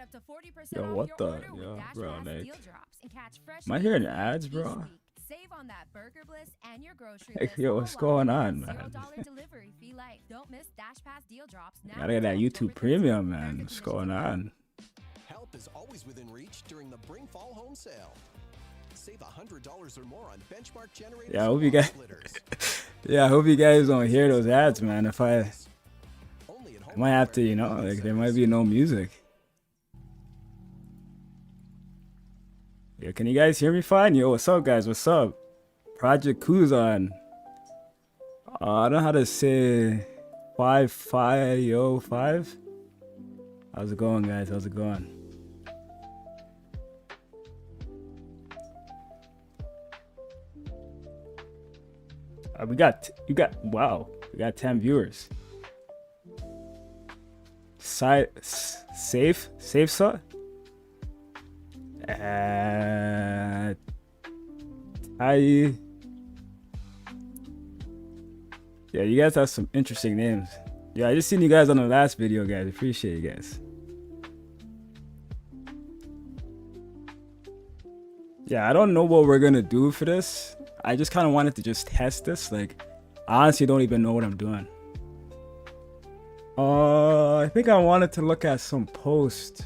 up to 40% Yo, off what your the? order with Yo, Dash bro, Pass like, deal drops and catch fresh am I deals hearing and ads, each bro? week. Save on that Burger Bliss and your grocery Like, list, yo, all what's while going getting on, that man? $0 delivery fee life. Don't miss Dash Pass deal drops now Gotta get that until YouTube October 13th. Premium, man. Terms and What's conditions going apply. on? Help is always within reach during the Bring Fall Home Sale. Save $100 or more on benchmark generators. Yeah, I hope you and guys. splitters. Yeah, I hope you guys don't hear those ads, man. If I Only at Home might have to, Hardware you know, and like there Centers. might be no music. Yo, can you guys hear me fine? Yo, what's up, guys? What's up? Project Q's on. I don't know how to say 5. How's it going, guys? How's it going? We got wow, we got 10 viewers. Safe sir. Yeah, you guys have some interesting names. Yeah, I just seen you guys on the last video, guys. Appreciate you guys. Yeah, I don't know what we're gonna do for this. I just kind of wanted to just test this. Like, I honestly don't even know what I'm doing. I think I wanted to look at some posts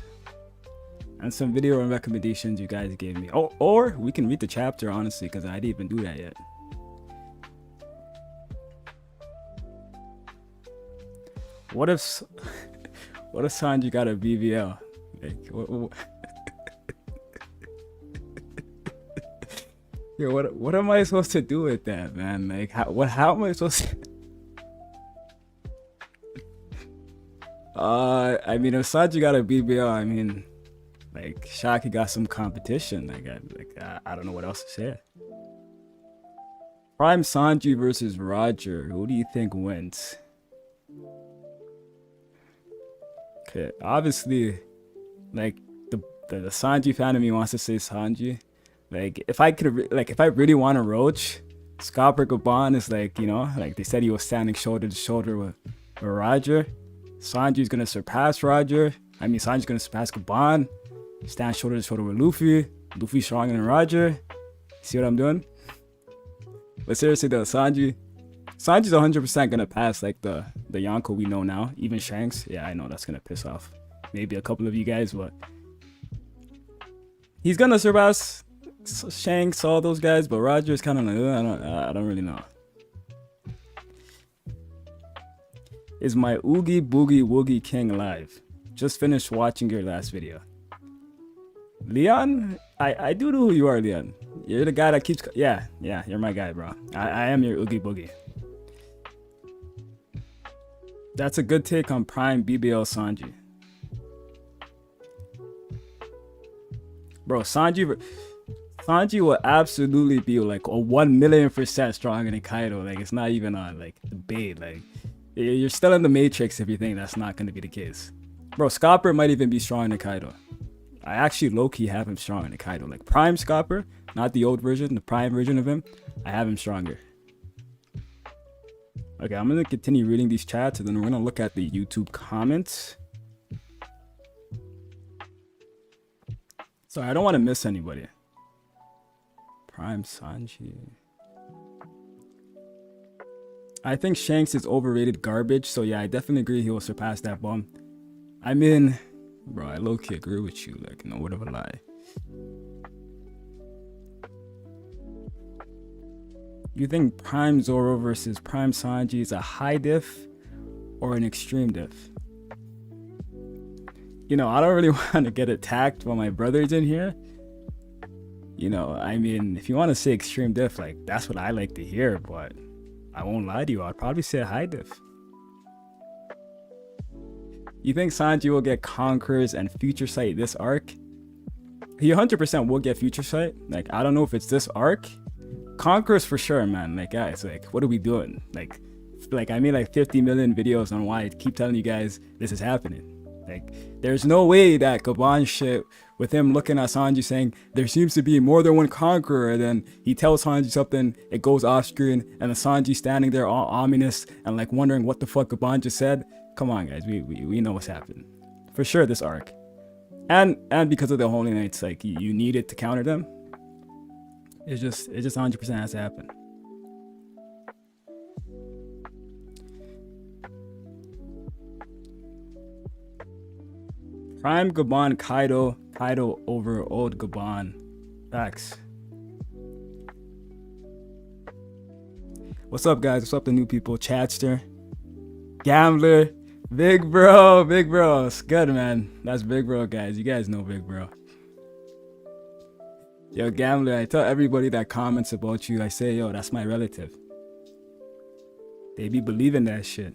and some video and recommendations you guys gave me. Oh, or we can read the chapter, honestly, because I didn't even do that yet. What if what if Sanji got a BBL? Like, Yo, what am I supposed to do with that, man? Like, how am I supposed to? I mean, if Sanji got a BBL, I mean, like, Shaki got some competition. I don't know what else to say. Prime Sanji versus Roger. Who do you think wins? Okay, obviously, like the Sanji fan of me wants to say Sanji. Like, if I really want to roach, Scopper Gabon is like, you know, like they said he was standing shoulder to shoulder with Roger. Sanji's gonna surpass Roger. I mean, Sanji's gonna surpass Gabon. Stand shoulder to shoulder with Luffy. Luffy's stronger than Roger. See what I'm doing? But seriously though, Sanji's 100% gonna pass like the Yonko we know now. Even Shanks. Yeah, I know that's gonna piss off maybe a couple of you guys, but he's gonna surpass Shanks, all those guys. But Roger's kind of like, I don't really know. Is my Oogie Boogie Woogie King live? Just finished watching your last video. Leon, I do know who you are, Leon. You're the guy that keeps, yeah, you're my guy, bro. I am your Oogie Boogie. That's a good take on Prime BBL Sanji. Bro, Sanji will absolutely be like a 1,000,000% stronger than Kaido. Like, it's not even on like debate. Like, you're still in the Matrix if you think that's not going to be the case. Bro, Scopper might even be stronger than Kaido. I actually low-key have him stronger than Kaido. Like, Prime Scopper, not the old version, the Prime version of him, I have him stronger. Okay, I'm going to continue reading these chats, and then we're going to look at the YouTube comments. Sorry, I don't want to miss anybody. Prime Sanji. I think Shanks is overrated garbage, so yeah, I definitely agree he will surpass that bum. I mean, bro, I low-key agree with you, like, no word of a lie. You think Prime Zoro versus Prime Sanji is a high diff or an extreme diff? You know, I don't really want to get attacked while my brother's in here. You know, I mean, if you want to say extreme diff, like, that's what I like to hear, but I won't lie to you, I'd probably say a high diff. You think Sanji will get Conquerors and Future Sight this arc? He 100% will get Future Sight. Like, I don't know if it's this arc. Conquerors for sure, man. Like, guys, like, what are we doing? Like I made like 50 million videos on why I keep telling you guys this is happening. Like, there's no way that Gabon shit with him looking at Sanji saying there seems to be more than one conqueror, and then he tells Sanji something, it goes off screen, and then Sanji standing there all ominous and like wondering what the fuck Gabon just said. Come on, guys, we know what's happening. For sure, this arc. And because of the Holy Knights, like you need it to counter them. It just 100% has to happen. Prime Gabon Kaido over old Gabon. Facts. What's up, guys? What's up, the new people? Chatster, Gambler, Big Bro. It's good, man. That's Big Bro, guys. You guys know Big Bro. Yo, Gambler, I tell everybody that comments about you, I say, yo, that's my relative. They be believing that shit.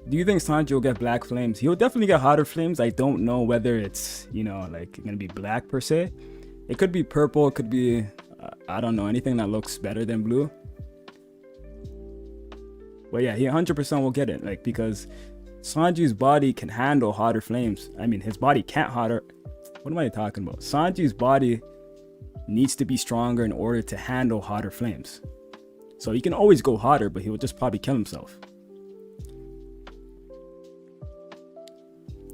Do you think Sanji will get black flames? He'll definitely get hotter flames. I don't know whether it's, you know, like gonna be black per se. It could be purple. It could be, I don't know, anything that looks better than blue. But yeah, he 100% will get it, like, because Sanji's body can handle hotter flames. I mean, his body can't hotter. What am I talking about? Sanji's body needs to be stronger in order to handle hotter flames. So he can always go hotter, but he will just probably kill himself.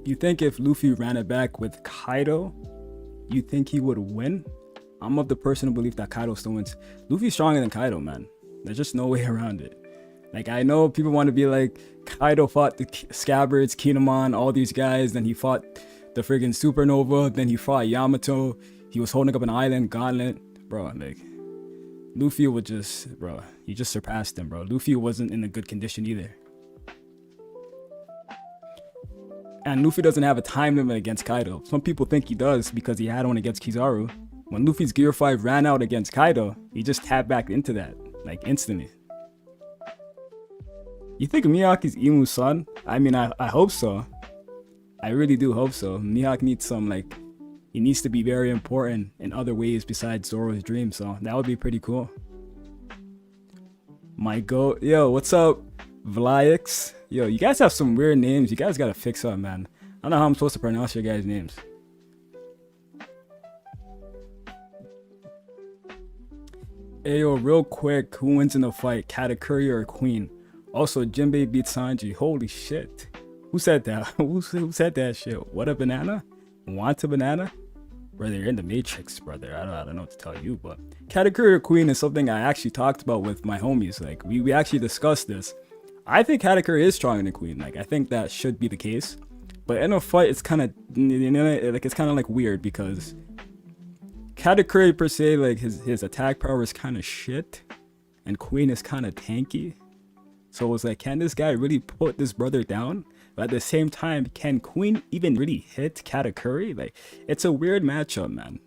You think if Luffy ran it back with Kaido, you think he would win? I'm of the personal belief that Kaido still wins. Luffy's stronger than Kaido, man. There's just no way around it. Like, I know people want to be like, Kaido fought the Scabbards, Kinemon, all these guys, then he fought the friggin' Supernova, then he fought Yamato, he was holding up an island, Gauntlet. Bro, like, Luffy would just, bro, he just surpassed him, bro. Luffy wasn't in a good condition either. And Luffy doesn't have a time limit against Kaido. Some people think he does because he had one against Kizaru. When Luffy's Gear 5 ran out against Kaido, he just tapped back into that, like, instantly. You think Miyaki's Imu's son? I mean, I hope so. I really do hope so. Mihawk needs some, like, he needs to be very important in other ways besides Zoro's dream, so that would be pretty cool. My goat. Yo, what's up, Vlaix? Yo, you guys have some weird names. You guys gotta fix up, man. I don't know how I'm supposed to pronounce your guys' names. Hey, yo, real quick, who wins in the fight, Katakuri or Queen? Also, Jinbei beats Sanji. Holy shit. Who said that? Who said that shit? What a banana? Want a banana? Brother, you're in the Matrix, brother. I don't know what to tell you, but Katakuri or Queen is something I actually talked about with my homies. Like, we actually discussed this. I think Katakuri is stronger than Queen. Like, I think that should be the case. But in a fight, it's kind of, you know, like, it's kind of like weird because Katakuri per se, like, his attack power is kind of shit, and Queen is kind of tanky. So it was like, can this guy really put this brother down? But at the same time, can Queen even really hit Katakuri? Like, it's a weird matchup, man.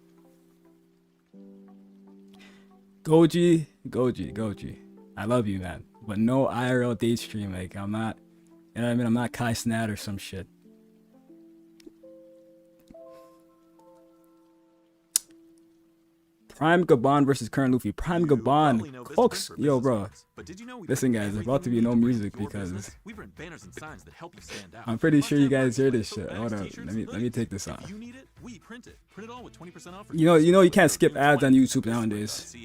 Goji. I love you, man. But no IRL date stream. Like, I'm not, you know what I mean? I'm not Kai Snat or some shit. Prime Gabon versus current Luffy. Prime Gabon. Folks, yo, bro. Listen, guys, there's about to be no music because I'm pretty sure you guys hear this shit. Hold on, let me take this off. You know you can't skip ads on YouTube nowadays.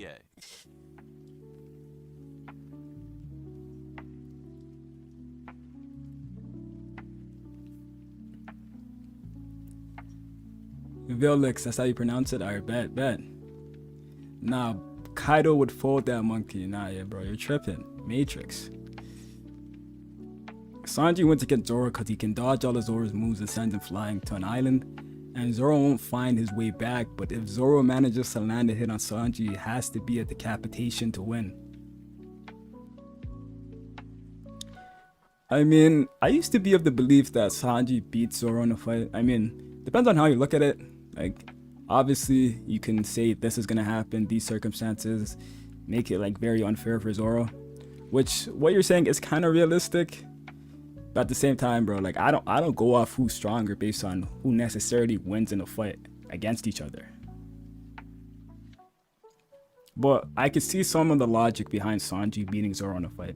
Vilix, that's how you pronounce it? Alright, bet. Nah, Kaido would fold that monkey. Nah, yeah, bro, you're tripping. Matrix. Sanji went to get Zoro because he can dodge all of Zoro's moves and send him flying to an island. And Zoro won't find his way back, but if Zoro manages to land a hit on Sanji, it has to be a decapitation to win. I mean, I used to be of the belief that Sanji beats Zoro in a fight. I mean, depends on how you look at it. Like, obviously, you can say this is gonna happen, these circumstances make it like very unfair for Zoro, which what you're saying is kind of realistic. But at the same time, bro, like I don't go off who's stronger based on who necessarily wins in a fight against each other. But I could see some of the logic behind Sanji beating Zoro in a fight.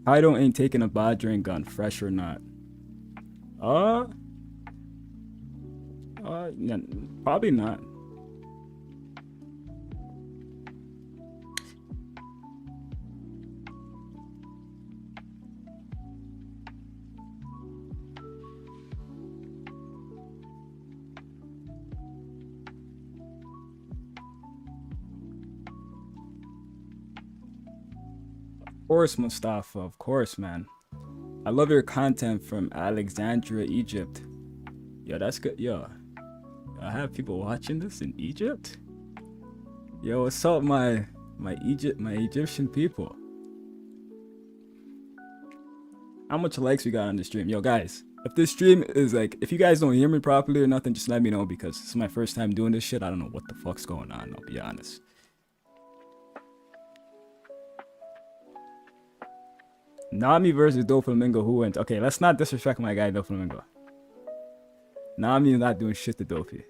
Kaido ain't taking a Bajring gun, fresh or not. Yeah, probably not. course, Mustafa. Of course, man. I love your content from Alexandria, Egypt. Yo, that's good. Yo, I have people watching this in Egypt. Yo, what's up, my Egyptian people? How much likes we got on the stream? Yo, guys, if this stream is like, if you guys don't hear me properly or nothing, just let me know, because this is my first time doing this shit. I don't know what the fuck's going on, I'll be honest. Nami versus Doflamingo, who wins? Okay, let's not disrespect my guy Doflamingo. Nami is not doing shit to Dofi.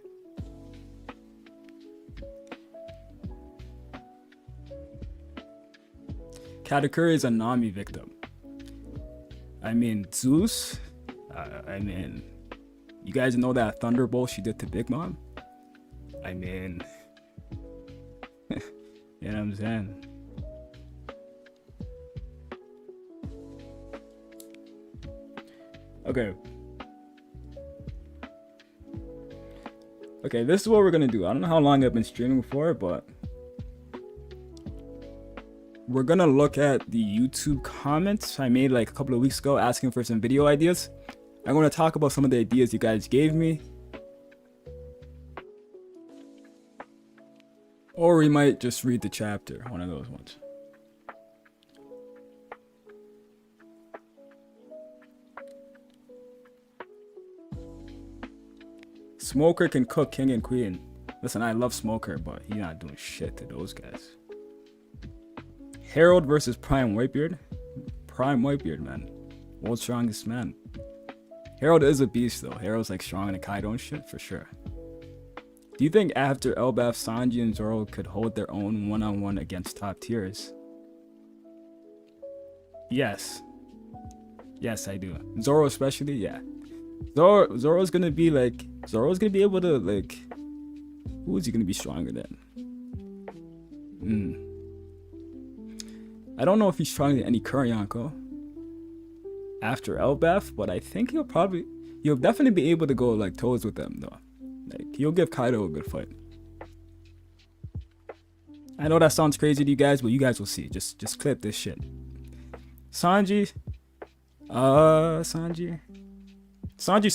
Katakuri is a Nami victim. I mean, Zeus. I mean, you guys know that Thunderbolt she did to Big Mom? I mean, you know what I'm saying? Okay. Okay, this is what we're gonna do. I don't know how long I've been streaming for, but we're gonna look at the YouTube comments I made like a couple of weeks ago asking for some video ideas. I'm gonna talk about some of the ideas you guys gave me. Or we might just read the chapter, one of those ones. Smoker can cook king and queen. Listen, I love Smoker, but he's not doing shit to those guys. Harold versus Prime Whitebeard. Prime Whitebeard, man. World's strongest man. Harold is a beast, though. Harold's like strong in Kaido and shit, for sure. Do you think after Elbaf, Sanji and Zoro could hold their own one-on-one against top tiers? Yes. Yes, I do. Zoro especially, yeah. Zoro's gonna be like... Zoro's gonna be able to, like... Who is he gonna be stronger than? I don't know if he's stronger than any current Yonko after Elbaf, but I think he'll definitely be able to go like toes with them though. Like he'll give Kaido a good fight. I know that sounds crazy to you guys, but you guys will see. Just clip this shit. Sanji's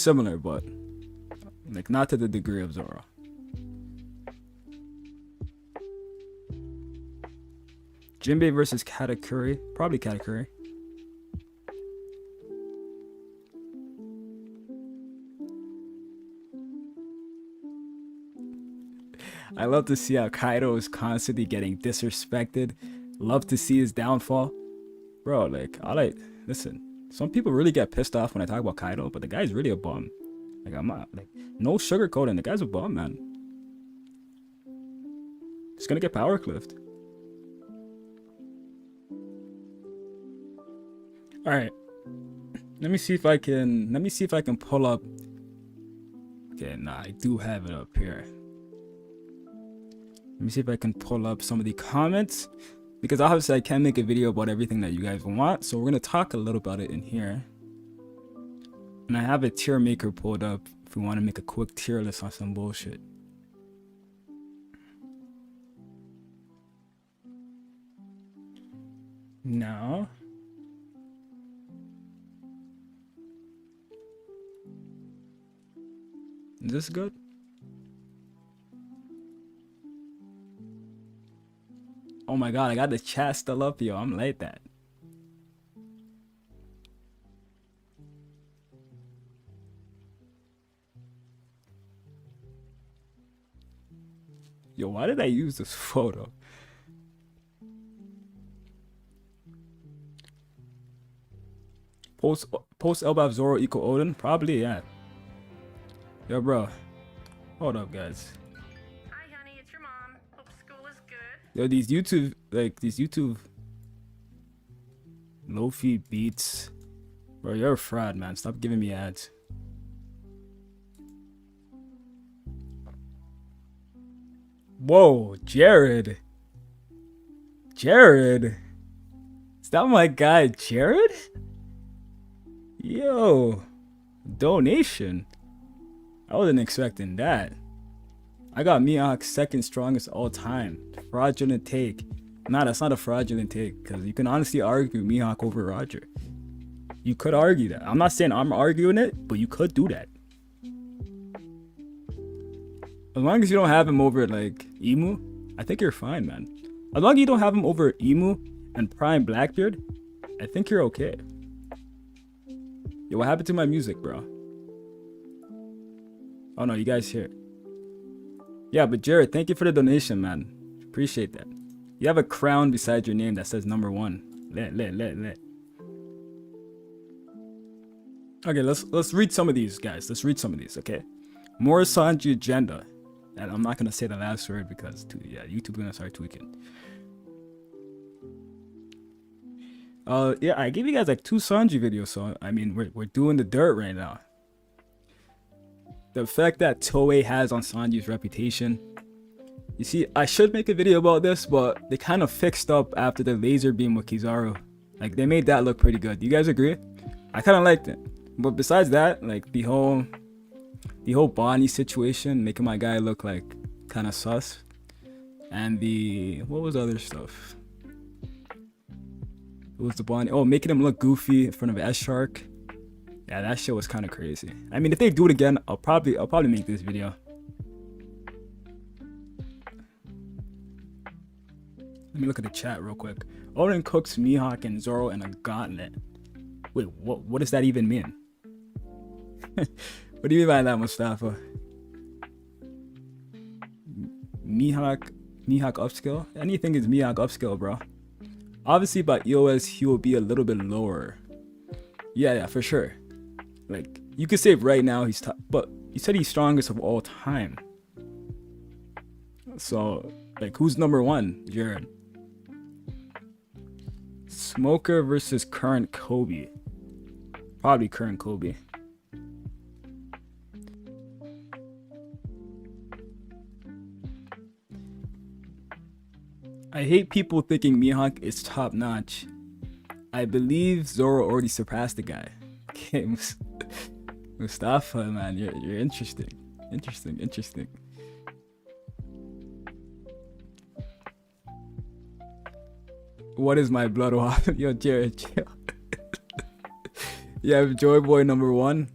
similar, but like not to the degree of Zoro. Jinbei versus Katakuri. Probably Katakuri. I love to see how Kaido is constantly getting disrespected. Love to see his downfall. Bro, like, listen, some people really get pissed off when I talk about Kaido, but the guy's really a bum. Like, I'm not, like, no sugarcoating. The guy's a bum, man. He's gonna get power cliffed. All right, let me see if I can pull up. Okay, nah, I do have it up here. Let me see if I can pull up some of the comments, because obviously I can't make a video about everything that you guys want, so we're gonna talk a little about it in here. And I have a tier maker pulled up if we want to make a quick tier list on some bullshit. Now, is this good? Oh my god, I got the chat still up, yo. I'm late that. Yo, why did I use this photo? Post Elbaf Zoro equal Odin? Probably, yeah. Yo, bro. Hold up, guys. Hi, honey, it's your mom. Hope school is good. Yo, these YouTube low-fi beats. Bro, you're a fraud, man. Stop giving me ads. Whoa, Jared. Jared? Is that my guy, Jared? Yo, donation. I wasn't expecting that. I got Mihawk's second strongest all time. Fraudulent take. Nah, that's not a fraudulent take, because you can honestly argue Mihawk over Roger. You could argue that. I'm not saying I'm arguing it, but you could do that. As long as you don't have him over like Emu, I think you're fine, man. As long as you don't have him over Emu and Prime Blackbeard, I think you're okay. Yo, what happened to my music, bro? Oh no, you guys hear it. Yeah, but Jared, thank you for the donation, man. Appreciate that. You have a crown beside your name that says #1. Let. Okay, let's read some of these, guys. Let's read some of these, okay? More Sanji agenda. And I'm not gonna say the last word because YouTube's gonna start tweaking. Yeah, I gave you guys like 2 Sanji videos, so I mean we're doing the dirt right now. The effect that Toei has on Sanji's reputation. You see, I should make a video about this, but they kind of fixed up after the laser beam with Kizaru. Like, they made that look pretty good. Do you guys agree? I kind of liked it. But besides that, like, the whole Bonnie situation, making my guy look like kind of sus. And what was the other stuff? It was the Bonnie. Oh, making him look goofy in front of S.I.Q. Yeah, that shit was kind of crazy. I mean, if they do it again, I'll probably make this video. Let me look at the chat real quick. Oden cooks Mihawk and Zoro in a gauntlet. Wait, what does that even mean? What do you mean by that, Mustafa? Mihawk upskill? Anything is Mihawk upskill, bro. Obviously, by EOS, he will be a little bit lower. Yeah, for sure. Like, you could say right now he's top, but you said he's strongest of all time. So, like, who's #1? Jared. Smoker versus current Kobe. Probably current Kobe. I hate people thinking Mihawk is top notch. I believe Zoro already surpassed the guy. Okay, Mustafa, man, you're interesting. Interesting. What is my blood off? Yo, Jared, chill. Yeah, Joy Boy #1.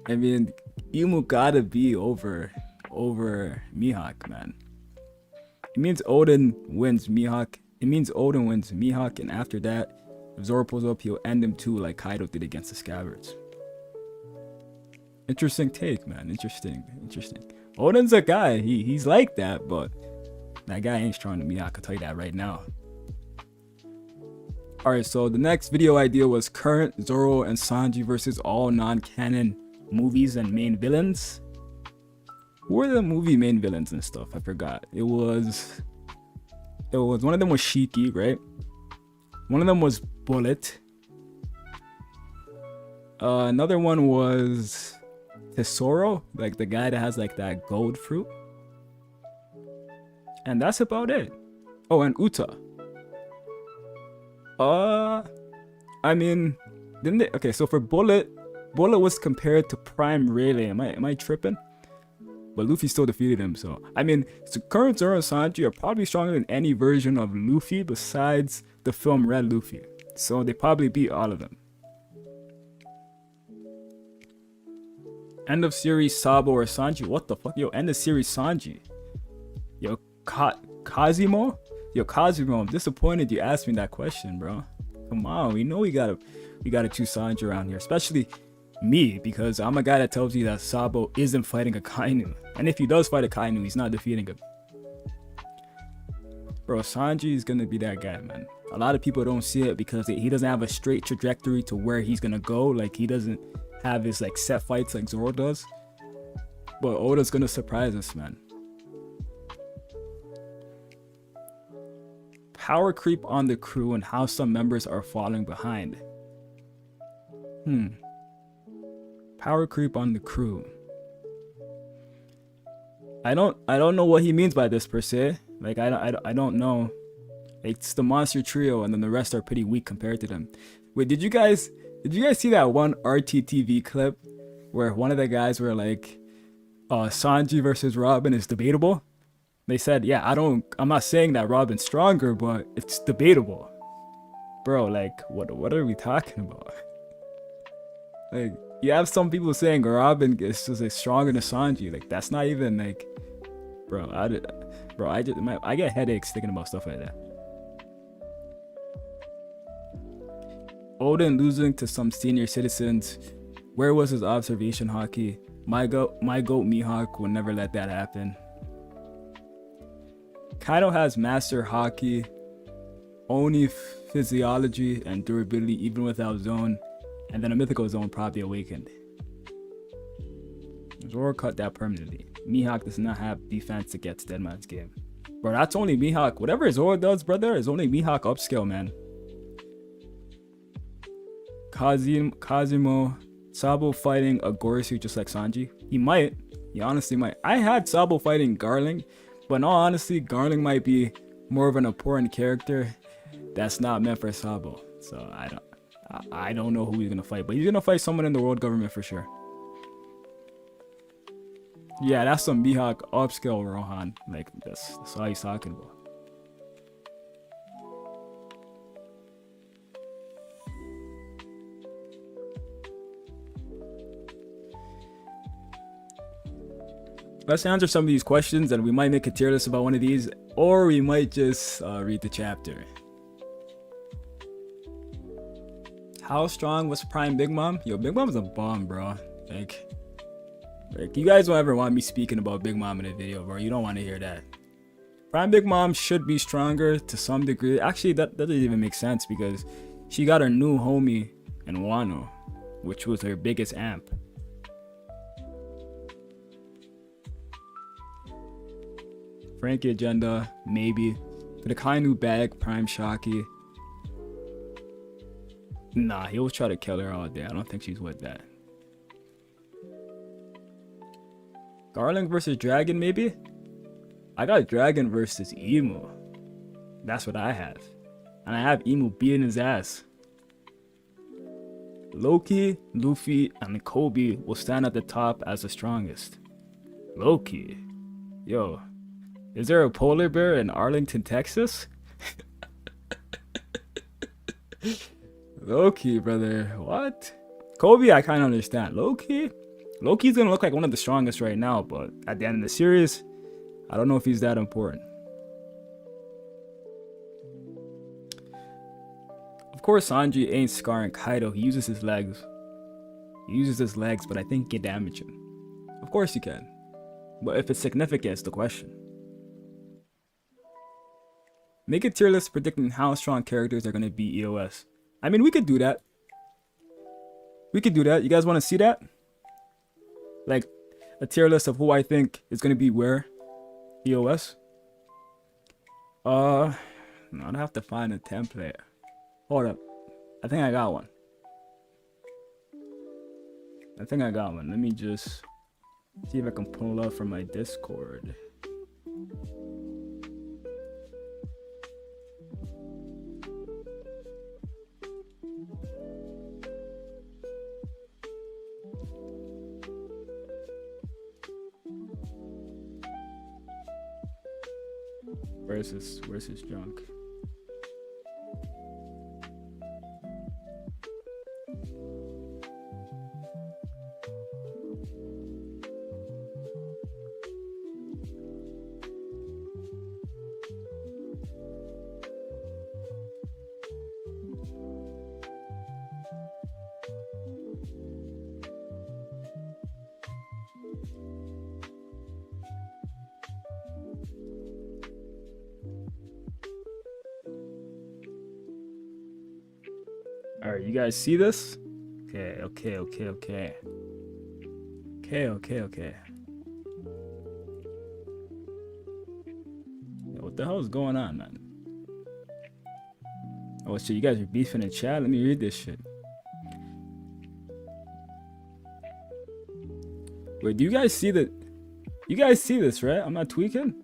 I mean, Imu gotta be over Mihawk, man. It means Oden wins Mihawk. And after that, if Zoro pulls up, he'll end him too, like Kaido did against the Scabbards. Interesting take, man. Interesting. Oden's a guy. He's like that, but that guy ain't strong to Mihawk. I'll tell you that right now. Alright, so the next video idea was current Zoro and Sanji versus all non-canon movies and main villains. Who were the movie main villains and stuff? I forgot. It was one of them was Shiki, right? One of them was Bullet. Another one was Tesoro, like the guy that has like that gold fruit. And that's about it. Oh, and Uta. I mean, didn't they? Okay, so for Bullet was compared to Prime Rayleigh. Am I tripping? But Luffy still defeated him, so I mean, so current Zoro and Sanji are probably stronger than any version of Luffy besides the film Red Luffy. So they probably beat all of them. End of series Sabo or Sanji? What the fuck? Yo, end of series Sanji. Yo, Kazimo? Yo, Kazimo, I'm disappointed you asked me that question, bro. Come on, we know we gotta choose Sanji around here, especially me, because I'm a guy that tells you that Sabo isn't fighting a Kainu. And if he does fight a Kainu, he's not defeating him. Bro, Sanji is gonna be that guy, man. A lot of people don't see it because he doesn't have a straight trajectory to where he's gonna go. Like, he doesn't have his like set fights like Zoro does. But Oda's gonna surprise us, man. Power creep on the crew and how some members are falling behind. Power creep on the crew. I don't know what he means by this per se. Like, I don't know. It's the monster trio and then the rest are pretty weak compared to them. Wait, did you guys see that one RTTV clip where one of the guys were like, Sanji versus Robin is debatable? They said, yeah, I'm not saying that Robin's stronger, but it's debatable. Bro, like, what are we talking about? Like, you have some people saying Robin is just like stronger than Sanji. Like, that's not even like, bro. I get headaches thinking about stuff like that. Odin losing to some senior citizens. Where was his observation hockey? My goat Mihawk would never let that happen. Kaido has master hockey, Oni physiology and durability even without zone, and then a mythical zone probably awakened. Zoro cut that permanently. Mihawk does not have defense against Deadman's game. Bro, that's only Mihawk. Whatever Zoro does, brother, is only Mihawk upscale, man. Kazimo, Sabo fighting a Gorusu just like Sanji. He might. He honestly might. I had Sabo fighting Garling, but in all honesty, Garling might be more of an important character that's not meant for Sabo. So I don't know who he's gonna fight, but he's gonna fight someone in the world government for sure. Yeah, that's some Mihawk upscale Rohan. Like that's all he's talking about. Let's answer some of these questions, and we might make a tier list about one of these, or we might just read the chapter. How strong was Prime Big Mom? Yo, Big Mom's a bomb, bro. Like you guys don't ever want me speaking about Big Mom in a video, bro. You don't want to hear that. Prime Big Mom should be stronger to some degree. Actually, that doesn't even make sense because she got her new homie in Wano, which was her biggest amp. Frankie agenda, maybe. For the Kainu bag, Prime Shaki. Nah, he'll try to kill her all day. I don't think she's with that. Garling versus Dragon, maybe? I got Dragon versus Emu. That's what I have. And I have Emu beating his ass. Loki, Luffy, and Kobe will stand at the top as the strongest. Loki. Yo. Is there a polar bear in Arlington, Texas? Loki, brother. What? Kobe, I kind of understand. Loki's gonna look like one of the strongest right now, but at the end of the series, I don't know if he's that important. Of course, Sanji ain't scarring Kaido. He uses his legs. But I think he can damage him. Of course he can. But if it's significant, it's the question. Make a tier list predicting how strong characters are going to be EOS. I mean, we could do that. You guys want to see that? Like, a tier list of who I think is going to be where EOS? No, I'd have to find a template. Hold up. I think I got one. Let me just see if I can pull up from my Discord. Where's his junk? Alright, you guys see this? Okay. Yo, what the hell is going on, man? Oh shit, you guys are beefing in chat? Let me read this shit. Wait, do you guys see that? You guys see this, right? I'm not tweaking?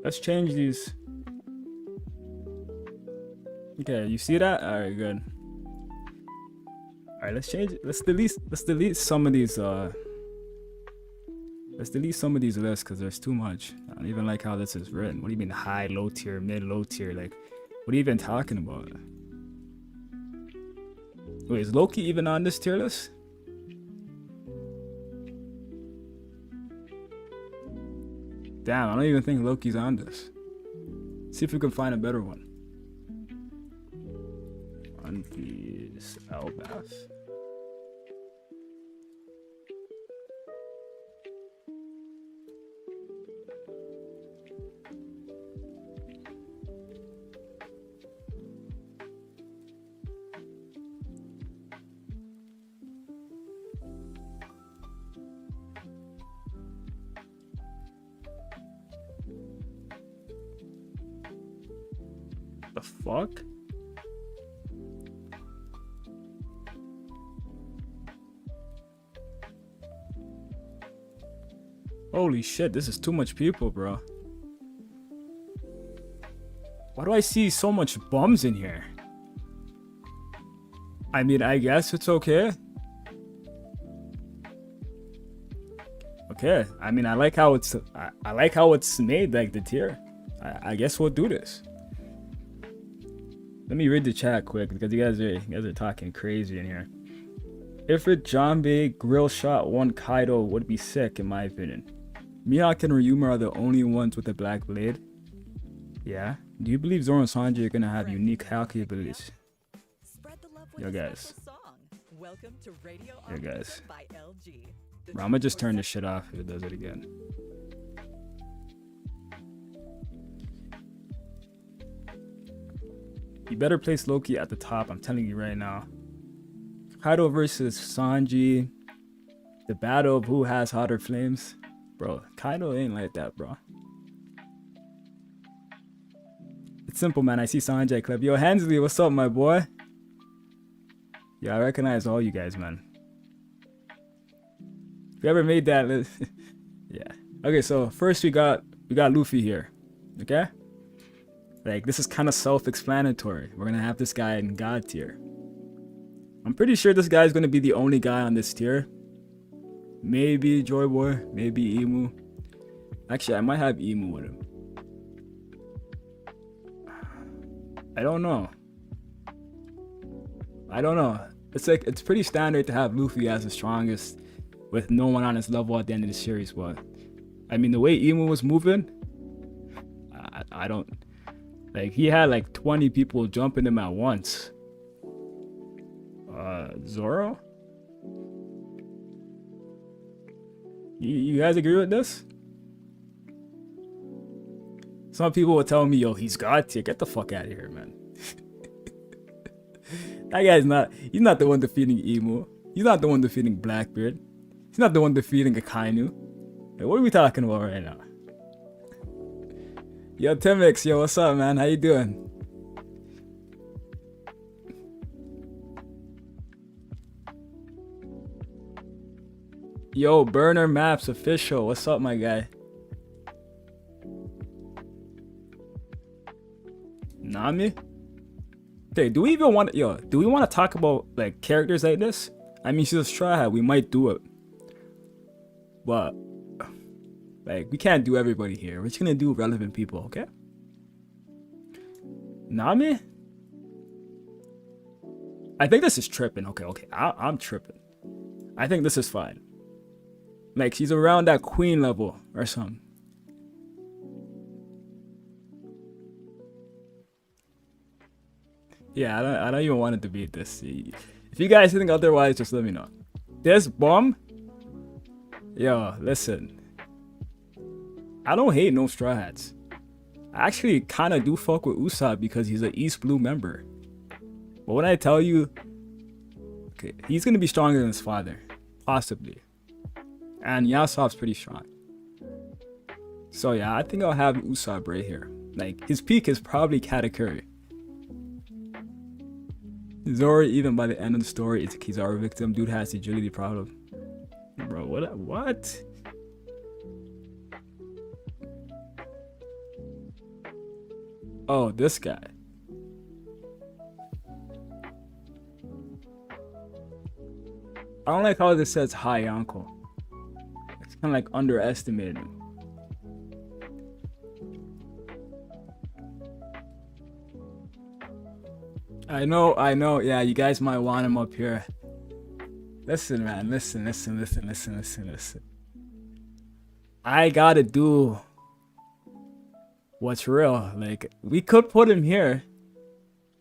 Let's change these. Okay, you see that? All right, good. All right, let's change it. Let's delete some of these. Let's delete some of these lists because there's too much. I don't even like how this is written. What do you mean high, low tier, mid, low tier? Like, what are you even talking about? Wait, is Loki even on this tier list? Damn, I don't even think Loki's on this. See if we can find a better one. One Piece Elbaf. The fuck? Holy shit, this is too much people, bro. Why do I see so much bums in here? I mean, I guess it's okay. Okay, I mean, I like how it's I like how it's made, like the tier. I guess we'll do this. Let me read the chat quick because you guys are talking crazy in here. If it Janbei grill shot one Kaido would be sick in my opinion. Mihawk and Ryuma are the only ones with a black blade. Yeah. Do you believe Zoro and Sanji are gonna have unique Haki abilities? Yo guys. Yo guys. Bro, I'm gonna just turn this shit off if it does it again. You better place Loki at the top, I'm telling you right now. Kaido versus Sanji. The battle of who has hotter flames. Bro, Kaido ain't like that, bro. It's simple, man. I see Sanjay clip. Yo, Hensley, what's up, my boy? Yeah, I recognize all you guys, man. If you ever made that list, yeah. Okay, so first we got Luffy here. Okay? Like, this is kind of self-explanatory. We're gonna have this guy in God tier. I'm pretty sure this guy's gonna be the only guy on this tier. Maybe Joy Boy, maybe Emu. Actually, I might have Emu with him. I don't know. It's like, it's pretty standard to have Luffy as the strongest with no one on his level at the end of the series, but I mean, the way Emu was moving, I don't, like, he had like 20 people jumping him at once. Zoro? You guys agree with this? Some people will tell me, yo, he's God tier. Get the fuck out of here, man. That guy's he's not the one defeating Emu. He's not the one defeating Blackbeard. He's not the one defeating Akainu. Like, what are we talking about right now? Yo, Timix, yo, what's up, man? How you doing? Yo, Burner Maps official. What's up, my guy? Nami? Okay, do we even want do we want to talk about like characters like this? I mean, she's a Straw Hat, we might do it. But like, we can't do everybody here. We're just gonna do relevant people, okay? Nami? I think this is tripping. Okay. I'm tripping. I think this is fine. Like, she's around that queen level or something. Yeah, I don't even want to debate this. If you guys think otherwise, just let me know. This bomb? Yo, listen. I don't hate no Straw Hats. I actually kind of do fuck with Usopp because he's an East Blue member. But when I tell you, okay, he's gonna be stronger than his father, possibly. And Yasop's pretty strong. So yeah, I think I'll have Usopp right here. Like, his peak is probably Katakuri. Zoro, even by the end of the story, is a Kizaru victim. Dude has the agility problem. Bro, what? Oh, this guy. I don't like how this says high uncle. It's kind of like underestimating. I know. Yeah, you guys might want him up here. Listen, man. Listen. I gotta do what's real. Like, we could put him here,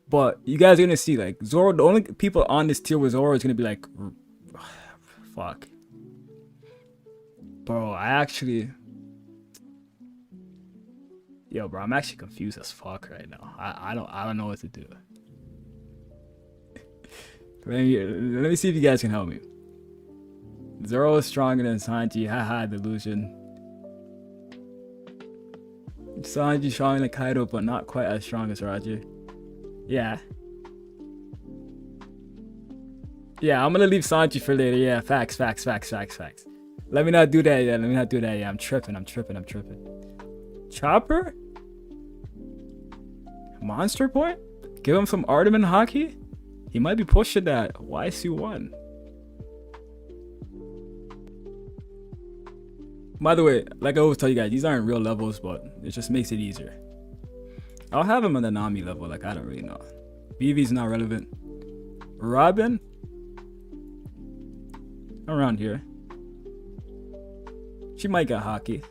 but you guys are gonna see, like, Zoro, the only people on this tier with Zoro is gonna be like, fuck. Bro, yo, bro, I'm actually confused as fuck right now. I don't know what to do. Let me see if you guys can help me. Zoro is stronger than Sanji. Haha, delusion. Sanji stronger than Kaido, but not quite as strong as Roger. Yeah. Yeah, I'm gonna leave Sanji for later. Yeah, facts. Let me not do that yet. Yeah, I'm tripping. Chopper? Monster Boy? Give him some Artemin hockey? He might be pushing that YC1. By the way, like I always tell you guys, these aren't real levels, but it just makes it easier. I'll have him on the Nami level, like I don't really know. BV's not relevant. Robin? Around here. She might get hockey.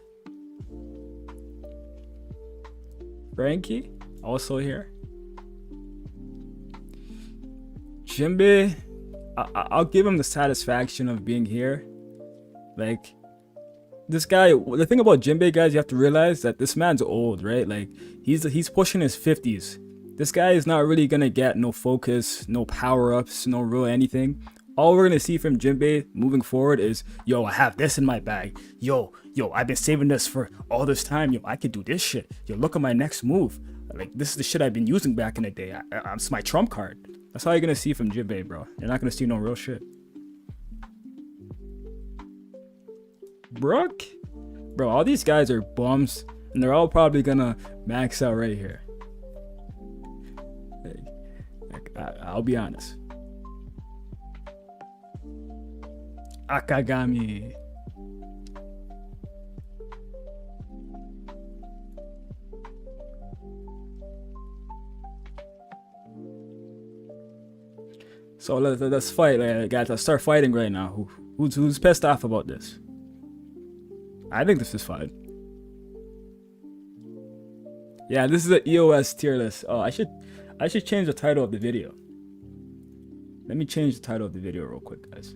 Frankie? Also here. Jinbei, I'll give him the satisfaction of being here. Like, this guy, the thing about Jinbei, guys, you have to realize that this man's old, right? Like, he's pushing his 50s. This guy is not really gonna get no focus, no power-ups, no real anything. All we're gonna see from Jinbei moving forward is, yo, I have this in my bag. Yo, I've been saving this for all this time. Yo, I could do this shit. Yo, look at my next move. Like, this is the shit I've been using back in the day. It's my trump card. That's all you're gonna see from Jinbei, bro. You're not gonna see no real shit. Brooke? Bro, all these guys are bums, and they're all probably gonna max out right here. I'll be honest. Akagami. So let's fight, guys. Let's start fighting right now. Who's pissed off about this? I think this is fine. Yeah, this is an EOS tier list. Oh, I should change the title of the video. Let me change the title of the video real quick, guys.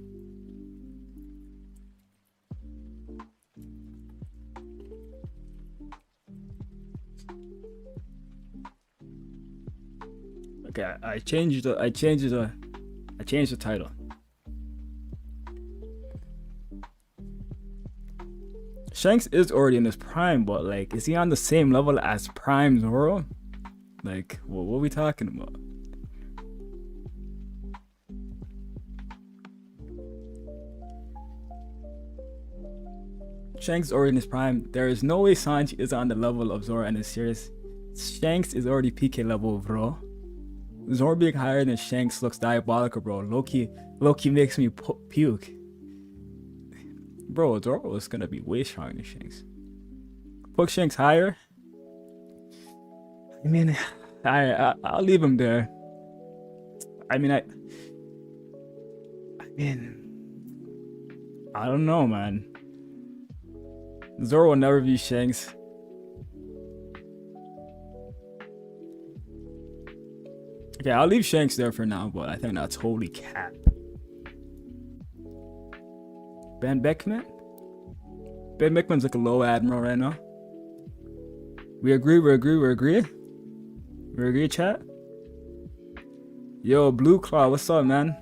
Okay, I changed the title. Shanks is already in his prime, but like, is he on the same level as Prime Zoro? Like, what are we talking about? Shanks is already in his prime. There is no way Sanji is on the level of Zoro and his series. Shanks is already PK level, bro. Zoro being higher than Shanks looks diabolical, bro. Loki makes me puke. Bro, Zoro is gonna be way stronger than Shanks. Put Shanks higher. I mean, I'll leave him there. I don't know, man. Zoro will never be Shanks. Okay, I'll leave Shanks there for now, but I think that's holy cap. Ben Beckman? Ben Beckman's like a low admiral right now. We agree? We agree, chat? Yo, Blue Claw, what's up, man?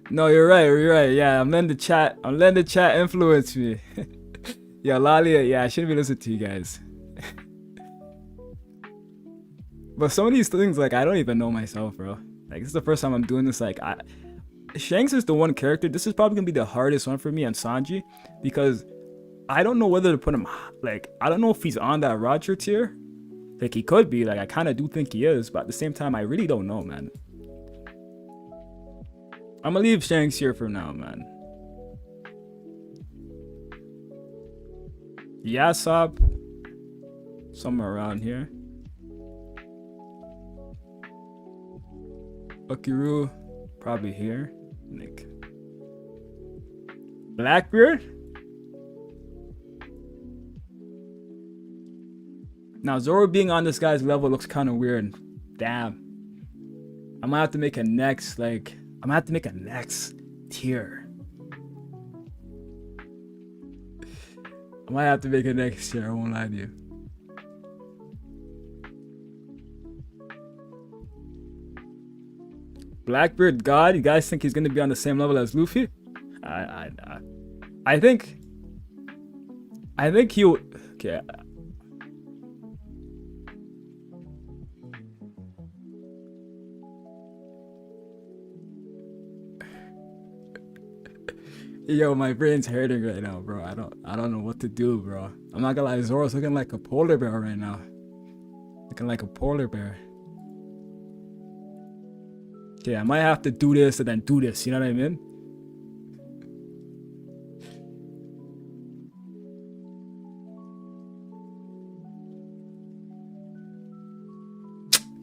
No, you're right. Yeah, I'm letting the chat influence me. Yeah, Lalia, yeah, I shouldn't be listening to you guys. But some of these things, like, I don't even know myself, bro. Like, this is the first time I'm doing this. Like, Shanks is the one character. This is probably gonna be the hardest one for me and Sanji, because I don't know whether to put him, like, I don't know if he's on that Roger tier. Like, he could be. Like, I kind of do think he is, but at the same time, I really don't know, man. I'm gonna leave Shanks here for now, man. Yasop, somewhere around here. Okiru, probably here. Nick. Blackbeard? Now, Zoro being on this guy's level looks kind of weird. Damn. I might have to make a next, like, I'm gonna have to make a next tier. I might have to make a next tier, I won't lie to you. Blackbeard God, you guys think he's gonna be on the same level as Luffy? I think he'll. Okay. Yo, my brain's hurting right now, bro. I don't know what to do, bro. I'm not gonna lie, Zoro's looking like a polar bear right now. Looking like a polar bear. Okay, I might have to do this and then do this, you know what I mean?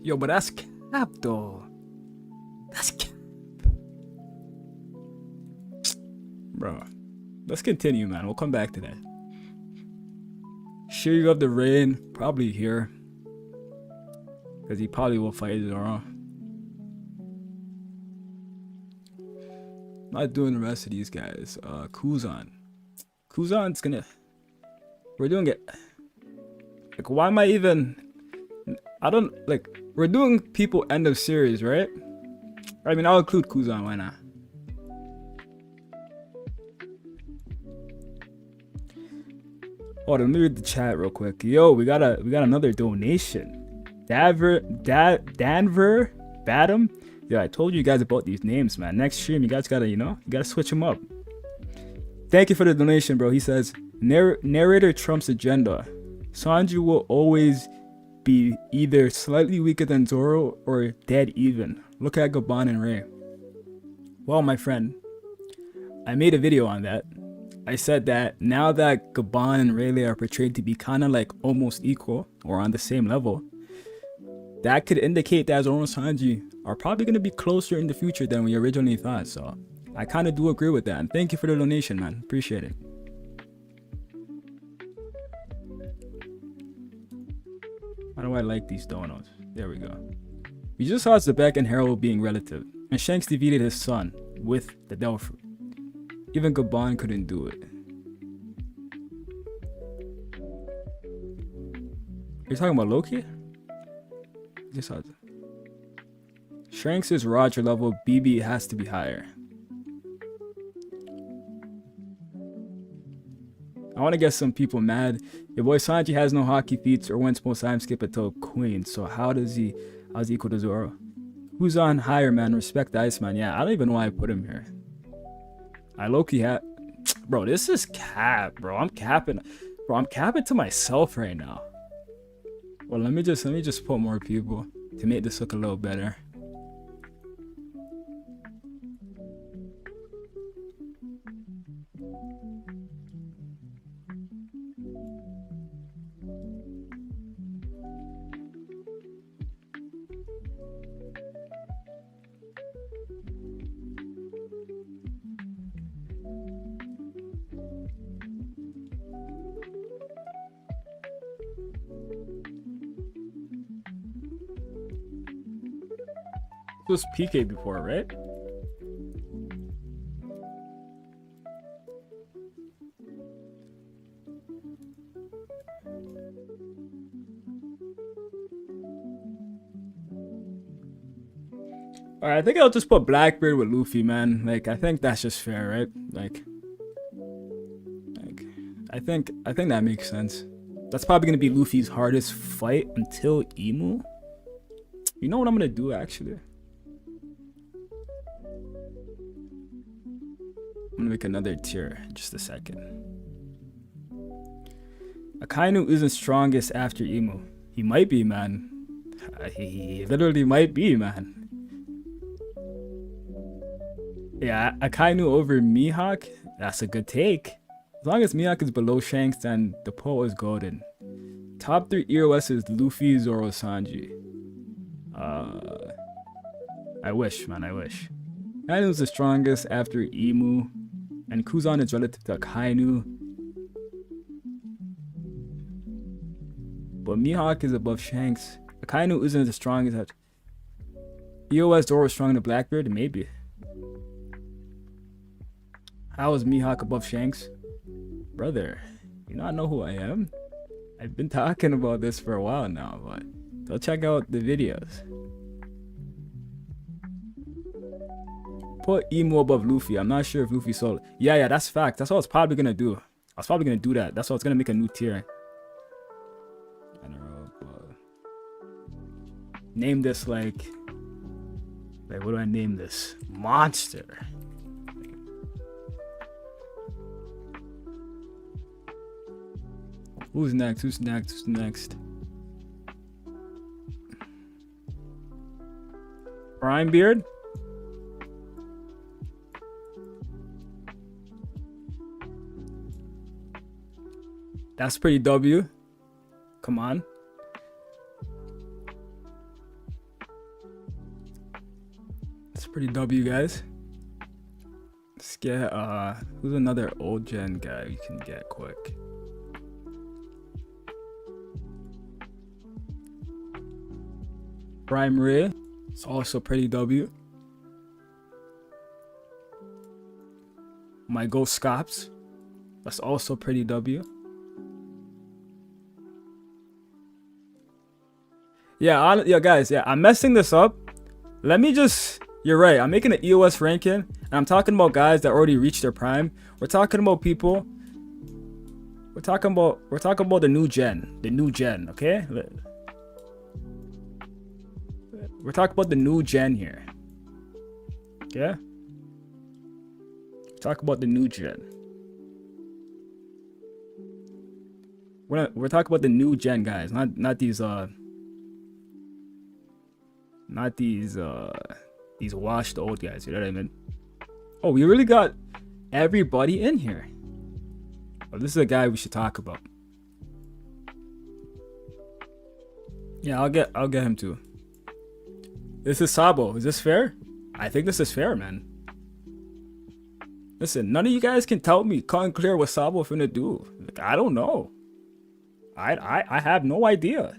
Yo, but that's cap though. That's cap. Bro, let's continue, man. We'll come back to that. Shiryu of the Rain, probably here. Because he probably will fight Zoro. Not doing the rest of these guys. Kuzan. Kuzan's gonna... We're doing it... Like, why am I even... I don't... Like, we're doing people end of series, right? I mean, I'll include Kuzan, why not? Oh, let me read the chat real quick. Yo, we got another donation. Danver Badam. Yeah, I told you guys about these names, man. Next stream, you guys gotta, you gotta switch them up. Thank you for the donation, bro. He says, narrator Trump's agenda. Sanji will always be either slightly weaker than Zoro or dead even. Look at Gaban and Ray. Well, my friend, I made a video on that. I said that now that Gaban and Rayleigh are portrayed to be kind of like almost equal or on the same level, that could indicate that Zoro and Sanji are probably going to be closer in the future than we originally thought. So I kind of do agree with that. And thank you for the donation, man. Appreciate it. How do I like these donuts? There we go. We just saw Zebek and Harold being relative, and Shanks defeated his son with the Devil Fruit. Even Gaban couldn't do it. Are you talking about Loki? Just saw Shanks is Roger level. BB has to be higher. I want to get some people mad. Your boy Sanji has no hockey feats or wins most time skip until Queen. So how's he equal to Zoro? Who's on higher, man? Respect the Iceman. Yeah, I don't even know why I put him here. I low-key had... Bro, this is cap, bro. I'm capping. Bro, I'm capping to myself right now. Well, let me just put more people to make this look a little better. It was PK before, right? Alright, I think I'll just put Blackbeard with Luffy, man. Like, I think that's just fair, right? Like I think that makes sense. That's probably gonna be Luffy's hardest fight until Emu. You know what I'm gonna do, actually? I'm gonna make another tier in just a second. Akainu isn't strongest after Emu. He might be, man. He literally might be, man. Yeah, Akainu over Mihawk. That's a good take. As long as Mihawk is below Shanks, then the poll is golden. Top 3 EOS is Luffy, Zoro, Sanji. I wish, man, I wish. Akainu's the strongest after Emu, and Kuzan is relative to Akainu. But Mihawk is above Shanks. Akainu isn't the strongest at EOS. Zoro is stronger than Blackbeard? Maybe. How is Mihawk above Shanks? Brother, you not know who I am? I've been talking about this for a while now, but go check out the videos. Put Emu above Luffy. I'm not sure if Luffy sold. Yeah, that's fact. That's what I was probably gonna do. I was probably gonna do that. That's why I was gonna make a new tier. I don't know, but name this like what do I name this? Monster. Who's next? Who's next? Who's next? Prime Beard? That's pretty W. Come on. That's pretty W, guys. Let's get who's another old gen guy we can get quick? Prime Ray. It's also pretty W. My Ghost Scops. That's also pretty W. Yeah, guys, I'm messing this up. Let me just, you're right, I'm making an EOS ranking, and I'm talking about guys that already reached their prime. We're talking about people, we're talking about the new gen, okay? We're talking about the new gen here, okay? Talk about the new gen. We're talking about the new gen guys, not these these washed old guys, you know what I mean? Oh, we really got everybody in here. Oh, this is a guy we should talk about. Yeah, I'll get him too. This is Sabo. Is this fair? I think this is fair, man. Listen, none of you guys can tell me cut and clear what Sabo finna do. Like, I don't know. I have no idea.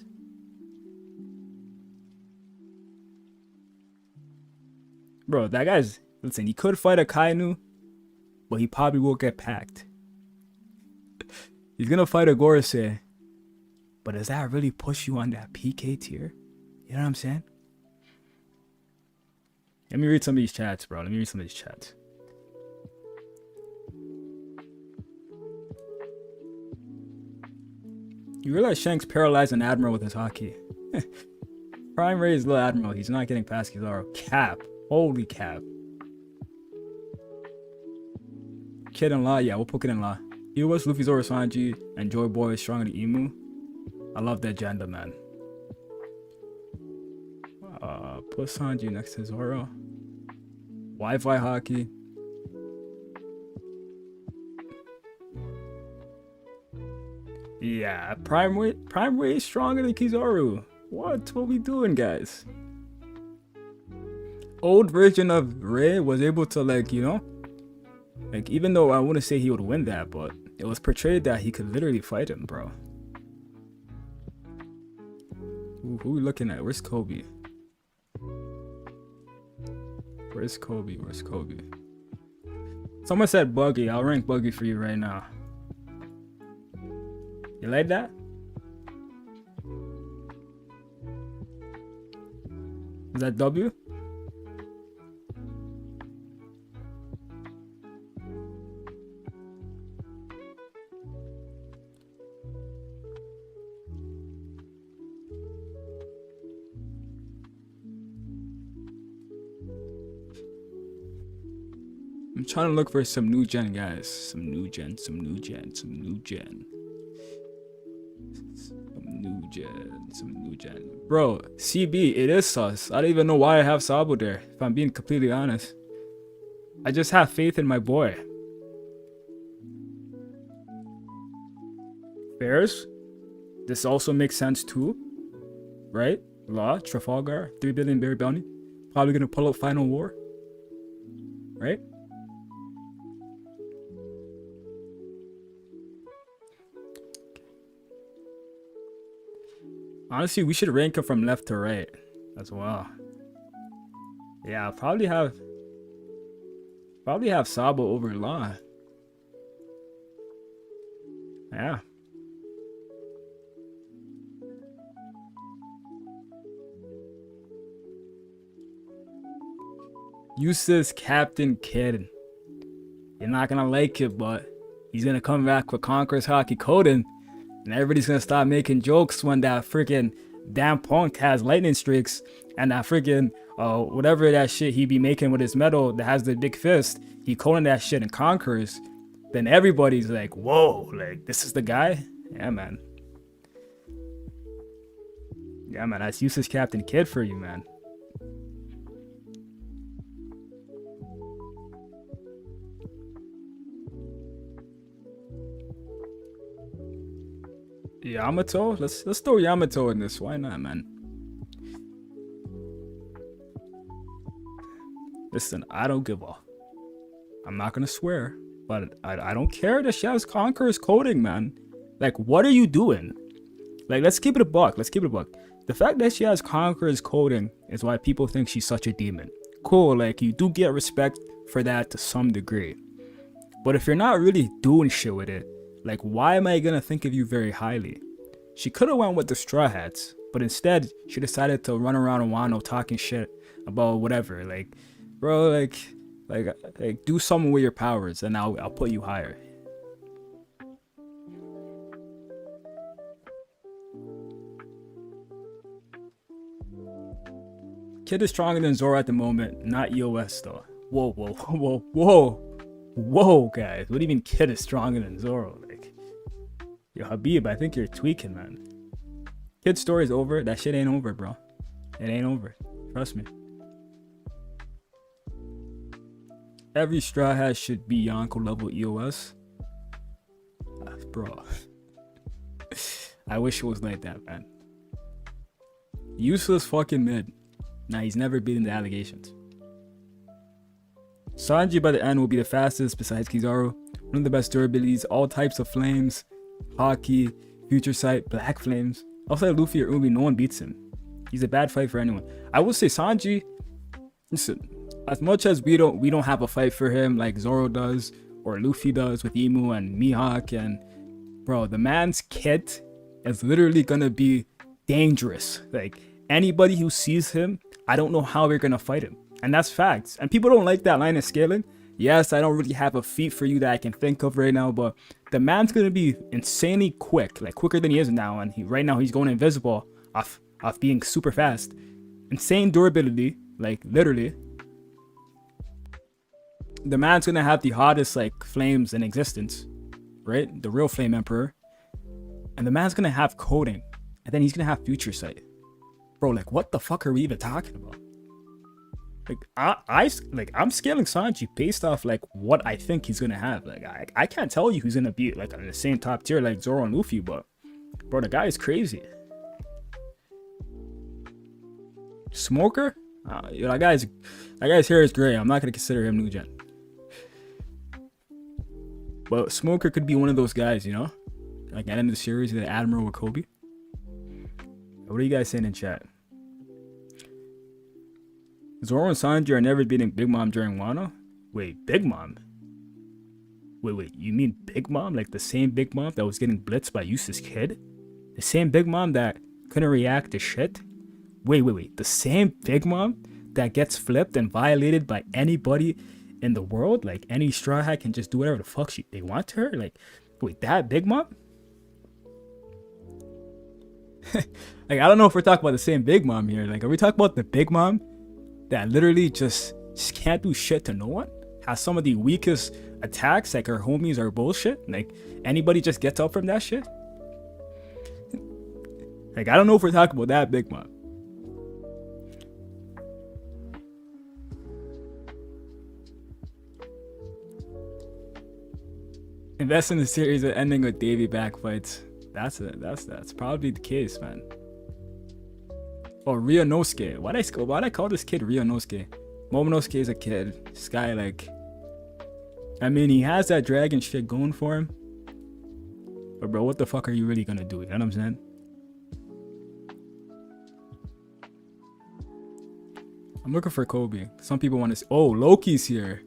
Bro, that guy's, listen, he could fight a Kainu, but he probably will get packed. He's gonna fight a Gorosei, but does that really push you on that PK tier? You know what I'm saying? Let me read some of these chats, bro. Let me read some of these chats. You realize Shanks paralyzed an Admiral with his hockey. Prime Ray is little Admiral. He's not getting past Kizaru. Cap. Holy cap. Kid in law, yeah, we'll put Kid in law. EOS, Luffy, Zoro, Sanji, and Joy Boy is stronger than Emu. I love that agenda, man. Put Sanji next to Zoro. Wi-Fi hockey. Yeah, Prime Ray is stronger than Kizaru. What we doing, guys? Old version of Ray was able to, like, you know, like, even though I wouldn't say he would win that, but it was portrayed that he could literally fight him, bro. Ooh, who we looking at? Where's Kobe? Where's Kobe? Where's Kobe? Someone said Buggy. I'll rank Buggy for you right now. You like that? Is that W? I'm trying to look for some new gen guys. Some new gen. new gen. Bro, CB, it is sus. I don't even know why I have Sabo there, if I'm being completely honest. I just have faith in my boy. Bears, this also makes sense too, right? Law, Trafalgar, 3 billion bear bounty. Probably gonna pull up Final War, right? Honestly, we should rank him from left to right as well. Yeah, I'll probably have Sabo over Law. Yeah. Useless Captain Kid. You're not gonna like it, but he's gonna come back with Conqueror's Hockey Coden, and everybody's gonna stop making jokes when that freaking damn punk has lightning streaks and that freaking whatever that shit he be making with his medal that has the big fist, he coding that shit and conquers. Then everybody's like, whoa, like this is the guy? Yeah, man. Yeah, man, that's Useless Captain Kid for you, man. Yamato? Let's throw Yamato in this. Why not, man? Listen, I don't give a... I'm not gonna swear, but I don't care that she has Conqueror's coding, man. Like, what are you doing? Like, let's keep it a buck. Let's keep it a buck. The fact that she has Conqueror's coding is why people think she's such a demon. Cool, like, you do get respect for that to some degree. But if you're not really doing shit with it, like, why am I gonna think of you very highly? She could have went with the Straw Hats, but instead, she decided to run around Wano talking shit about whatever. Like, bro, like do something with your powers, and I'll put you higher. Kid is stronger than Zoro at the moment, not EOS though. Whoa, whoa, whoa, whoa. Whoa, guys. What do you mean Kid is stronger than Zoro? Like, yo, Habib, I think you're tweaking, man. Kid's story's over. That shit ain't over, bro. It ain't over. Trust me. Every Straw Hat should be Yonko level EOS. Bro. I wish it was like that, man. Useless fucking mid. Nah, he's never beaten the allegations. Sanji by the end will be the fastest besides Kizaru. One of the best durabilities, all types of flames, Haki, Future Sight, Black Flames. Outside Luffy or Umi, no one beats him. He's a bad fight for anyone. I will say Sanji, listen, as much as we don't have a fight for him like Zoro does or Luffy does with Imu and Mihawk, and bro, the man's kit is literally gonna be dangerous. Like, anybody who sees him, I don't know how we're gonna fight him. And that's facts. And people don't like that line of scaling. Yes, I don't really have a feat for you that I can think of right now, but the man's gonna be insanely quick, like quicker than he is now. And right now he's going invisible off being super fast. Insane durability, like literally. The man's gonna have the hottest like flames in existence, right? The real Flame Emperor. And the man's gonna have coding, and then he's gonna have Future Sight. Bro, like what the fuck are we even talking about? Like I'm scaling Sanji based off like what I think he's gonna have. Like I can't tell you who's gonna be like on the same top tier like Zoro and Luffy, but bro, the guy is crazy. Smoker? That guy's hair is gray. I'm not gonna consider him new gen. But Smoker could be one of those guys, you know? Like at the end of the series, the Admiral with Kobe. What are you guys saying in chat? Zoro and Sanji are never beating Big Mom during Wano? Wait, Big Mom? Wait, you mean Big Mom? Like the same Big Mom that was getting blitzed by Useless Kid? The same Big Mom that couldn't react to shit? Wait, the same Big Mom that gets flipped and violated by anybody in the world? Like any Straw Hat can just do whatever the fuck they want to her? Like, wait, that Big Mom? Like, I don't know if we're talking about the same Big Mom here. Like, are we talking about the Big Mom that literally just can't do shit to no one? Has some of the weakest attacks, like her homies are bullshit? Like, anybody just gets up from that shit? Like, I don't know if we're talking about that Big Mom. Invest in the series of ending with Davy backfights. That's probably the case, man. Oh, Ryunosuke. Why'd I call this kid Ryunosuke? Momonosuke is a kid. This guy, like, I mean, he has that dragon shit going for him. But bro, what the fuck are you really gonna do? You know what I'm saying? I'm looking for Kobe. Some people want to see. Oh, Loki's here.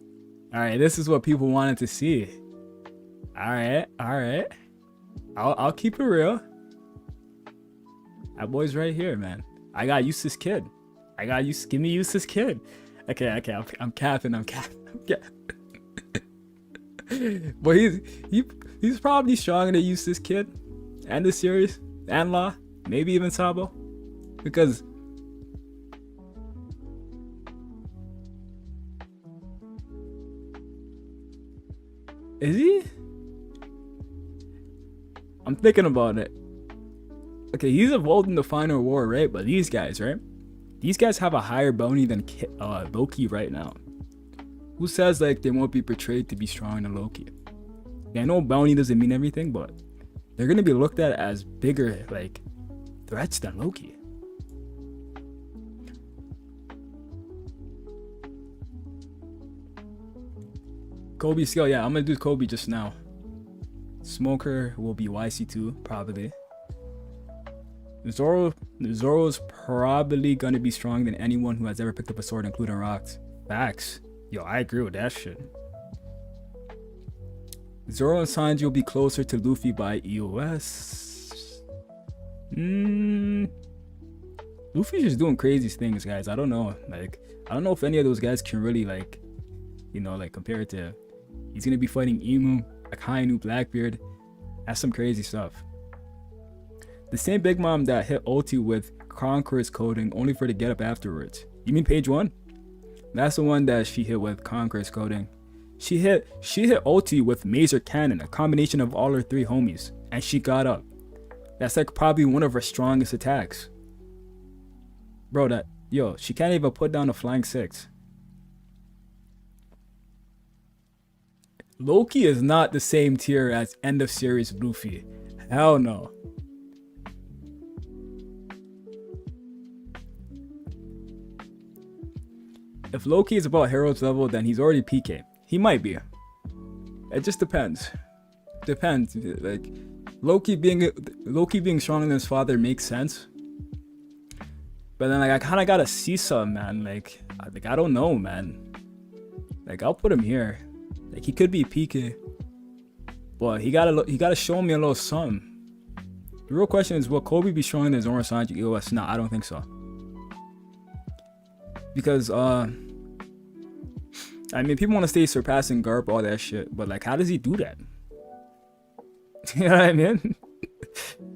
All right, this is what people wanted to see. All right. I'll keep it real. That boy's right here, man. I got used to this kid. Give me used to this kid. Okay. I'm capping. But he's probably stronger than used to this kid, and the series, and Law, maybe even Sabo, because. Is he? I'm thinking about it. Okay, he's involved in the final war, right? But these guys, right? These guys have a higher bounty than Loki right now. Who says like they won't be portrayed to be stronger than Loki? Yeah, I know bounty doesn't mean everything, but they're gonna be looked at as bigger like threats than Loki. Kobe skill, yeah, I'm gonna do Kobe just now. Smoker will be YC2, probably. Zoro's probably gonna be stronger than anyone who has ever picked up a sword, including rocks. Facts. Yo, I agree with that shit. Zoro and Sanji will be closer to Luffy by EOS. Luffy's just doing crazy things, guys. I don't know. Like, I don't know if any of those guys can really, like, you know, like, compare it to. He's gonna be fighting Emu, Akainu, Blackbeard. That's some crazy stuff. The same Big Mom that hit ulti with Conqueror's coding only for it to get up afterwards. You mean page 1? That's the one that she hit with Conqueror's coding. She hit ulti with Mazer Cannon, a combination of all her 3 homies, and she got up. That's like probably one of her strongest attacks. Bro, she can't even put down a flying 6. Loki is not the same tier as end of series Luffy. Hell no. If Loki is about Hero's level, then he's already PK. He might be. It just depends. Depends. Like Loki being stronger than his father makes sense. But then like I kind of gotta see some, man. Like I don't know, man. Like I'll put him here. Like he could be PK, but he gotta show me a little something. The real question is, will Kobe be stronger than Zoro, Sanji, EOS? Nah, I don't think so. Because I mean, people want to stay surpassing Garp, all that shit, but like, how does he do that? You know what I mean?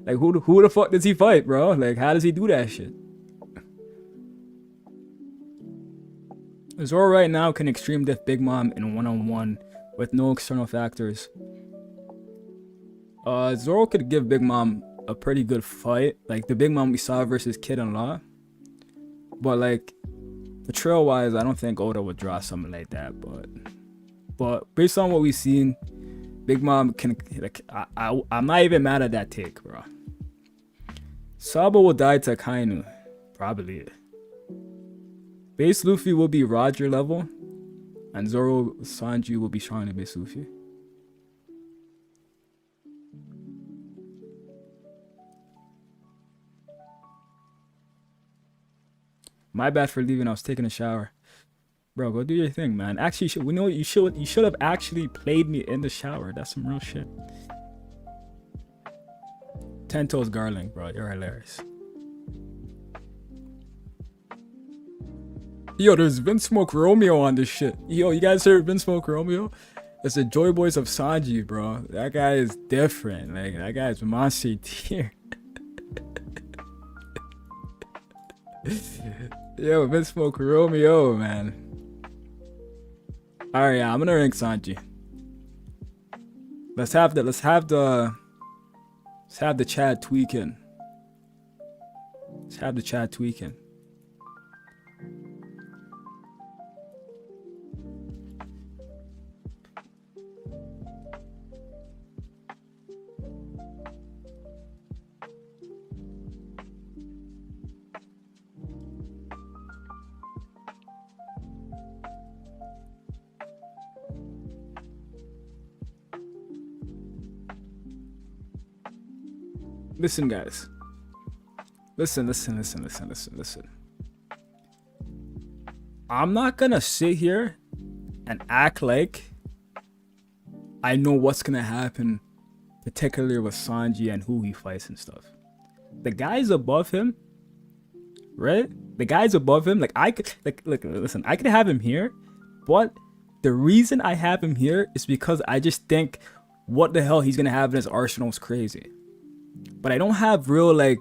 Like, who the fuck does he fight, bro? Like, how does he do that shit? Zoro right now can extreme diff Big Mom in 1-on-1 with no external factors. Zoro could give Big Mom a pretty good fight, like the Big Mom we saw versus Kid and Law. But like, the trail wise, I don't think Oda would draw something like that. But based on what we've seen, Big Mom can like I'm not even mad at that take, bro. Sabo will die to Akainu, probably. Base Luffy will be Roger level, and Zoro Sanji will be stronger than base Luffy. My bad for leaving. I was taking a shower. Bro, go do your thing, man. Actually, we know you should have actually played me in the shower. That's some real shit. 10 Toes Garling, bro. You're hilarious. Yo, there's Vinsmoke Romeo on this shit. Yo, you guys heard Vinsmoke Romeo? It's the Joy Boys of Sanji, bro. That guy is different. Like, that guy is monster tier. Yo, Vinsmoke Romeo, man. Alright, yeah, I'm gonna rank Sanji. Let's have the Chad tweaking. Let's have the chat tweaking. Listen, guys. Listen. I'm not gonna sit here and act like I know what's gonna happen, particularly with Sanji and who he fights and stuff. The guys above him, right? The guys above him, like I could, like, look, listen, I could have him here, but the reason I have him here is because I just think what the hell he's gonna have in his arsenal is crazy. But I don't have real, like,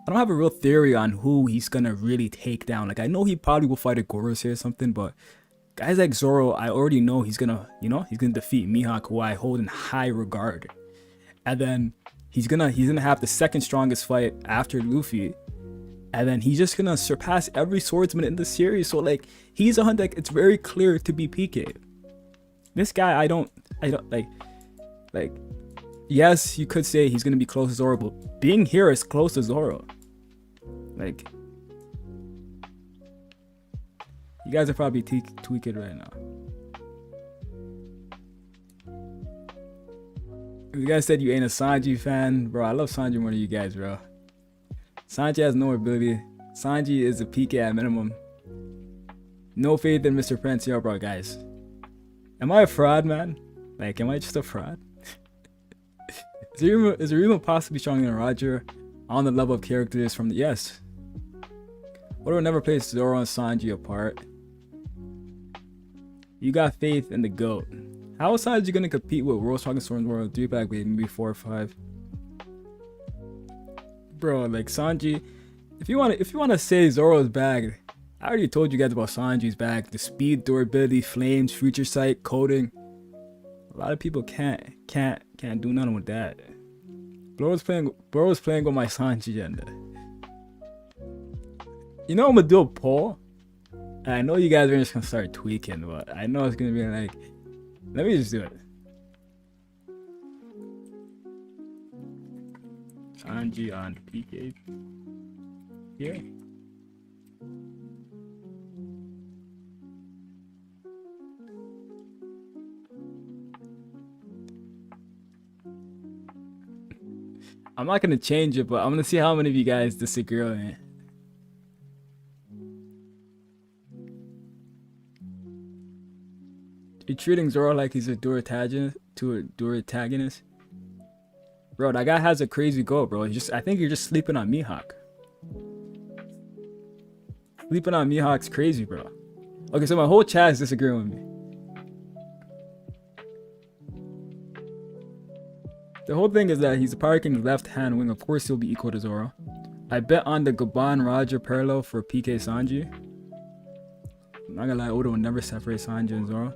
I don't have a real theory on who he's gonna really take down. Like, I know he probably will fight a Gorosei or something, but guys like Zoro, I already know he's gonna, you know, he's gonna defeat Mihawk, who I hold in high regard. And then he's gonna have the second strongest fight after Luffy. And then he's just gonna surpass every swordsman in the series. So like, he's a hunter. Like, it's very clear to be PK. This guy, I don't like. Yes, you could say he's gonna be close to Zoro, but being here is close to Zoro. Like, you guys are probably tweaking right now. You guys said you ain't a Sanji fan, bro. I love Sanji more than you guys, bro. Sanji has no ability. Sanji is a PK at minimum. No faith in Mr. Prince, yo, bro, guys. Am I a fraud, man? Like, am I just a fraud? Is Arima possibly stronger than Roger on the level of characters from the... Yes. Oda will never place Zoro and Sanji apart. You got faith in the GOAT. How is Sanji gonna compete with World's Strongest Sword in the World 3-pack with maybe 4 or 5? Bro, like Sanji, if you wanna say Zoro's bag, I already told you guys about Sanji's bag. The speed, durability, flames, future sight, coding. A lot of people can't do nothing with that. Bro was playing with my Sanji agenda. You know I'm gonna do a poll. And I know you guys are just gonna start tweaking, but I know it's gonna be like, let me just do it. Sanji on PK here. I'm not gonna change it, but I'm gonna see how many of you guys disagree on it. You're treating Zoro like he's a Duratagonist to a Duratagonist. Bro, that guy has a crazy goal, bro. I think you're just sleeping on Mihawk. Sleeping on Mihawk's crazy, bro. Okay, so my whole chat is disagreeing with me. The whole thing is that he's parking the left hand wing. Of course, he'll be equal to Zoro. I bet on the Gaban Roger parallel for PK Sanji. I'm not gonna lie, Oda will never separate Sanji and Zoro.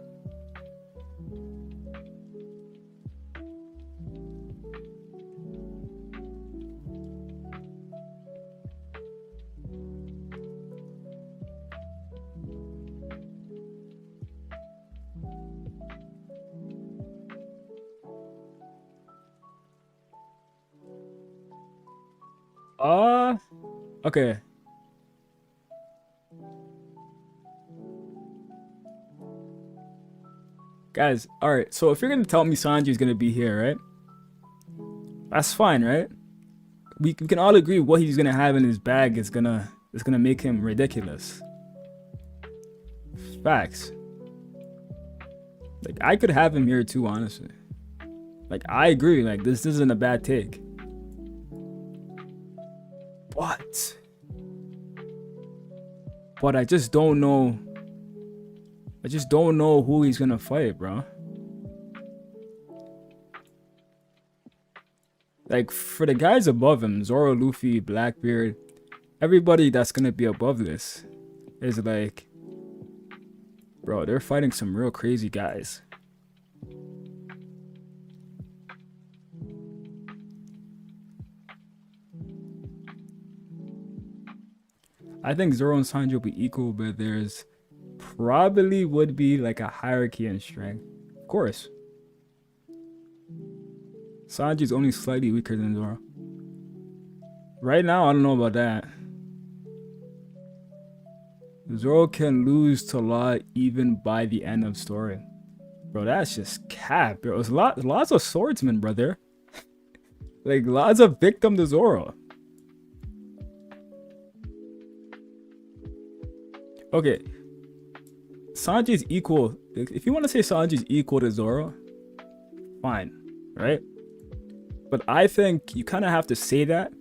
Okay. Guys, alright, so if you're gonna tell me Sanji's gonna be here, right? That's fine, right? We can all agree what he's gonna have in his bag is gonna make him ridiculous. Facts. Like, I could have him here too, honestly. Like, I agree, like, this isn't a bad take. But I just don't know. I just don't know who he's gonna fight, bro. Like, for the guys above him, Zoro, Luffy, Blackbeard, everybody that's gonna be above this is like, bro, they're fighting some real crazy guys. I think Zoro and Sanji will be equal, but there's probably would be like a hierarchy in strength. Of course. Sanji's only slightly weaker than Zoro. Right now, I don't know about that. Zoro can lose to Law even by the end of story. Bro, that's just cap, bro. It's lots of swordsmen, brother. Like, lots of victim to Zoro. Okay. Sanji's equal. If you want to say Sanji's equal to Zoro, fine, right? But I think you kind of have to say that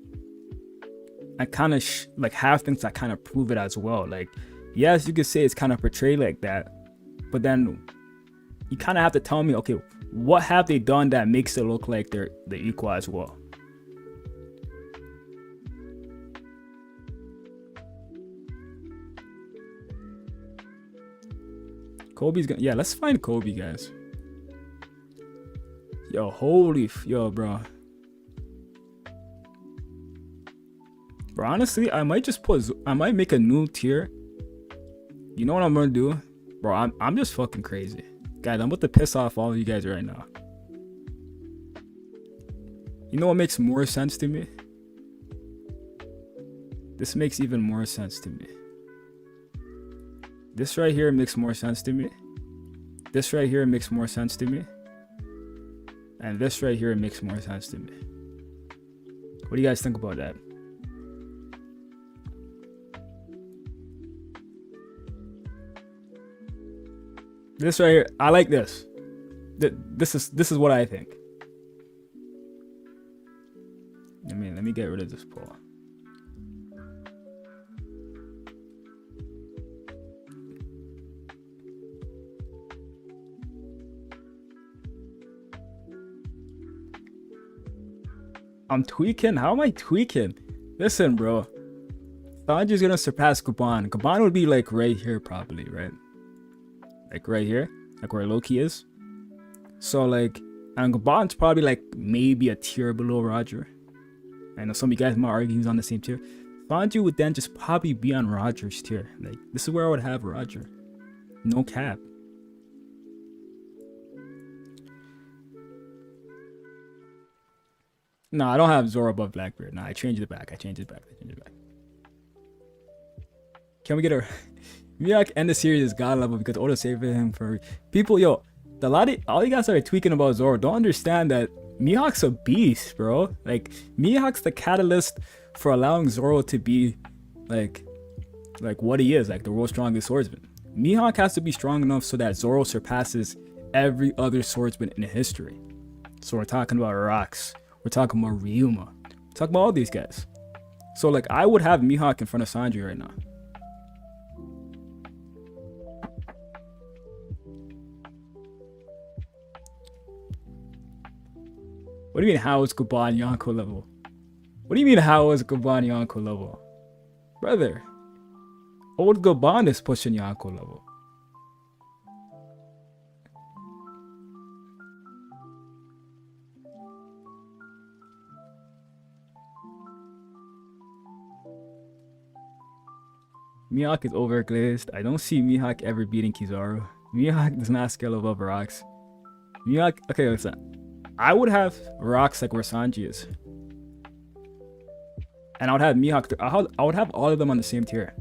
and kind of like have things that kind of prove it as well. Like, yes, you could say it's kind of portrayed like that, but then you kind of have to tell me, okay, what have they done that makes it look like they're equal as well? Kobe's gonna, yeah, let's find Kobe, guys. Yo, yo, bro. Bro, honestly, I might make a new tier. You know what I'm gonna do? Bro, I'm just fucking crazy. Guys, I'm about to piss off all of you guys right now. You know what makes more sense to me? This makes even more sense to me. This right here makes more sense to me. This right here makes more sense to me. And this right here makes more sense to me. What do you guys think about that? This right here, I like this. This is what I think. Let me get rid of this poll. I'm tweaking? How am I tweaking? Listen, bro. Sanji's gonna surpass Gaban. Gaban would be like right here probably, right? Like right here, like where Loki is. So like, and Gaban's probably like maybe a tier below Roger. I know some of you guys might argue he's on the same tier. Sanji would then just probably be on Roger's tier. Like, this is where I would have Roger. No cap. No, I don't have Zoro above Blackbeard. No, I changed it back. Can we get a Mihawk end the series is god level because Oda saved him for people? Yo, all you guys that are tweaking about Zoro don't understand that Mihawk's a beast, bro. Like, Mihawk's the catalyst for allowing Zoro to be like what he is, like the world's strongest swordsman. Mihawk has to be strong enough so that Zoro surpasses every other swordsman in history. So we're talking about Rocks. We're talking about Ryuma. We're talking about all these guys. So like, I would have Mihawk in front of Sanji right now. What do you mean, how is Gaban Yonko level? What do you mean, how is Gaban Yonko level? Brother, old Gaban is pushing Yonko level. Mihawk is overglazed. I don't see Mihawk ever beating Kizaru. Mihawk does not scale above Rocks. Mihawk, okay, listen. I would have Rocks like where Sanji is. And I would have Mihawk, I would have all of them on the same tier.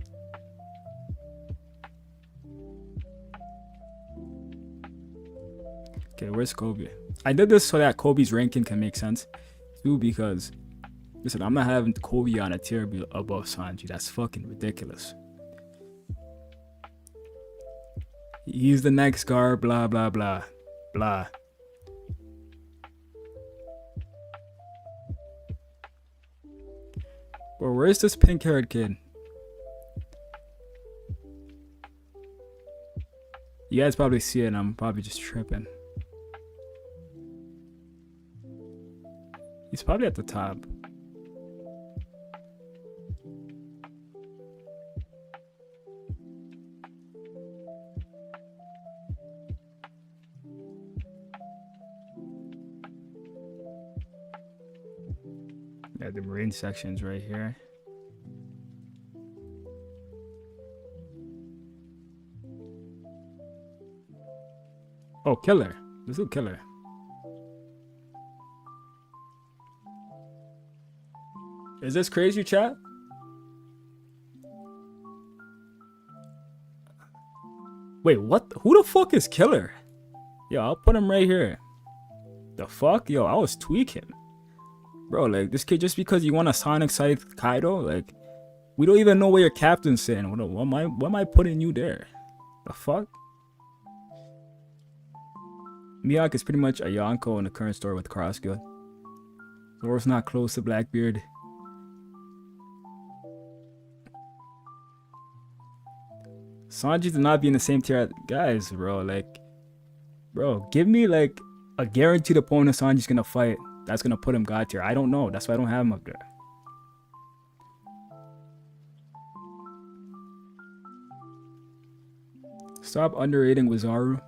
Okay, where's Kobe? I did this so that Kobe's ranking can make sense. Too, because, listen, I'm not having Kobe on a tier above Sanji. That's fucking ridiculous. He's the next guard, blah, blah, blah, blah. Bro, where's this pink-haired kid? You guys probably see it and I'm probably just tripping. He's probably at the top. Yeah, the marine section's right here. Oh, killer. This is a killer. Is this crazy, chat? Wait, what? Who the fuck is killer? Yo, I'll put him right here. The fuck? Yo, I was tweaking. Bro, like, this kid, just because you want a Sonic Scythe Kaido, like, we don't even know where your captain's saying. What am I putting you there? The fuck? Mihawk is pretty much a Yonko in the current story with Crossguild. Zoro's not close to Blackbeard. Sanji did not be in the same tier as guys, bro. Like, bro, give me like a guaranteed opponent Sanji's gonna fight that's gonna put him God tier. I don't know. That's why I don't have him up there. Stop underrating Wizaru.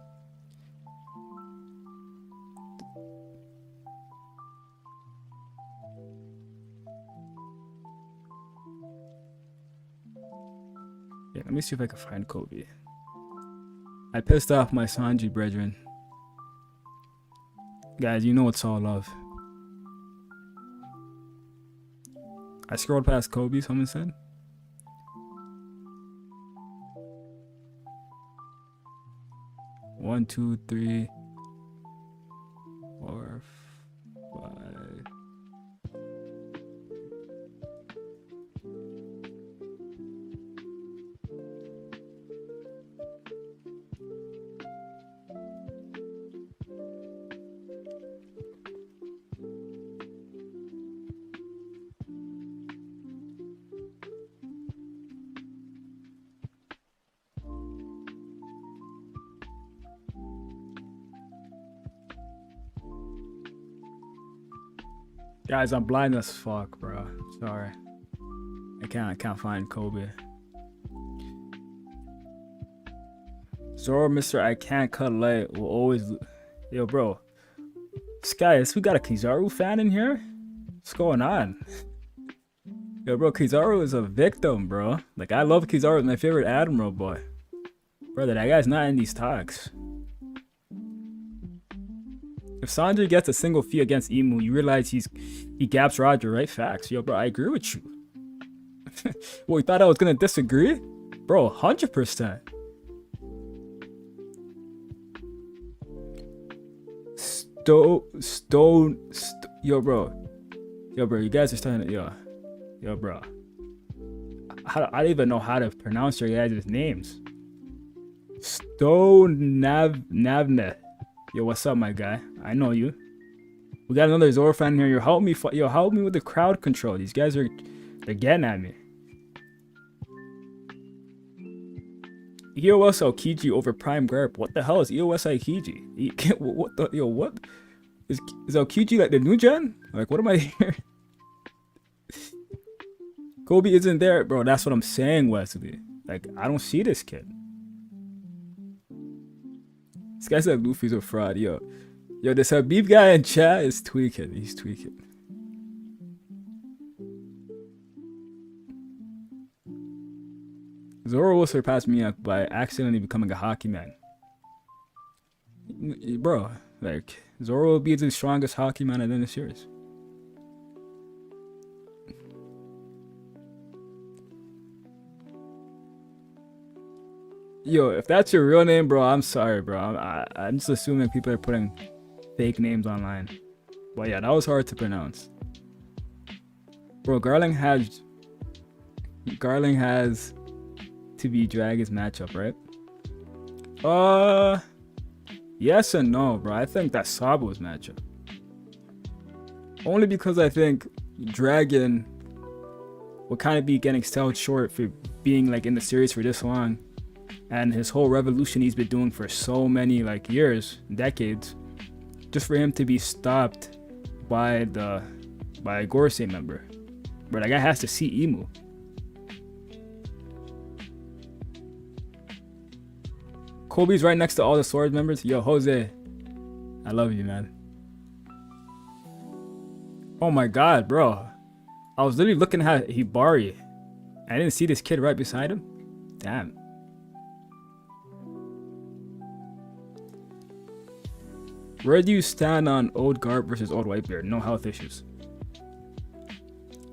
Yeah, let me see if I can find Kobe. I pissed off my Sanji brethren. Guys, you know it's all love. I scrolled past Kobe, someone said. One, two, three, 4, 5. Guys, I'm blind as fuck, bro. Sorry. I can't find Kobe. Zoro, Mr. I can't cut light will always. Yo, bro. Guys, we got a Kizaru fan in here? What's going on? Yo, bro, Kizaru is a victim, bro. Like, I love Kizaru, my favorite admiral, boy. Brother, that guy's not in these talks. If Sanji gets a single fee against Imu, you realize he gaps Roger, right? Facts. Yo, bro, I agree with you. Well, you thought I was gonna disagree? Bro, 100%. Yo, bro, you guys are starting to, yo, bro. I don't even know how to pronounce your guys' names. Navne. Yo, what's up, my guy? I know you. We got another Zoro fan here. Help me with the crowd control. These guys they're getting at me. EOS Aokiji over Prime Garp. What the hell is EOS Aokiji? What is Aokiji like the new gen? Like, what am I hearing? Kobe isn't there, bro. That's what I'm saying, Wesley. Like, I don't see this kid. This guy said Luffy's a fraud. Yo, this Habib guy in chat is tweaking. He's tweaking. Zoro will surpass Mihawk by accidentally becoming a hockey man. Bro, like, Zoro will be the strongest hockey man in the series. Yo, if that's your real name, bro, I'm sorry, bro. I'm just assuming people are putting fake names online. But yeah, that was hard to pronounce. Bro, Garling has to be Dragon's matchup, right? Yes and no, bro. I think that's Sabo's matchup. Only because I think Dragon will kind of be getting sold short for being like in the series for this long. And his whole revolution he's been doing for so many like years, decades, just for him to be stopped by a Gorosei member. But that guy has to see Imu. Kobe's right next to all the Swords members. Yo, Jose, I love you, man. Oh my god, bro. I was literally looking at Hibari. I didn't see this kid right beside him. Damn. Where do you stand on old Garp versus old Whitebeard? No health issues.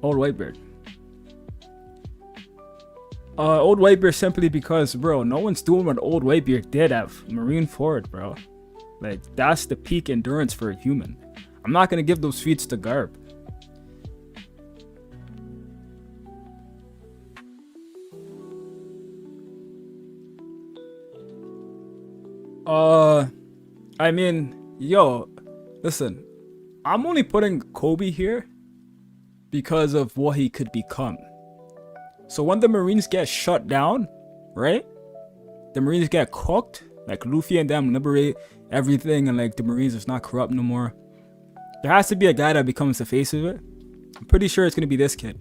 Old Whitebeard. Old Whitebeard simply because, bro, no one's doing what old Whitebeard did at Marine Ford, bro. Like, that's the peak endurance for a human. I'm not gonna give those feats to Garp. I mean, yo, listen, I'm only putting Kobe here because of what he could become. So when the Marines get shut down, right? The Marines get cooked, like Luffy and them liberate everything, and like the Marines is not corrupt no more. There has to be a guy that becomes the face of it. I'm pretty sure it's gonna be this kid.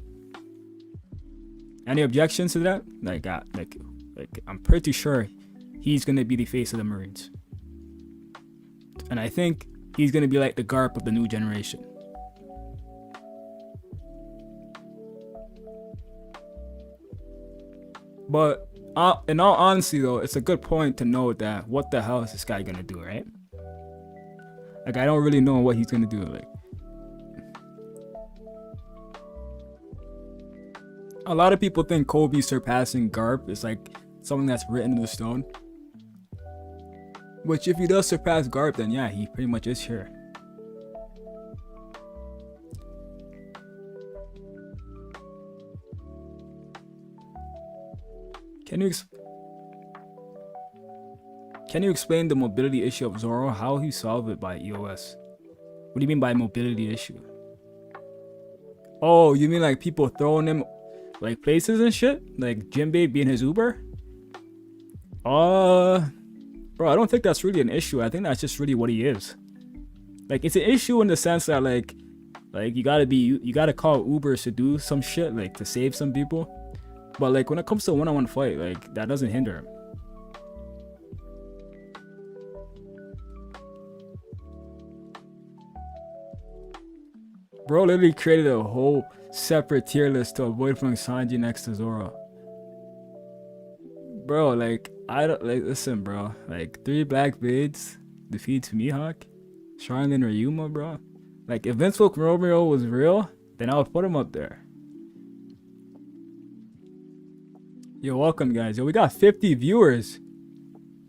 Any objections to that? Like I'm pretty sure he's gonna be the face of the Marines. And I think he's gonna be like the Garp of the new generation. But in all honesty though, it's a good point to know that what the hell is this guy gonna do, right? Like, I don't really know what he's gonna do. Like, a lot of people think Kobe surpassing Garp is like something that's written in the stone. Which, if he does surpass Garp, then yeah, he pretty much is here. Can you explain the mobility issue of Zoro? How he solved it by EOS? What do you mean by mobility issue? Oh, you mean like people throwing him like places and shit? Like Jinbei being his Uber? Bro, I don't think that's really an issue. I think that's just really what he is. Like, it's an issue in the sense that like you gotta call Ubers to do some shit, like to save some people. But like when it comes to a one-on-one fight, like that doesn't hinder him. Bro literally created a whole separate tier list to avoid putting Sanji next to Zoro. Bro, like, I don't, like, listen, bro. Like, 3 Black Blades defeats Mihawk, Charlene or Yuma, bro. Like, if Vince Romeo was real, then I would put him up there. Yo, welcome, guys. Yo, we got 50 viewers,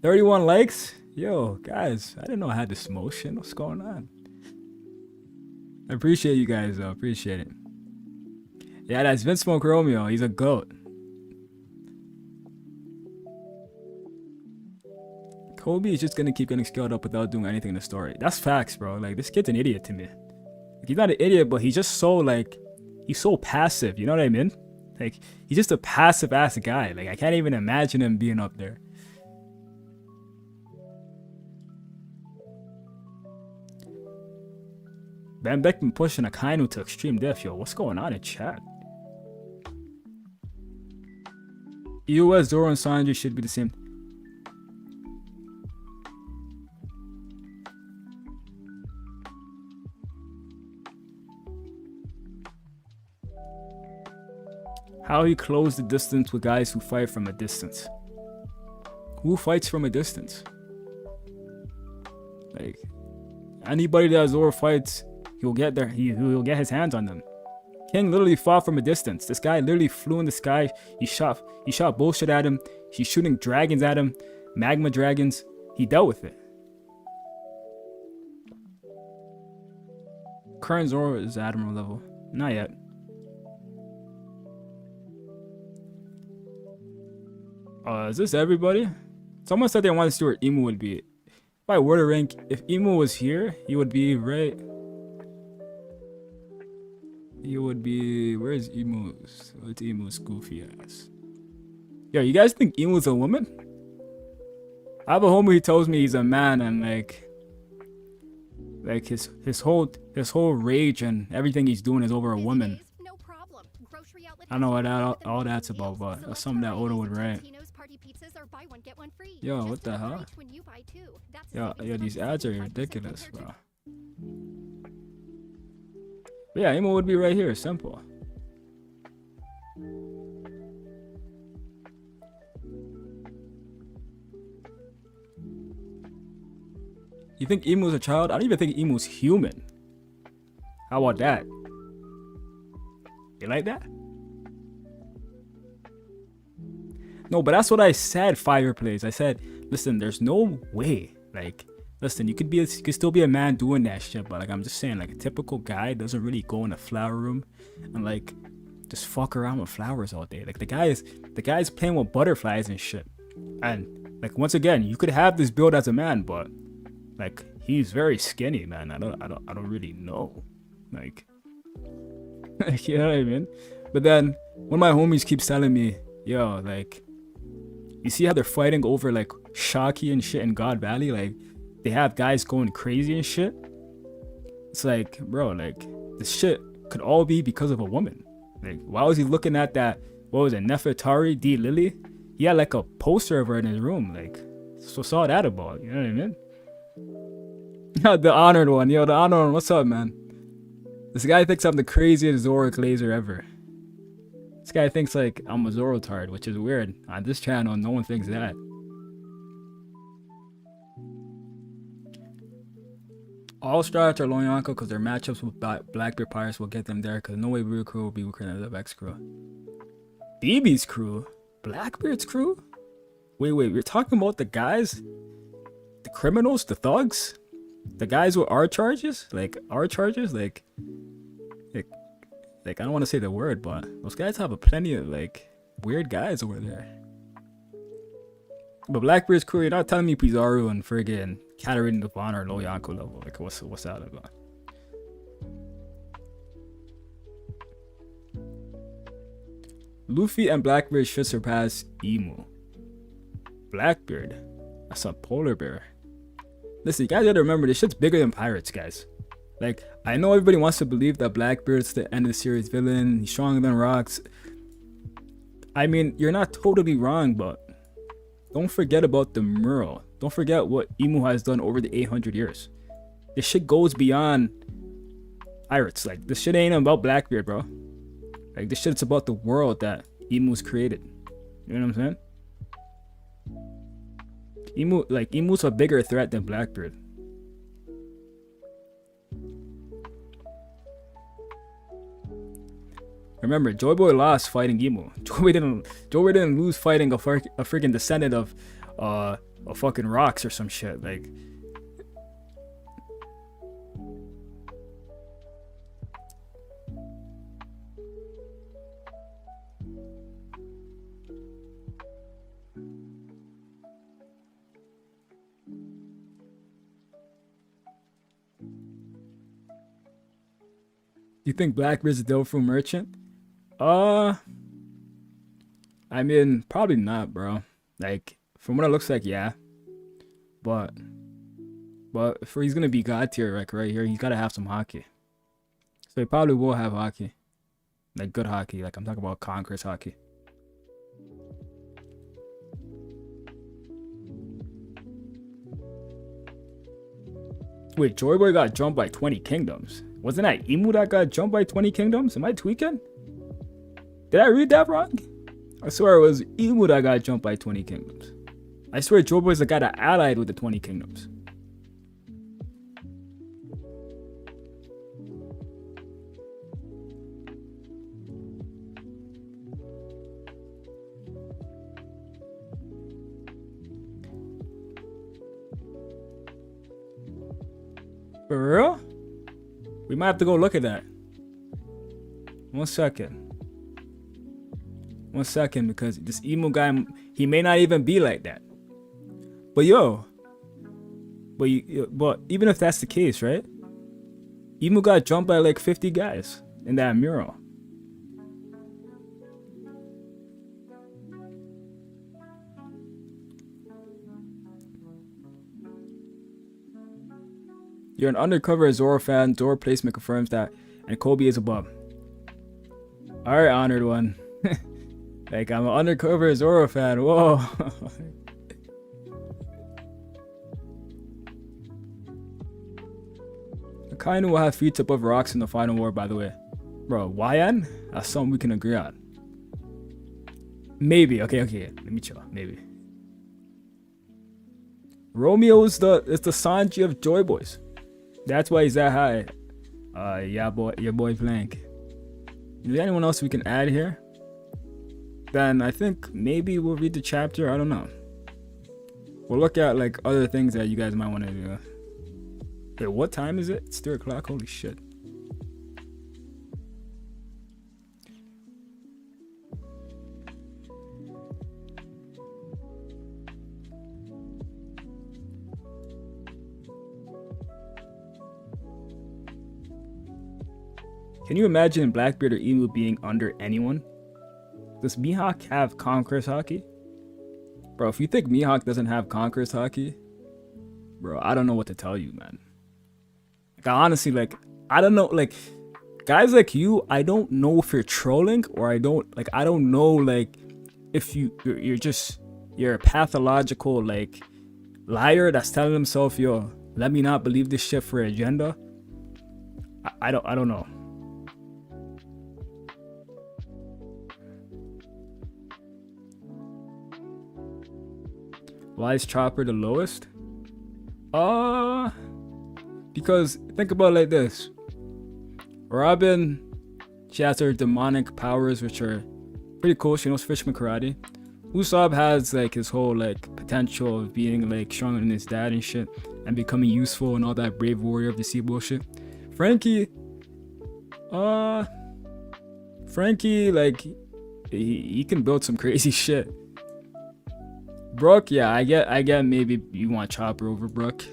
31 likes. Yo, guys, I didn't know I had this motion. What's going on? I appreciate you guys, though. Appreciate it. Yeah, that's Vince Smoke Romeo. He's a GOAT. Kobe is just gonna keep getting scaled up without doing anything in the story. That's facts, bro. Like, this kid's an idiot to me. Like, he's not an idiot, but he's just so, like, he's so passive. You know what I mean? Like, he's just a passive-ass guy. Like, I can't even imagine him being up there. Van Beckman pushing Akainu to extreme death. Yo, what's going on in chat? EOS, Zoro, and Sanji should be the same. How he closed the distance with guys who fight from a distance. Who fights from a distance? Like, anybody that Zoro fights, he'll get there. He'll get his hands on them. King literally fought from a distance. This guy literally flew in the sky. He shot bullshit at him. He's shooting dragons at him, magma dragons. He dealt with it. Current Zoro is Admiral level. Not yet. Is this everybody? Someone said they wanted to see where Emu would be. If I were to rank, if Emu was here, he would be right. He would be. Where's Emu? What's Emu's goofy ass? Yo, you guys think Emu's a woman? I have a homie who tells me he's a man, and like his whole rage and everything he's doing is over a woman. I don't know what all that's about, but that's something that Oda would write. Yo, what the hell? Yo, these ads are ridiculous, bro. But yeah, Emo would be right here. Simple. You think Emu's a child? I don't even think Emu's human. How about that? You like that? No, but that's what I said, Fireplace. I said, listen, there's no way. Like, listen, you could still be a man doing that shit, but like I'm just saying, like a typical guy doesn't really go in a flower room and like just fuck around with flowers all day. Like the guy's playing with butterflies and shit. And like once again, you could have this build as a man, but like he's very skinny, man. I don't really know. Like you know what I mean? But then one of my homies keeps telling me, yo, like, you see how they're fighting over like Shaki and shit in God Valley? Like they have guys going crazy and shit. It's like, bro, like this shit could all be because of a woman. Like, why was he looking at that? What was it, Nefertari D Lily? He had like a poster of her in his room. Like, so what's all that about? You know what I mean? The honored one, yo, the honored one. What's up, man? This guy thinks I'm the craziest Zoro Glazer ever. This guy thinks like I'm a Zoro-tard, which is weird. On this channel, no one thinks that. All strats are Loyanko because their matchups with Blackbeard Pirates will get them there, because no way Real Crew will be weaker than the X Crew. BB's crew? Blackbeard's crew? Wait, we're talking about the guys? The criminals? The thugs? The guys with our charges? Like, our charges? Like I don't want to say the word, but those guys have a plenty of, like, weird guys over there. But Blackbeard's crew, you're not telling me Pizarro and friggin' Katarina Devon are low Yonko level. Like, what's that about? Luffy and Blackbeard should surpass Emu. Blackbeard? That's a polar bear. Listen, you guys gotta remember, this shit's bigger than pirates, guys. Like, I know everybody wants to believe that Blackbeard's the end of the series villain. He's stronger than rocks. I mean, you're not totally wrong, but don't forget about the mural. Don't forget what Emu has done over the 800 years. This shit goes beyond pirates. Like, this shit ain't about Blackbeard, bro. Like, this shit's about the world that Emu's created. You know what I'm saying? Emu's a bigger threat than Blackbeard. Remember, Joy Boy lost fighting Emu. Joy Boy didn't lose fighting a freaking descendant of a fucking rocks or some shit. Like, you think Blackbeard's a Dofru merchant? I mean, probably not, bro. Like, from what it looks like, yeah. But if he's gonna be god tier, like right here, he's gotta have some hockey. So he probably will have hockey. Like good hockey. Like I'm talking about Conqueror's hockey. Wait, Joy Boy got jumped by 20 kingdoms. Wasn't that Emu that got jumped by 20 kingdoms? Am I tweaking? Did I read that wrong? I swear it was Emu that got jumped by 20 kingdoms. I swear Joy Boy's the guy that allied with the 20 kingdoms. For real? We might have to go look at that. 1 second. 1 second, because this Emu guy, he may not even be like that. But yo, but even if that's the case, right? Emu got jumped by like 50 guys in that mural. You're an undercover Zoro fan. Zoro placement confirms that, and Kobe is above. Alright, honored one. Like, I'm an undercover Zoro fan. Whoa. Akainu will have feet above rocks in the final war, by the way. Bro, YN? That's something we can agree on. Maybe. Okay. Let me chill. Maybe. Romeo is the Sanji of Joy Boys. That's why he's that high. Yeah, boy, your boy Blank. Is there anyone else we can add here? Then I think maybe we'll read the chapter. I don't know. We'll look at like other things that you guys might want to do. Wait, what time is it? It's 3 o'clock. Holy shit. Can you imagine Blackbeard or Emu being under anyone? Does Mihawk have Conqueror's Haki? Bro, if you think Mihawk doesn't have Conqueror's Haki, bro, I don't know what to tell you, man. Like, honestly, like, I don't know, like, guys like you, I don't know if you're trolling or I don't know, like, if you're a pathological, like, liar that's telling himself, yo, let me not believe this shit for agenda. I don't know. Why is Chopper the lowest? Because think about it like this. Robin, she has her demonic powers, which are pretty cool. She knows Fishman karate. Usopp has like his whole like potential of being like stronger than his dad and shit, and becoming useful and all that brave warrior of the sea bullshit. Frankie, like he can build some crazy shit. Brooke, yeah, I get maybe you want Chopper over Brooke.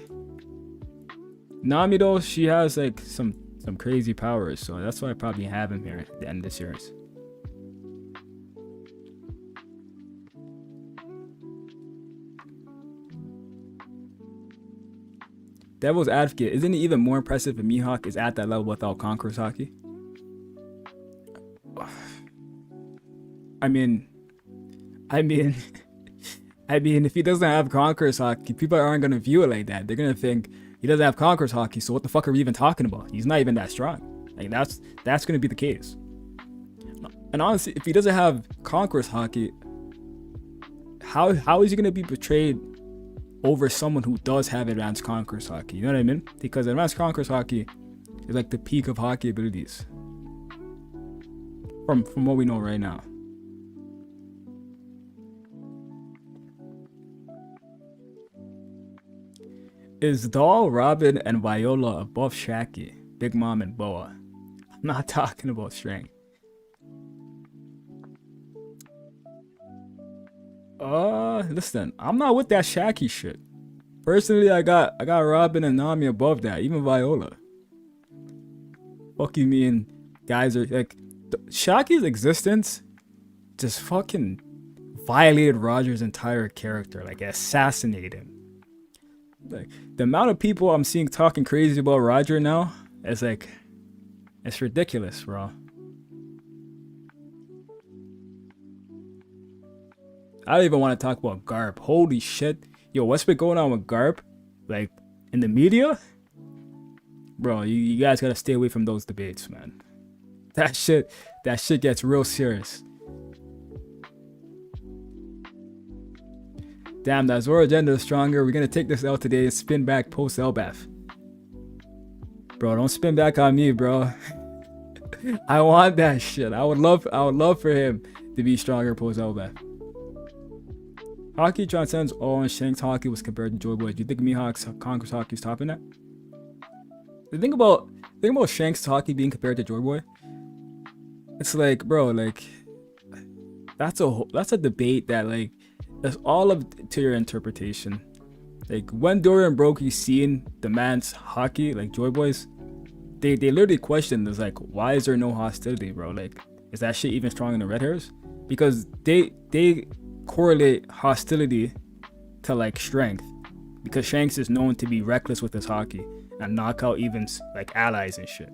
Nami though, she has like some crazy powers, so that's why I probably have him here at the end of the series. Devil's Advocate, isn't it even more impressive if Mihawk is at that level without Conqueror's Haki? I mean, if he doesn't have Conqueror's Haki, people aren't gonna view it like that. They're gonna think he doesn't have Conqueror's Haki, so what the fuck are we even talking about? He's not even that strong. Like that's gonna be the case. And honestly, if he doesn't have Conqueror's Haki, how is he gonna be betrayed over someone who does have Advanced Conqueror's Haki? You know what I mean? Because Advanced Conqueror's Haki is like the peak of Haki abilities. From what we know right now. Is Doll, Robin, and Viola above Shaggy, Big Mom, and Boa? I'm not talking about strength. Listen, I'm not with that Shaggy shit. Personally, I got Robin and Nami above that, even Viola. Fuck you mean guys are like Shaggy's existence just fucking violated Roger's entire character, like assassinated him. Like the amount of people I'm seeing talking crazy about Roger now is like, it's ridiculous, bro. I don't even want to talk about Garp. Holy shit. Yo, what's been going on with Garp? Like, in the media? Bro, you guys gotta stay away from those debates, man. That shit gets real serious. Damn, that Zoro agenda is stronger. We're gonna take this L today and spin back post Elbaf. Bro, don't spin back on me, bro. I want that shit. I would love for him to be stronger post Elbaf. Haki transcends all, and Shanks' Haki was compared to Joy Boy. Do you think Mihawk's Conqueror's Haki is topping that? The thing about Shanks' Haki being compared to Joy Boy, it's like, bro, like that's a debate that like that's all up to your interpretation. Like when Dorian broke, you seen the man's Haki, like Joy Boys, they literally questioned this, like, why is there no hostility, bro? Like, is that shit even strong in the red hairs? Because they correlate hostility to like strength, because Shanks is known to be reckless with his Haki and knock out even like allies and shit.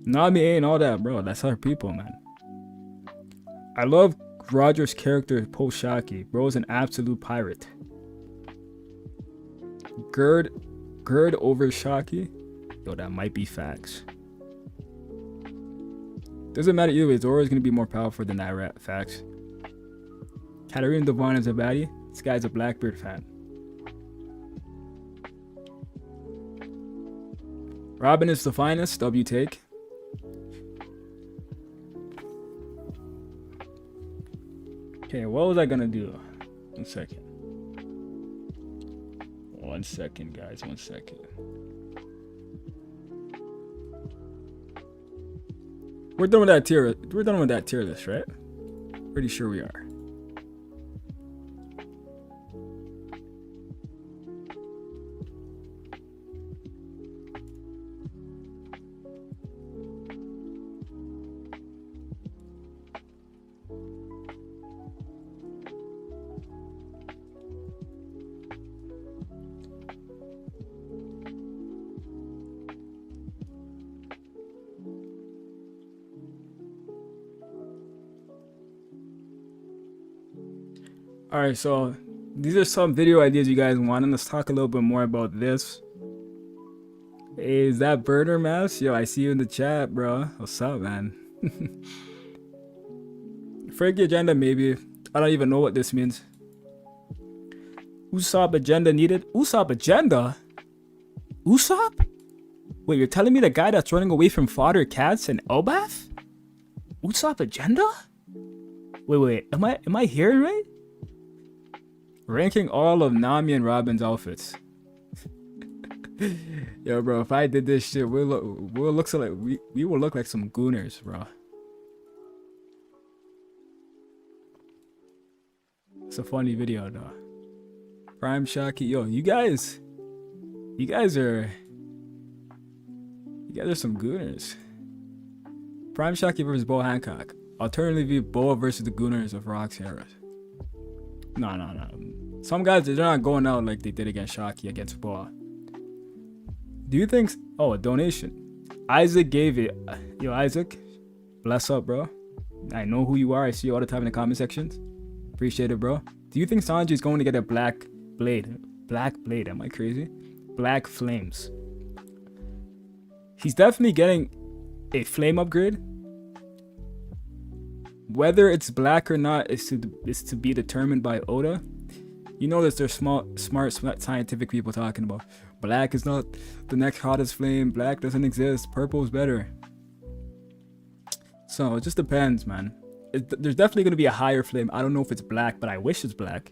Nami ain't all that, bro. That's her people, man. I love Roger's character post Shaki. Bro's an absolute pirate. Gird over Shaki? Yo, that might be facts. Doesn't matter either way, Zoro is gonna be more powerful than that facts. Katarina Devon is a baddie. This guy's a Blackbeard fan. Robin is the finest. W take. Okay, what was I gonna do? 1 second. 1 second, guys. 1 second. We're done with that tier. We're done with that tier list, right? Pretty sure we are. Alright, so these are some video ideas you guys want, and let's talk a little bit more about this. Hey, is that Burner Mass? Yo, I see you in the chat, bro. What's up, man? Frankie agenda, maybe. I don't even know what this means. Usopp agenda needed? Usopp agenda? Usopp? Wait, you're telling me the guy that's running away from fodder cats and Elbath? Usopp agenda? Wait, am I hearing right? Ranking all of Nami and Robin's outfits. Yo, bro, if I did this shit, we will look like some gooners, bro. It's a funny video, though. Prime Shocky, yo, you guys are some gooners. Prime Shocky versus Bo Hancock. Alternatively, Boa versus the gooners of Rock's Heroes. No. Some guys, they're not going out like they did against Shocky against Boa. Do you think... Oh, a donation. Isaac gave it. Yo, Isaac. Bless up, bro. I know who you are. I see you all the time in the comment sections. Appreciate it, bro. Do you think Sanji is going to get a black blade? Black blade, am I crazy? Black flames. He's definitely getting a flame upgrade. Whether it's black or not is to be determined by Oda. You know that there's smart scientific people talking about black is not the next hottest flame. Black doesn't exist. Purple is better. So it just depends, man. There's definitely going to be a higher flame. I don't know if it's black, but I wish it's black.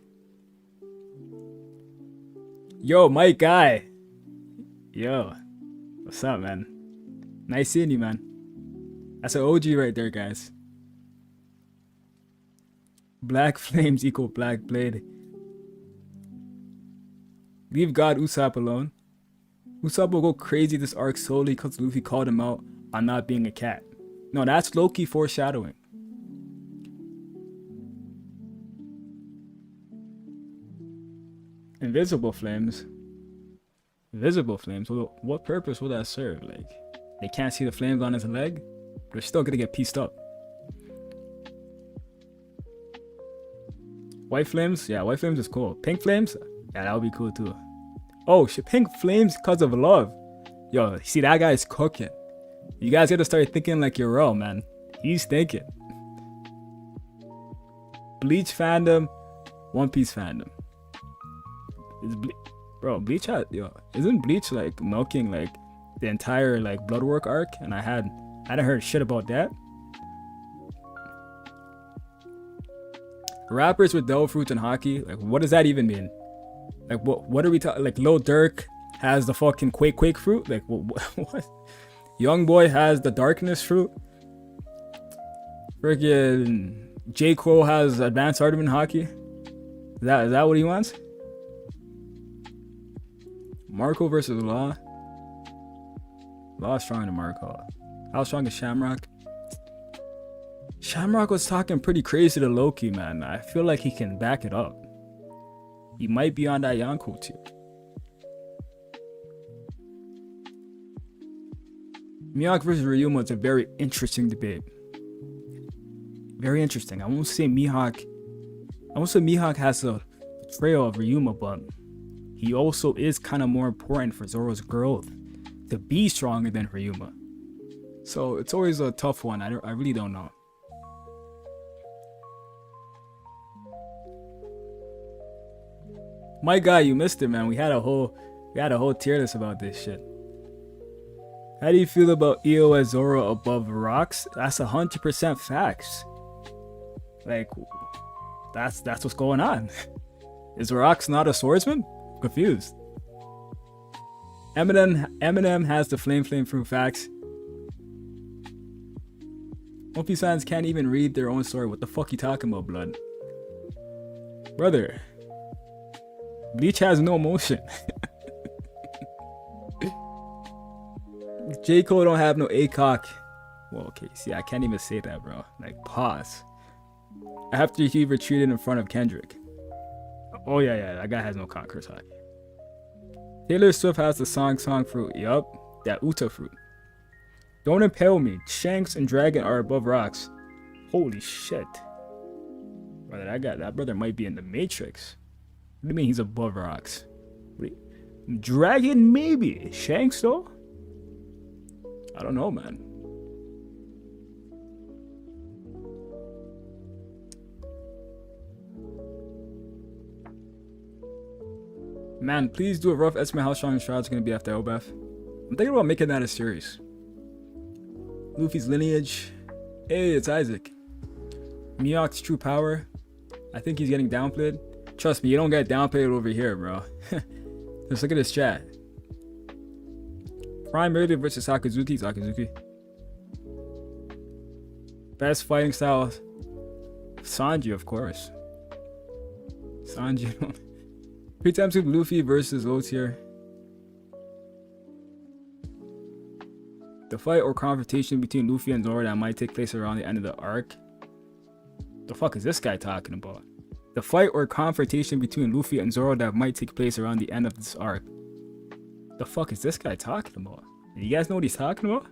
Yo, Mike Guy. Yo. What's up, man? Nice seeing you, man. That's an OG right there, guys. Black flames equal black blade. Leave God Usopp alone. Usopp will go crazy this arc solely because Luffy called him out on not being a cat. No, that's low-key foreshadowing. Invisible flames. Visible flames. Well, what purpose will that serve? Like, they can't see the flames on his leg? They're still gonna get pieced up. White flames? Yeah, white flames is cool. Pink flames? Yeah, that would be cool too. Oh shit, pink flames because of love. Yo, see that guy's cooking. You guys gotta start thinking like you're real, man. He's thinking. Bleach fandom, One Piece fandom. Bro, Bleach had, isn't Bleach like milking like the entire like Bloodwork arc? And I hadn't heard shit about that. Rappers with devil fruits and hockey, like what does that even mean? Like what are we talking? Like Lil Durk has the fucking quake fruit. Like what? Young Boy has the darkness fruit. Freaking J. Cole has advanced Artament hockey. Is that what he wants? Marco versus Law. Law is stronger than Marco. How strong is Shamrock? Shamrock was talking pretty crazy to Loki, man. I feel like he can back it up. He might be on that Yonko tier. Mihawk versus Ryuma is a very interesting debate. Very interesting. I won't say Mihawk has a betrayal of Ryuma, but he also is kind of more important for Zoro's growth to be stronger than Ryuma. So it's always a tough one. I really don't know. My guy, you missed it, man. We had a whole tier list about this shit. How do you feel about EOS Zoro above rocks? That's 100% facts. Like, that's what's going on. Is Rocks not a swordsman? Confused. Eminem has the flame through facts. One Piece fans can't even read their own story. What the fuck you talking about, blood? Brother, Bleach has no emotion. J. Cole don't have no ACOC. Well, okay, see, I can't even say that, bro. Like, pause. After he retreated in front of Kendrick. Oh, yeah, that guy has no conquerors hockey. Taylor Swift has the song fruit. Yup, that Uta fruit. Don't impale me. Shanks and Dragon are above rocks. Holy shit. Brother, that brother might be in the Matrix. What do you mean he's above rocks? Dragon, maybe. Shanks, though? I don't know, man. Man, please do a rough estimate how strong Shroud's gonna be after Elbaf. I'm thinking about making that a series. Luffy's lineage. Hey, it's Isaac. Mihawk's true power. I think he's getting downplayed. Trust me, you don't get downplayed over here, bro. Just look at this chat. Prime Murder versus Sakazuki. Best fighting style. Sanji, of course. Sanji. 3 times Soup Luffy versus low tier. The fight or confrontation between Luffy and Zoro that might take place around the end of the arc. The fuck is this guy talking about? The fight or confrontation between Luffy and Zoro that might take place around the end of this arc. The fuck is this guy talking about? You guys know what he's talking about?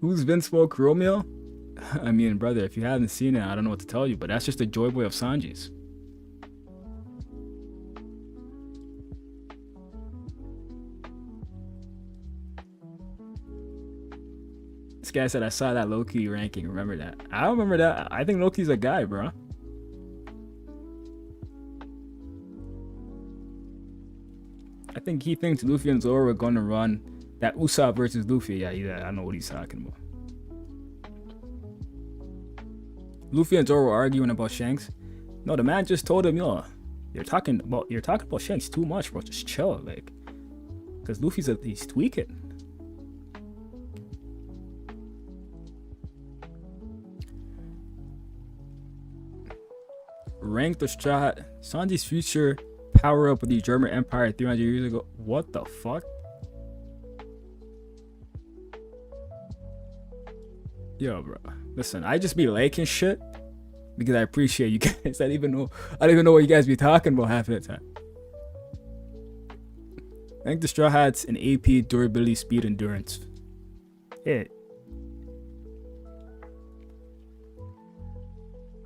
Who's Vince Woke Romeo? I mean, brother, if you haven't seen it, I don't know what to tell you, but that's just a Joy Boy of Sanji's. This guy said I saw that Loki ranking. Remember that? I don't remember that. I think Loki's a guy, bro. I think he thinks Luffy and Zoro are gonna run that Usopp versus Luffy. Yeah, I know what he's talking about. Luffy and Zoro were arguing about Shanks. No, the man just told him, yo, you're talking about Shanks too much, bro. Just chill, like, because he's tweaking. Rank the strat. Sanji's future power up with the German Empire 300 years ago. What the fuck? Yo, bro. Listen, I just be liking shit because I appreciate you guys. I don't even know what you guys be talking about half of the time. Rank the Straw Hats in AP, durability, speed, endurance. Hit.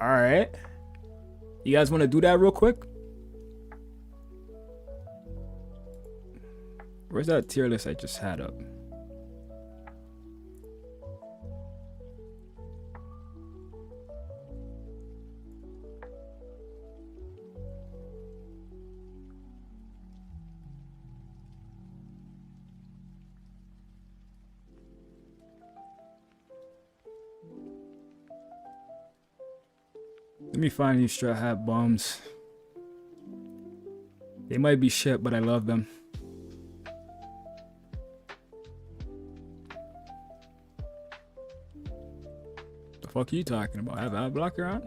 Alright. You guys want to do that real quick? Where's that tier list I just had up? Let me find these Straw Hat bums. They might be shit, but I love them. The fuck are you talking about? I have ad blocker on?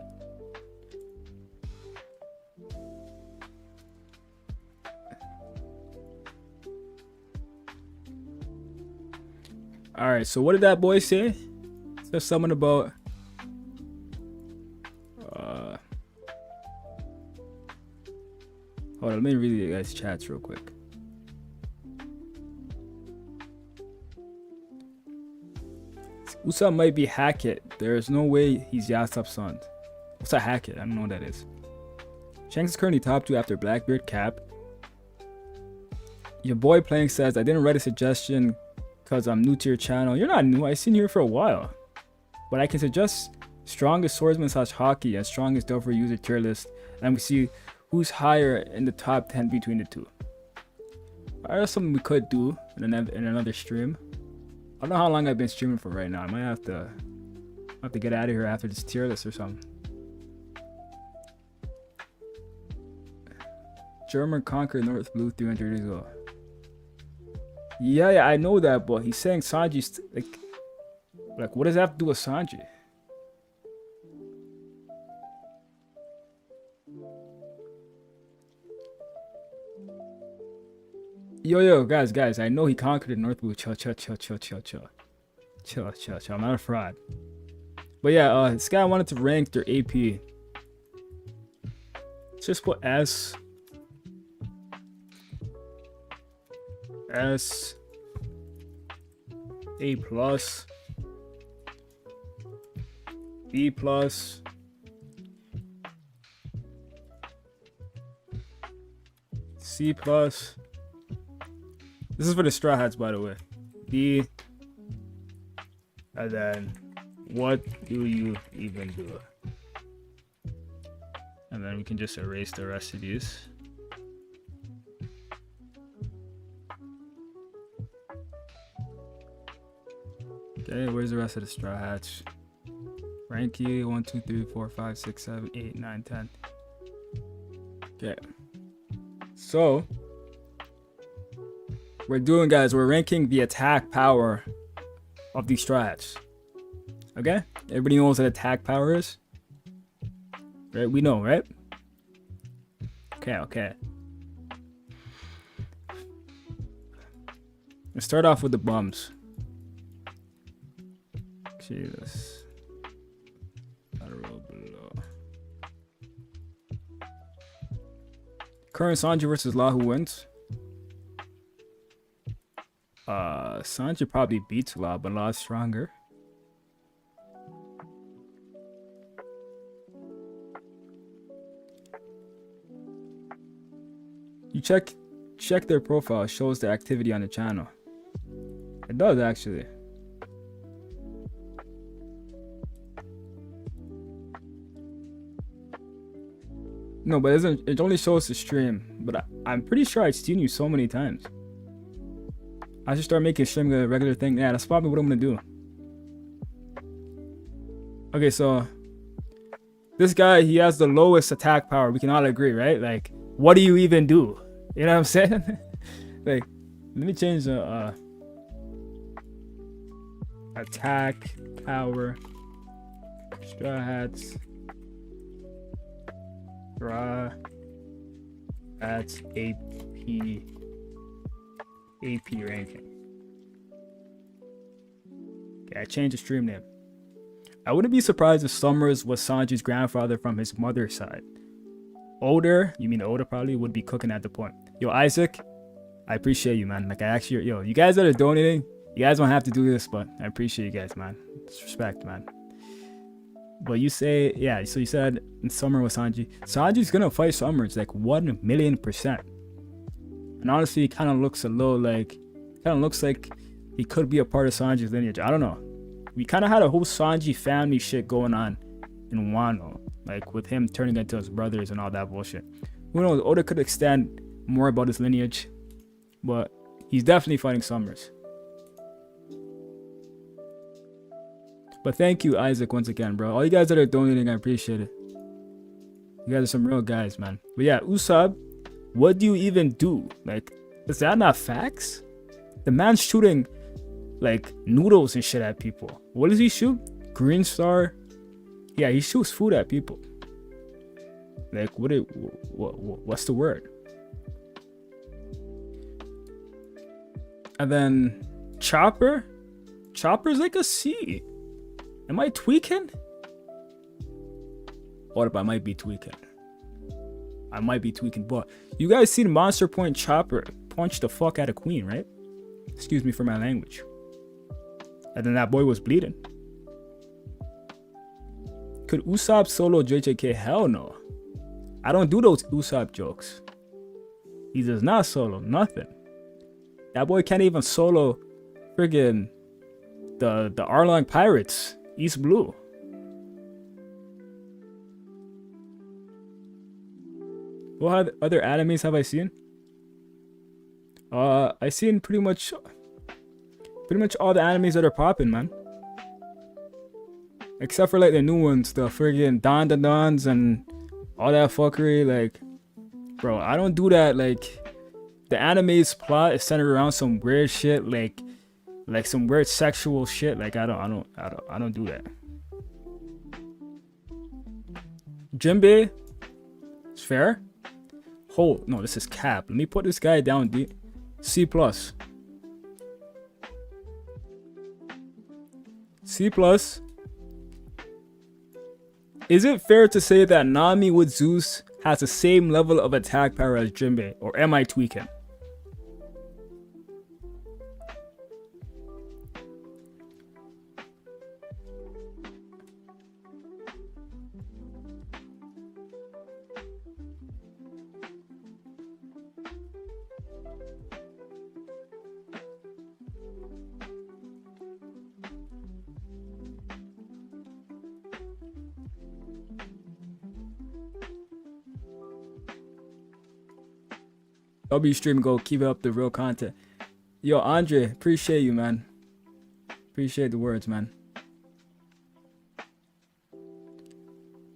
Alright, so what did that boy say? Said something about hold on, let me read you guys' chats real quick. Usopp might be Hackett. There is no way he's Yasopp's son. What's a Hackett? I don't know what that is. Shanks is currently top 2 after Blackbeard, Cap. Your boy playing says, I didn't write a suggestion because I'm new to your channel. You're not new. I've seen you here for a while. But I can suggest strongest swordsman slash hockey, and strongest Delver user tier list, and we see who's higher in the top 10 between the two. Alright, that's something we could do in another stream. I don't know how long I've been streaming for right now. I might have to get out of here after this tier list or something. German conquered North Blue 300 years ago. Yeah, I know that, but he's saying Sanji's like, what does that have to do with Sanji? Yo, guys, I know he conquered the North Blue. Chill. I'm not a fraud. But yeah, this guy wanted to rank their AP. Let's just put S, A plus, B plus, C plus. This is for the Straw Hats, by the way. B, and then what do you even do? And then we can just erase the rest of these. Okay, where's the rest of the Straw Hats? Ranky 1, 2, 3, 4, 5, 6, 7, 8, 9, 10. Okay. So we're ranking the attack power of these Straw Hats. Okay? Everybody knows what attack power is? Right? We know, right? Okay. Let's start off with the bums. Jesus. Current Sanji versus Law, who wins? Sanji probably beats Law, but Law's stronger. You check their profile, it shows the activity on the channel. It does actually. No, but it only shows the stream. But I'm pretty sure I've seen you so many times. I should start making streaming a regular thing. Yeah, that's probably what I'm gonna do. Okay, so this guy, he has the lowest attack power. We can all agree, right? Like, what do you even do? You know what I'm saying? Like, let me change the attack power. Straw Hats. Straw Hats AP ranking. Okay, I changed the stream name. I wouldn't be surprised if Summers was Sanji's grandfather from his mother's side. Oda probably would be cooking at the point. Yo, Isaac, I appreciate you, man. Like, I actually, you guys that are donating, you guys don't have to do this, but I appreciate you guys, man. It's respect, man. But you say, yeah, so you said in Summer with Sanji. Sanji's gonna fight Summers like 1,000,000%. And honestly, he kind of looks like he could be a part of Sanji's lineage. I don't know. We kind of had a whole Sanji family shit going on in Wano. Like, with him turning into his brothers and all that bullshit. Who knows? Oda could extend more about his lineage. But he's definitely fighting Summers. But thank you, Isaac, once again, bro. All you guys that are donating, I appreciate it. You guys are some real guys, man. But yeah, Usopp, what do you even do? Like, is that not facts? The man's shooting, like, noodles and shit at people. What does he shoot? Green Star? Yeah, he shoots food at people. Like, what's the word? And then Chopper? Chopper's like a C. Am I tweaking? What if I might be tweaking? I might be tweaking, but you guys seen Monster Point Chopper punch the fuck out of Queen, right? Excuse me for my language. And then that boy was bleeding. Could Usopp solo JJK? Hell no. I don't do those Usopp jokes. He does not solo nothing. That boy can't even solo friggin' the Arlong Pirates, East Blue. other animes have I seen? I seen pretty much all the animes that are popping, man. Except for like the new ones, the friggin' Dons and all that fuckery. Like, bro, I don't do that. Like, the anime's plot is centered around some weird shit, like some weird sexual shit. Like, I don't do that. Jinbei, it's fair. Hold, no, this is cap. Let me put this guy down. C plus. C plus. Is it fair to say that Nami with Zeus has the same level of attack power as Jinbei, or am I tweaking? W stream go, keep up the real content. Yo, Andre, appreciate you, man. Appreciate the words, man.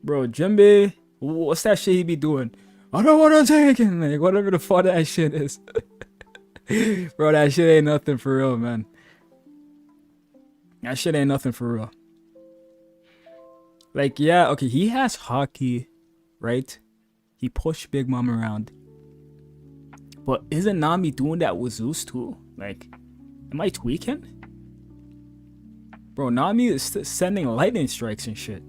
Bro, Jinbei, what's that shit he be doing? I don't want to take it, like whatever the fuck that shit is. Bro, that shit ain't nothing for real, man. That shit ain't nothing for real. Like, yeah, okay, he has hockey, right? He pushed Big Mom around. But isn't Nami doing that with Zeus too? Like, am I tweaking? Bro, Nami is sending lightning strikes and shit.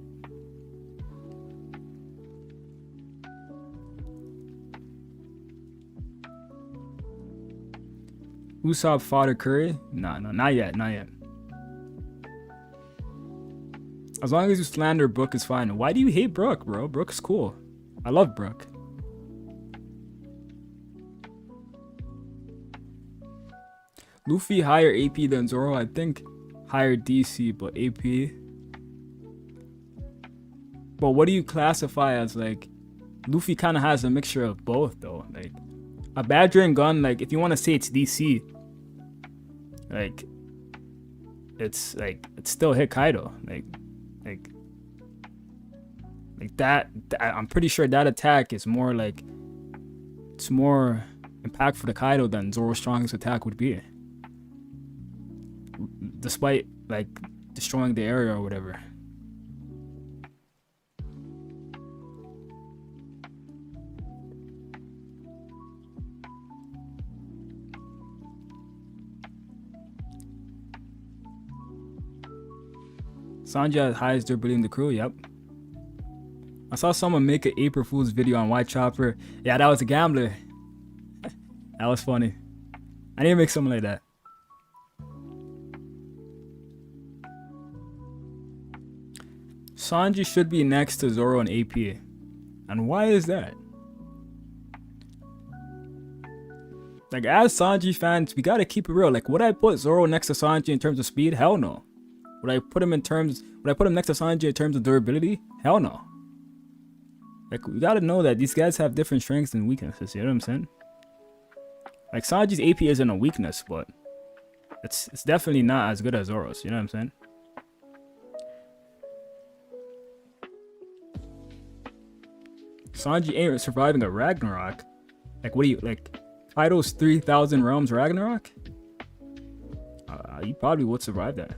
Usopp fodder Curry? Nah, not yet, not yet. As long as you slander Brook is fine. Why do you hate Brook, bro? Brook is cool. I love Brook. Luffy higher AP than Zoro. I think higher DC, but AP. But what do you classify as, like, Luffy kind of has a mixture of both though. Like, a Badgering gun, like, if you want to say it's DC, like, it's still hit Kaido. Like that, I'm pretty sure that attack is more like, it's more impactful to Kaido than Zoro's strongest attack would be. Despite, like, destroying the area or whatever. Sanji has highest durability in the crew, yep. I saw someone make an April Fool's video on White Chopper. Yeah, that was a gambler. That was funny. I need to make something like that. Sanji should be next to Zoro in AP. And why is that? Like, as Sanji fans, we gotta keep it real. Like, would I put Zoro next to Sanji in terms of speed? Hell no. Would I put him next to Sanji in terms of durability? Hell no. Like, we gotta know that these guys have different strengths and weaknesses, you know what I'm saying? Like, Sanji's AP isn't a weakness, but it's definitely not as good as Zoro's, you know what I'm saying? Sanji ain't surviving a Ragnarok. Like, what do you, like, Kaido's 3,000 realms Ragnarok? He probably would survive that.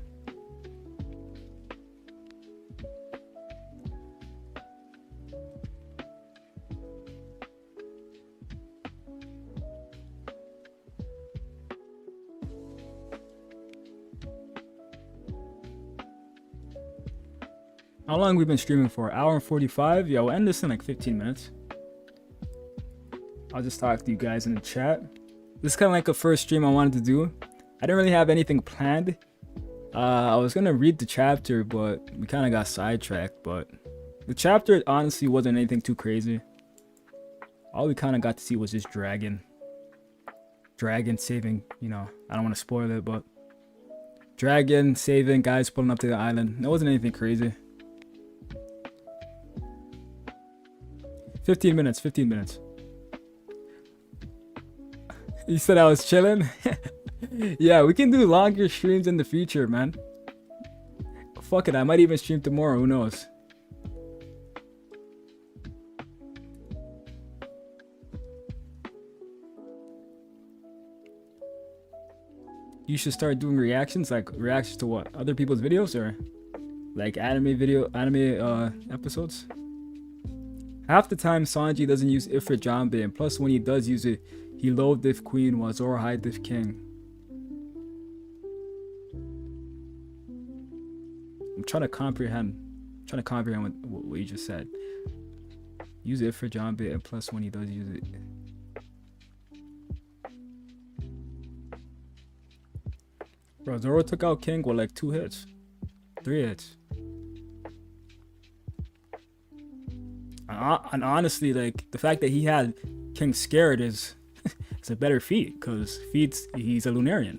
How long have we been streaming for? Hour and 45? Yeah, we'll end this in like 15 minutes. I'll just talk to you guys in the chat. This is kind of like a first stream I wanted to do. I didn't really have anything planned. I was going to read the chapter, but we kind of got sidetracked. But the chapter honestly wasn't anything too crazy. All we kind of got to see was this dragon. Dragon saving, you know, I don't want to spoil it, but dragon saving, guys pulling up to the island. It wasn't anything crazy. 15 minutes, 15 minutes. You said I was chilling. Yeah, we can do longer streams in the future, man. Fuck it, I might even stream tomorrow. Who knows? You should start doing reactions, like reactions to what? Other people's videos or like anime episodes? Half the time Sanji doesn't use Ifrit Jambe, and plus when he does use it, he low diff queen while Zoro high diff king. I'm trying to comprehend what you just said. Use Ifrit Jambe, and plus when he does use it. Bro, Zoro took out King with like 2 hits. 3 hits. And honestly, like, the fact that he had King scared is it's a better feat, because he's a Lunarian.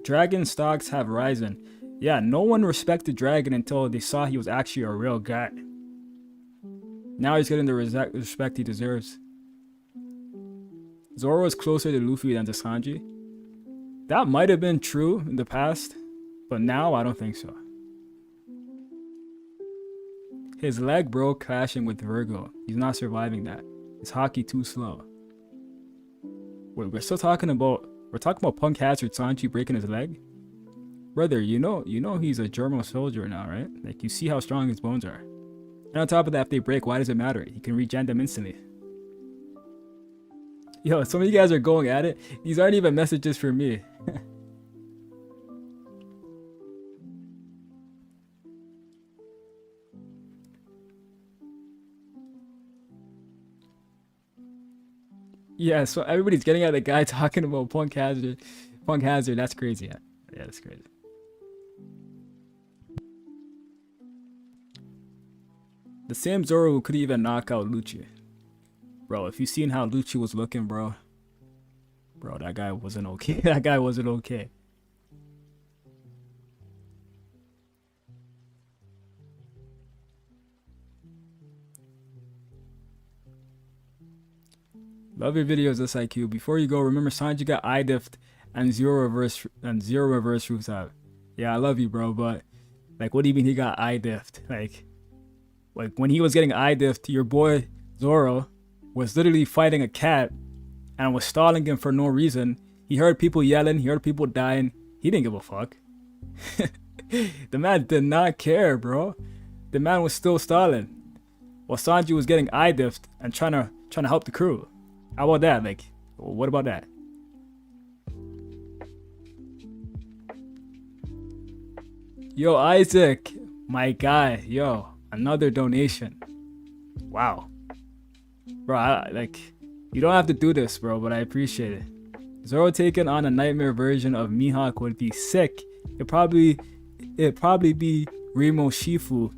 Dragon stocks have risen. Yeah, no one respected Dragon until they saw he was actually a real guy. Now he's getting the respect he deserves. Zoro is closer to Luffy than to Sanji. That might have been true in the past, but now I don't think so. His leg broke clashing with Virgo. He's not surviving that. His hockey too slow. Wait, we're talking about Punk Hazard Sanji breaking his leg? Brother, you know he's a German soldier now, right? Like, you see how strong his bones are. And on top of that, if they break, why does it matter? He can regen them instantly. Yo, some of you guys are going at it. These aren't even messages for me. Yeah, so everybody's getting at the guy talking about Punk Hazard. Punk Hazard, that's crazy. Yeah, that's crazy. The same Zoro who could even knock out Lucci. Bro, if you seen how Lucci was looking, bro, that guy wasn't okay. That guy wasn't okay. Love your videos, S.I.Q. Before you go, remember Sanji got eye-diffed and zero reverse roofs out. Yeah, I love you, bro, but like, what do you mean he got eye-diffed? Like when he was getting eye-diffed, your boy Zoro was literally fighting a cat and was stalling him for no reason. He heard people yelling, he heard people dying. He didn't give a fuck. The man did not care, bro. The man was still stalling while Sanji was getting eye-diffed and trying to help the crew. How about that? Like, what about that? Yo, Isaac, my guy, yo, another donation. Wow. Bro, like, you don't have to do this, bro, but I appreciate it. Zoro taking on a nightmare version of Mihawk would be sick. It'd probably be Remo Shifu.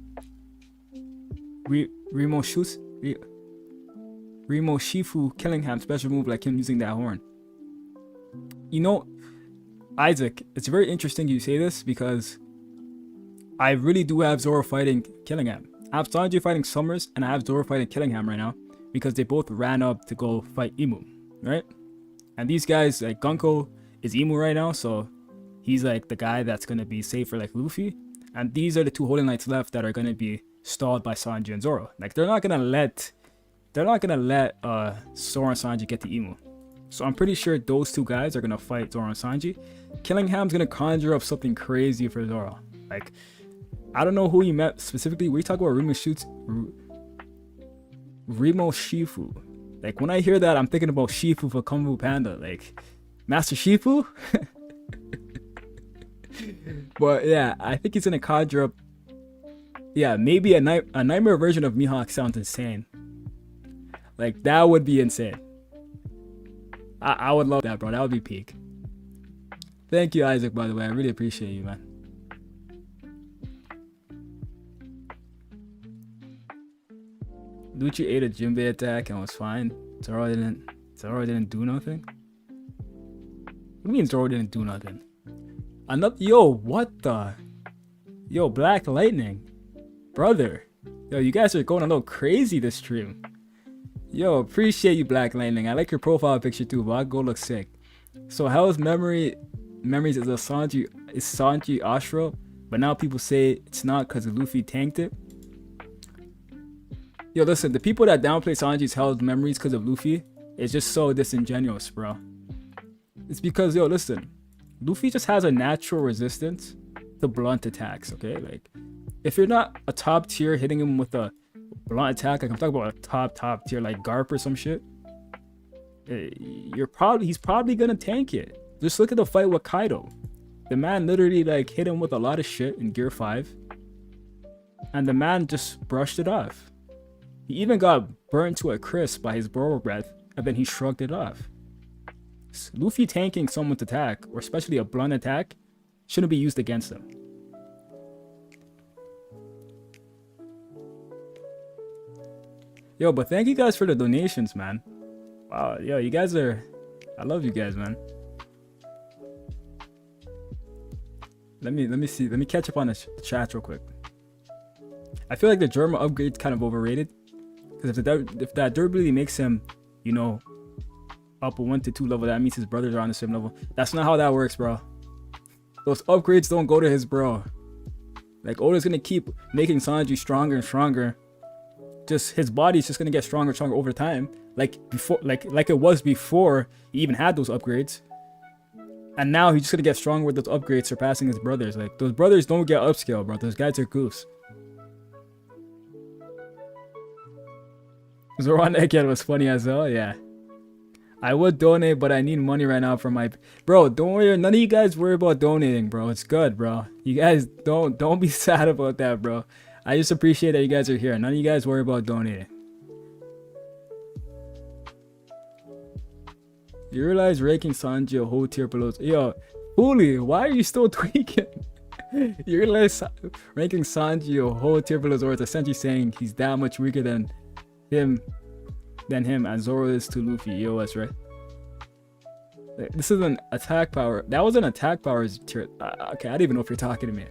Remo Shifu Killingham special move, like him using that horn. You know, Isaac, it's very interesting you say this, because I really do have Zoro fighting Killingham. I have Sanji fighting Summers, and I have Zoro fighting Killingham right now, because they both ran up to go fight Imu, right? And these guys, like, Gunko is Imu right now, so he's like the guy that's gonna be safe for like Luffy. And these are the 2 Holy Knights left that are gonna be stalled by Sanji and Zoro. Like, they're not gonna let Zoro and Sanji get the Imu. So I'm pretty sure those 2 guys are gonna fight Zoro and Sanji. Killingham's gonna conjure up something crazy for Zoro. Like, I don't know who he met specifically. We talk about Remo Shifu. Like, when I hear that, I'm thinking about Shifu for Kung Fu Panda. Like, Master Shifu? But yeah, I think he's gonna conjure up. Yeah, maybe a nightmare version of Mihawk sounds insane. Like, that would be insane. I would love that, bro. That would be peak. Thank you, Isaac, by the way. I really appreciate you, man. Lucci ate a Jinbei attack and was fine. Zoro didn't do nothing? What do you mean Zoro didn't do nothing? Yo, what the? Yo, Black Lightning. Brother. Yo, you guys are going a little crazy this stream. Yo, appreciate you, Black Lightning. I like your profile picture too, but go look sick. So how's memories is a Sanji Ashra, but now people say it's not because Luffy tanked it. Yo, listen, the people that downplay Sanji's hell's memories because of Luffy is just so disingenuous, bro. It's because, yo, listen, Luffy just has a natural resistance to blunt attacks, okay? Like, if you're not a top tier hitting him with a blunt attack, like I'm talking about a top tier like Garp or some shit, he's probably gonna tank it. Just look at the fight with Kaido. The man literally like hit him with a lot of shit in Gear 5, and the man just brushed it off. He even got burnt to a crisp by his bro breath, and then he shrugged it off. Luffy tanking someone's attack, or especially a blunt attack, shouldn't be used against him. Yo, but thank you guys for the donations, man. Wow, yo, you guys are... I love you guys, man. Let me see. Let me catch up on the chat real quick. I feel like the German upgrade's kind of overrated. Because if that durability makes him, you know, up a 1 to 2 level, that means his brothers are on the same level. That's not how that works, bro. Those upgrades don't go to his bro. Like, Oda's gonna keep making Sanji stronger and stronger. Just his body's just gonna get stronger and stronger over time. Like before, like it was before he even had those upgrades. And now he's just gonna get stronger with those upgrades, surpassing his brothers. Like, those brothers don't get upscale, bro. Those guys are goofs. Zoran Egghead was funny as hell, yeah. I would donate, but I need money right now for my... Bro, don't worry. None of you guys worry about donating, bro. It's good, bro. You guys don't be sad about that, bro. I just appreciate that you guys are here. None of you guys worry about donating. You realize ranking Sanji a whole tier below... Yo, Hooli, why are you still tweaking? You realize ranking Sanji a whole tier below Zoro is essentially saying he's that much weaker than him and Zoro is to Luffy. Yo, that's right. This is an attack power. That was an attack power tier. Okay, I don't even know if you're talking to me.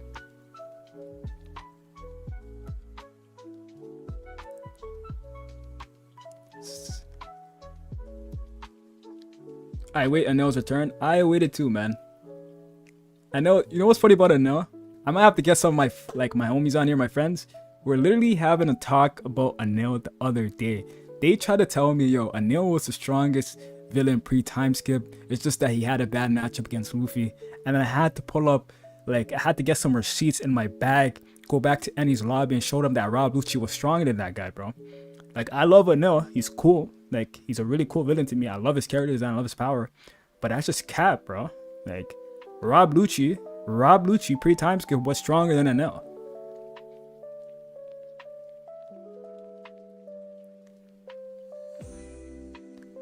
I wait Anel's return. I waited too, man. I know. You know what's funny about Anel? I might have to get some of my my homies on here, my friends. We're literally having a talk about Anel the other day. They tried to tell me, yo, Anel was the strongest villain pre-time skip. It's just that he had a bad matchup against Luffy. And then I had to pull up, I had to get some receipts in my bag, go back to Ennie's lobby and show them that Rob Lucci was stronger than that guy, bro. Like, I love Anel. He's cool. Like, he's a really cool villain to me. I love his character design. I love his power. But that's just cap, bro. Like, Rob Lucci pre-time skip was stronger than Anel.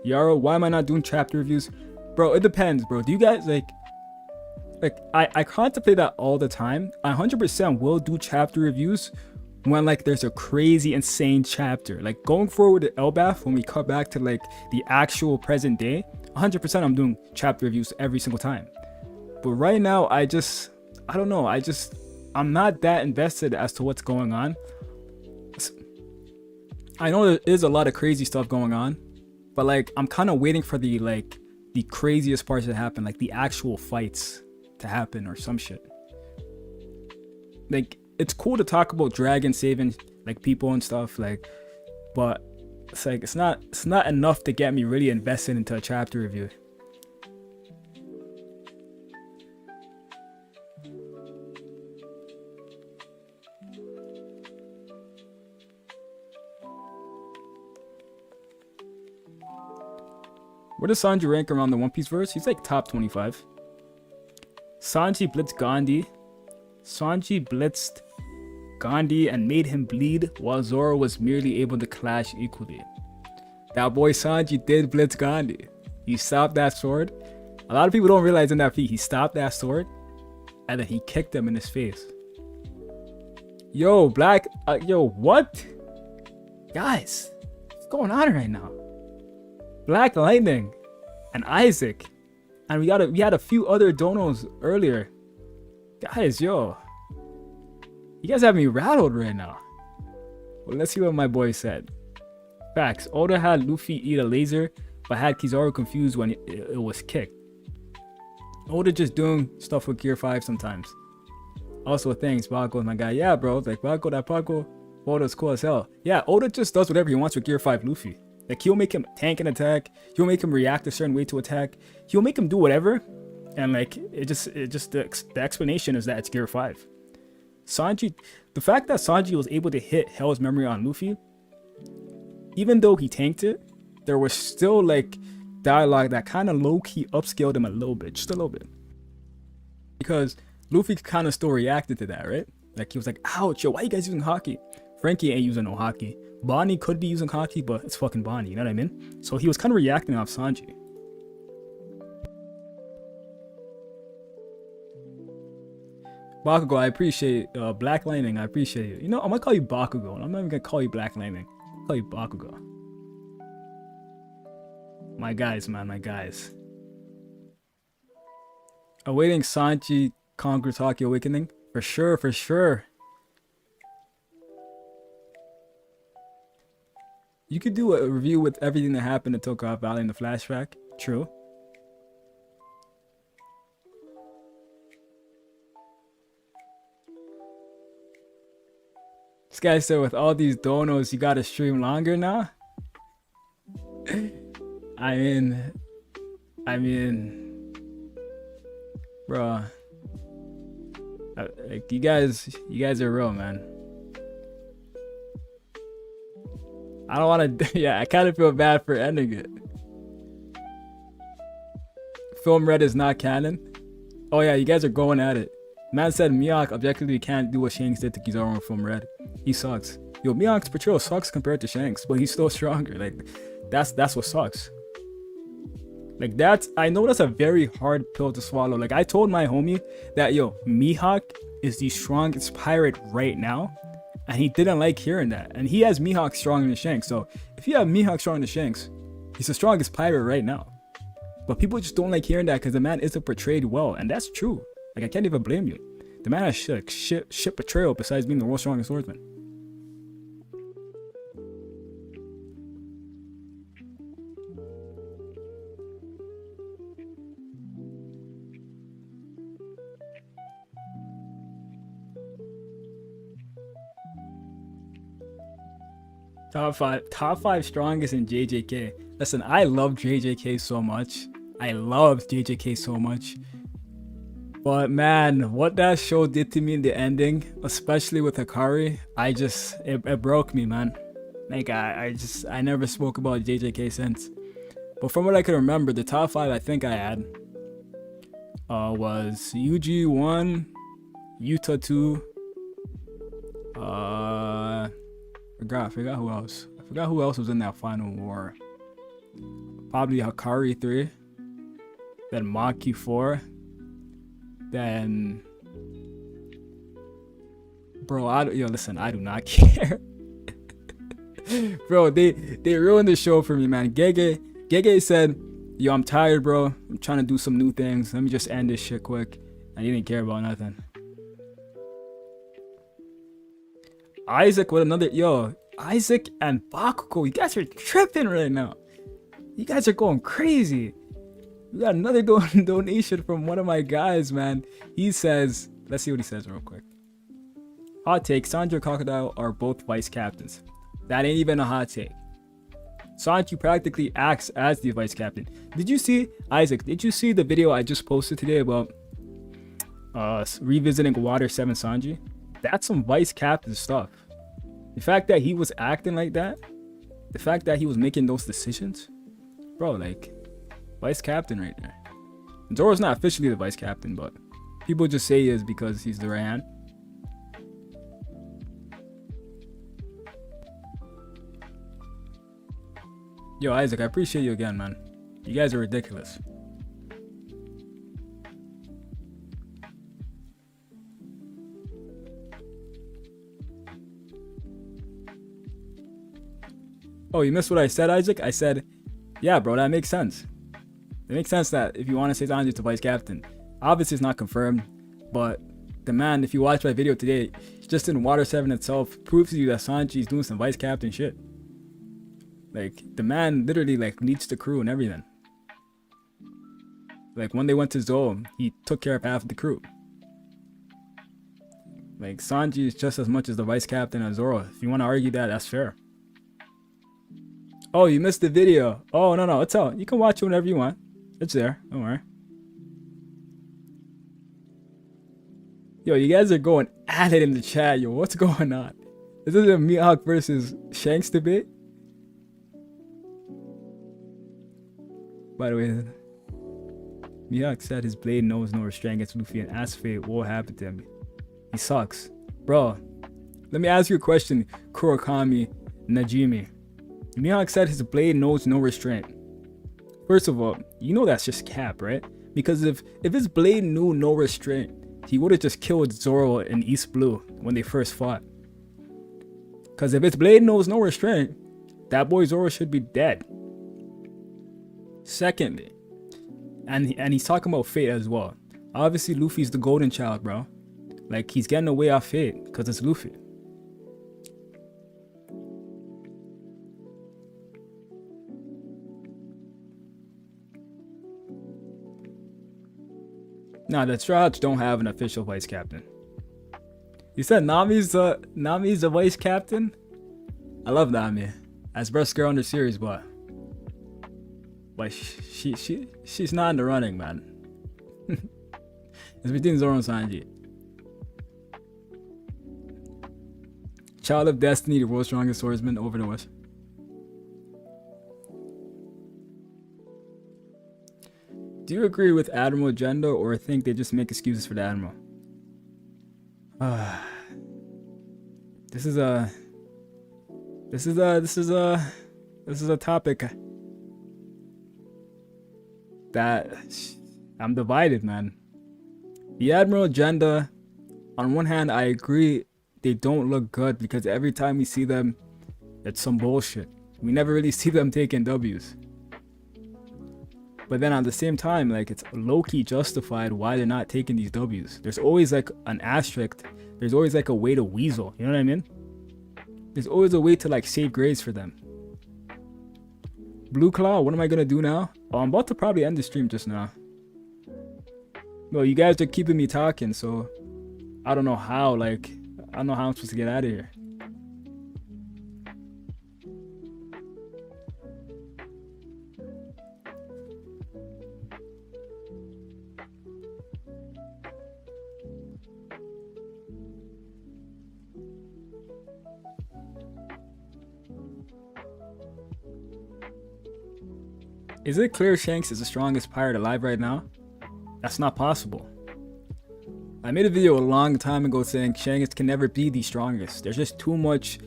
Yaro, why am I not doing chapter reviews? Bro, it depends, bro. Do you guys I contemplate that all the time. I 100% will do chapter reviews when there's a crazy insane chapter. Like, going forward with Elbath, when we cut back to the actual present day, 100% I'm doing chapter reviews every single time. But right now, I don't know. I'm not that invested as to what's going on. I know there is a lot of crazy stuff going on, but I'm kind of waiting for the craziest parts to happen, the actual fights to happen or some shit. It's cool to talk about Dragon saving people and stuff, but it's not enough to get me really invested into a chapter review. Where does Sanji rank around the One Piece verse? He's top 25. Sanji blitzed Gandhi. Sanji blitzed Gandhi and made him bleed while Zoro was merely able to clash equally. That boy Sanji did blitz Gandhi. He stopped that sword. A lot of people don't realize in that feat, he stopped that sword and then he kicked him in his face. Yo, Black, yo, what? Guys, what's going on right now? Black Lightning and Isaac, and we had a few other donos earlier. Guys, yo, you guys have me rattled right now. Well, let's see what my boy said. Facts. Oda had Luffy eat a laser, but had Kizaru confused when it was kicked. Oda just doing stuff with Gear 5 sometimes. Also, thanks, Bago, my guy. Yeah, bro. Like, Bago, that Bago, Oda's cool as hell. Yeah, Oda just does whatever he wants with Gear 5 Luffy. Like, he'll make him tank an attack. He'll make him react a certain way to attack. He'll make him do whatever. And, like, the explanation is that it's Gear 5. Sanji, the fact that Sanji was able to hit Hell's Memory on Luffy, even though he tanked it, there was still, like, dialogue that kind of low-key upscaled him a little bit. Just a little bit. Because Luffy kind of still reacted to that, right? Like, he was like, ouch, yo, why you guys using hockey? Frankie ain't using no hockey. Bonnie could be using hockey, but it's fucking Bonnie, you know what I mean? So he was kind of reacting off Sanji. Bakugo, I appreciate Black Lightning, I appreciate it. You know, I'm gonna call you Bakugo. I'm not even gonna call you Black Lightning. I'll call you Bakugo. My guys, man, my guys. Awaiting Sanji conquers Haki Awakening? For sure, for sure. You could do a review with everything that happened at Tokyo Valley in the flashback. True. This guy said with all these donos, you gotta stream longer now? I mean, bro, like you guys are real, man. I don't want to. Yeah, I kind of feel bad for ending it. Film Red is not canon. Oh yeah, you guys are going at it. Man said Mihawk objectively can't do what Shanks did to Kizaru in Film Red. He sucks. Yo, Mihawk's portrayal sucks compared to Shanks, but he's still stronger. Like, that's what sucks. Like, I know that's a very hard pill to swallow. Like, I told my homie that, yo, Mihawk is the strongest pirate right now. And he didn't like hearing that. And he has Mihawk stronger than Shanks. So, if you have Mihawk stronger than Shanks, he's the strongest pirate right now. But people just don't like hearing that because the man isn't portrayed well. And that's true. Like, I can't even blame you. The man has shit portrayal besides being the world's strongest swordsman. Top five strongest in JJK. Listen, I love JJK so much. I love JJK so much. But man, what that show did to me in the ending, especially with Hikari, it broke me, man. Like I never spoke about JJK since. But from what I can remember, the top 5 I think I had was Yuji 1, Yuta 2, I forgot who else. I forgot who else was in that final war. Probably Hikari 3, then Maki 4, then bro, listen, I do not care. Bro, they ruined the show for me, man. Gege said, yo, I'm tired, bro. I'm trying to do some new things. Let me just end this shit quick. And he didn't care about nothing. Isaac with another, yo, Isaac and Bakugo, you guys are tripping right now. You guys are going crazy. We got another donation from one of my guys, man. He says, let's see what he says real quick. Hot take, Sanji and Crocodile are both vice captains. That ain't even a hot take. Sanji practically acts as the vice captain. Did you see, Isaac, did you see the video I just posted today about revisiting Water 7 Sanji? That's some vice captain stuff. The fact that he was acting like that, the fact that he was making those decisions, bro, like, vice captain right there. Zoro's not officially the vice captain, but people just say he is because he's the right hand. Yo, Isaac, I appreciate you again, man. You guys are ridiculous. Oh, you missed what I said, Isaac? I said, yeah, bro, that makes sense. It makes sense that if you want to say Sanji's the vice captain, obviously it's not confirmed, but the man, if you watch my video today, just in Water 7 itself, proves to you that Sanji's doing some vice captain shit. Like the man literally like leads the crew and everything. Like when they went to Zoro, he took care of half of the crew. Like Sanji is just as much as the vice captain as Zoro. If you want to argue that, that's fair. Oh, you missed the video. Oh no, it's out. You can watch it whenever you want. It's there. Don't worry. Yo, you guys are going at it in the chat. Yo, what's going on? Is this a Mihawk versus Shanks debate? By the way, Mihawk said his blade knows no restraint against Luffy and asked Fate what happened to him. He sucks. Bro, let me ask you a question, Kurakami Najimi. Mihawk said his blade knows no restraint. First of all, you know that's just cap, right? Because if his blade knew no restraint, he would have just killed Zoro in East Blue when they first fought. Because if his blade knows no restraint, that boy Zoro should be dead. Secondly, and he's talking about Fate as well. Obviously, Luffy's the golden child, bro. Like, he's getting away off Fate because it's Luffy. Nah, the Straw Hats don't have an official vice captain. You said Nami's the vice captain? I love Nami. As best girl in the series, but she's not in the running, man. It's between Zoro and Sanji. Child of Destiny, the world's strongest swordsman over the West. Do you agree with Admiral Gendo or think they just make excuses for the Admiral? This is a topic that I'm divided, man. The Admiral agenda, on one hand, I agree they don't look good because every time we see them, it's some bullshit. We never really see them taking W's. But then at the same time, like, it's low-key justified why they're not taking these W's. There's always like an asterisk. There's always like a way to weasel. You know what I mean? There's always a way to like save grades for them. Blue Claw, what am I gonna do now? Oh, I'm about to probably end the stream just now. Well, you guys are keeping me talking, so I don't know how, like, I don't know how I'm supposed to get out of here. Is it clear Shanks is the strongest pirate alive right now? That's not possible. I made a video a long time ago saying Shanks can never be the strongest. There's just too much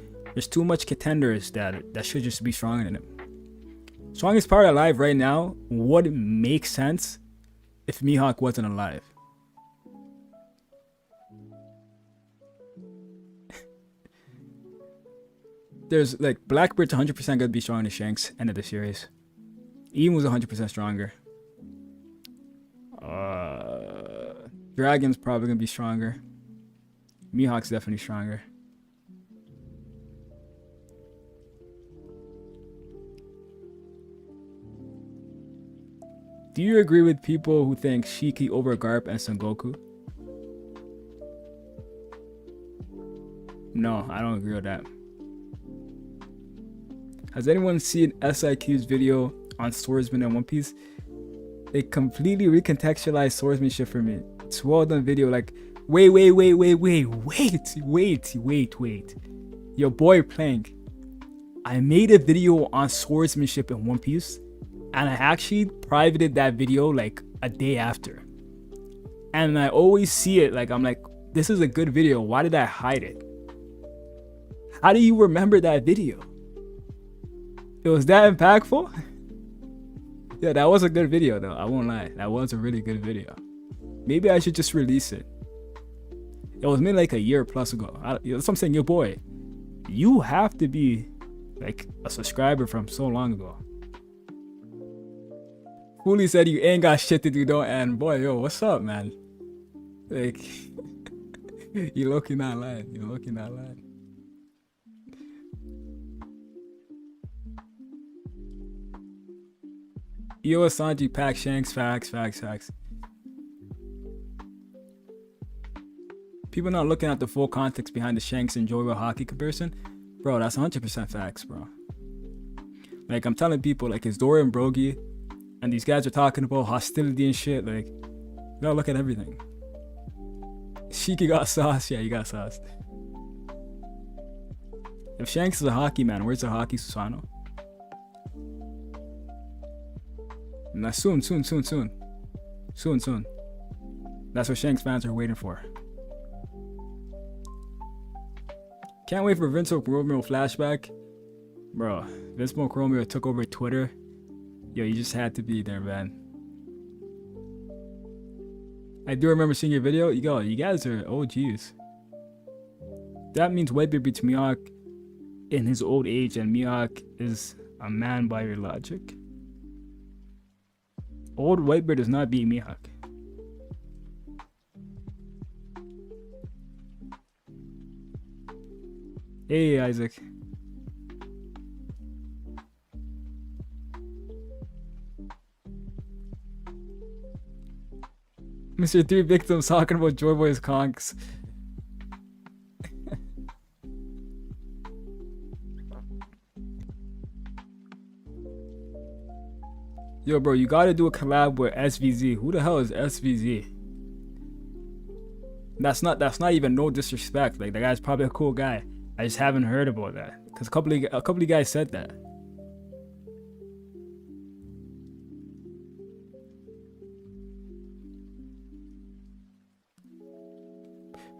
contenders that should just be stronger than him. Strongest pirate alive right now would make sense if Mihawk wasn't alive. There's like Blackbeard's 100% gonna be stronger than Shanks end of the series. Ian was 100% stronger. Dragon's probably gonna be stronger. Mihawk's definitely stronger. Do you agree with people who think Shiki over Garp and Son Goku? No, I don't agree with that. Has anyone seen S.I.Q's video on swordsman and One Piece? They completely recontextualized swordsmanship for me. It's a well done video. Like, wait. Your boy Plank. I made a video on swordsmanship in One Piece, and I actually privated that video like a day after. And I always see it, like, I'm like, this is a good video. Why did I hide it? How do you remember that video? It was that impactful? Yeah, that was a good video though. I won't lie. That was a really good video. Maybe I should just release it. It was made like a year plus ago. That's what I'm saying. Your boy, you have to be like a subscriber from so long ago. Fully said you ain't got shit to do, don't end. Boy, yo, what's up, man? Like, you low-key not lying. You low-key not lying. Io Sanji pack Shanks, facts. People not looking at the full context behind the Shanks and Joy hockey comparison. Bro, that's 100% facts, bro. Like, I'm telling people, like, it's Dora and Brogy, and these guys are talking about hostility and shit. Like, you gotta look at everything. Shiki got sauce. Yeah, you got sauce. If Shanks is a hockey man, where's the hockey Susano? Nah, soon. That's what Shanks fans are waiting for. Can't wait for Vince Romeo flashback. Bro, Vince Romeo took over Twitter. Yo, you just had to be there, man. I do remember seeing your video. Yo, you guys are OGs. That means Whitebeard beats Mihawk in his old age, and Mihawk is a man by your logic. Old Whitebeard does not beat Mihawk. Hey, Isaac. Mr. 3 Victims talking about Joy Boy's conks. Yo, bro, you gotta do a collab with SVZ. Who the hell is SVZ? That's not even no disrespect. Like, the guy's probably a cool guy. I just haven't heard about that. Cause a couple of guys said that.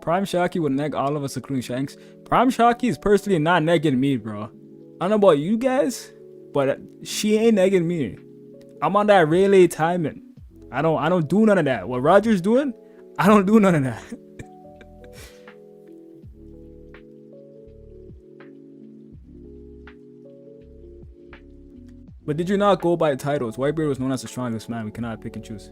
Prime Shaki would neg all of us, including Shanks. Prime Shaki is personally not negging me, bro. I don't know about you guys, but she ain't negging me. I'm on that Rayleigh timing. I don't do none of that. What Roger's doing, I don't do none of that. But did you not go by titles? Whitebeard was known as the strongest man. We cannot pick and choose.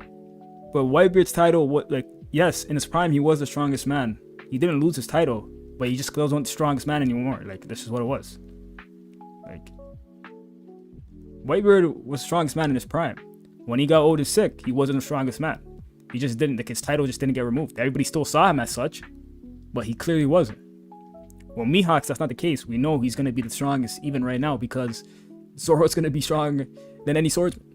But Whitebeard's title, yes, in his prime, he was the strongest man. He didn't lose his title, but he just wasn't the strongest man anymore. Like, this is what it was. Like, Whitebeard was the strongest man in his prime. When he got old and sick, he wasn't the strongest man. He just didn't, like, his title just didn't get removed. Everybody still saw him as such, but he clearly wasn't. Well, Mihawk's, that's not the case. We know he's going to be the strongest even right now because Zoro's going to be stronger than any swordsman.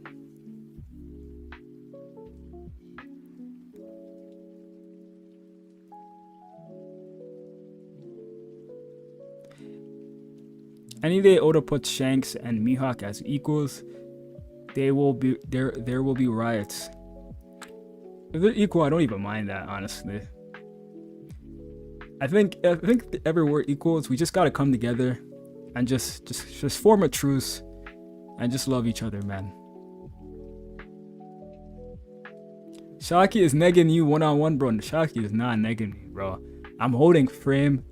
Any day Oda puts Shanks and Mihawk as equals, there will be riots. If they're equal, I don't even mind that, honestly. I think everywhere equals, we just gotta come together and just form a truce and just love each other, man. Shaki is negging you one-on-one, bro. Shaki is not negging me, bro. I'm holding frame.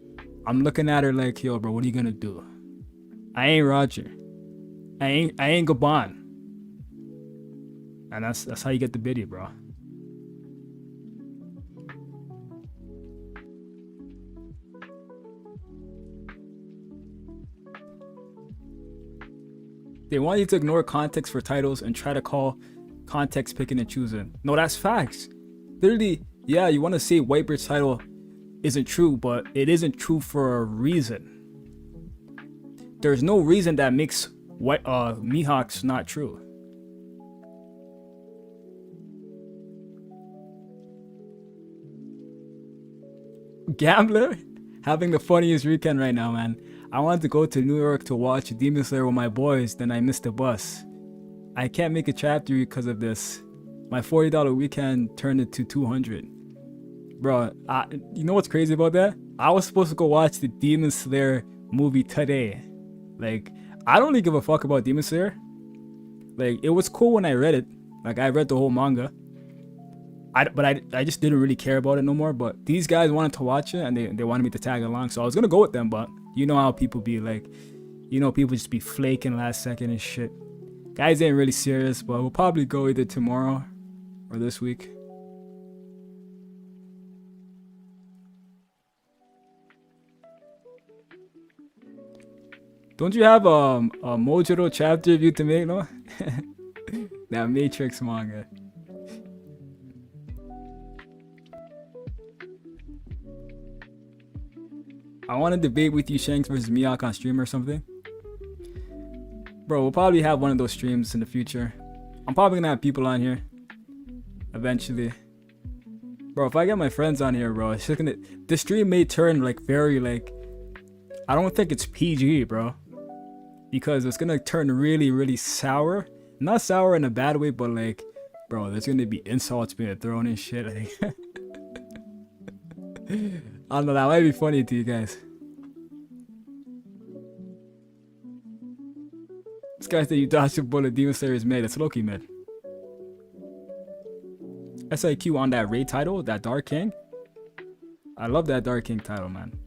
I'm looking at her like, yo, bro, what are you gonna do? I ain't Roger. I ain't Gabon. And that's how you get the biddy, bro. They want you to ignore context for titles and try to call context picking and choosing. No, that's facts. Literally, yeah, you want to say Whitebeard's title isn't true, but it isn't true for a reason. There's no reason that makes Mihawk's not true. Gambler? Having the funniest weekend right now, man. I wanted to go to New York to watch Demon Slayer with my boys, then I missed the bus. I can't make a chapter because of this. My $40 weekend turned into $200. Bro, you know what's crazy about that? I was supposed to go watch the Demon Slayer movie today. Like, I don't really give a fuck about Demon Slayer. Like, it was cool when I read it. Like, I read the whole manga. But I just didn't really care about it no more. But these guys wanted to watch it and they wanted me to tag along. So I was going to go with them. But you know how people be like, you know, people just be flaking last second and shit. Guys ain't really serious, but we'll probably go either tomorrow or this week. Don't you have a Mojiro chapter review to make, no? That Matrix manga. I want to debate with you Shanks versus Mihawk on stream or something. Bro, we'll probably have one of those streams in the future. I'm probably gonna have people on here eventually. Bro, if I get my friends on here, bro, it's just gonna, this stream may turn like very like, I don't think it's PG, bro, because it's gonna turn really, really sour. Not sour in a bad way, but like, bro, there's gonna be insults being thrown and shit. I think. I don't know, that might be funny to you guys. This guy said you dodged a bullet, Demon Slayer is mid. That's Loki mid. S.I.Q on that raid title, that Dark King. I love that Dark King title, man.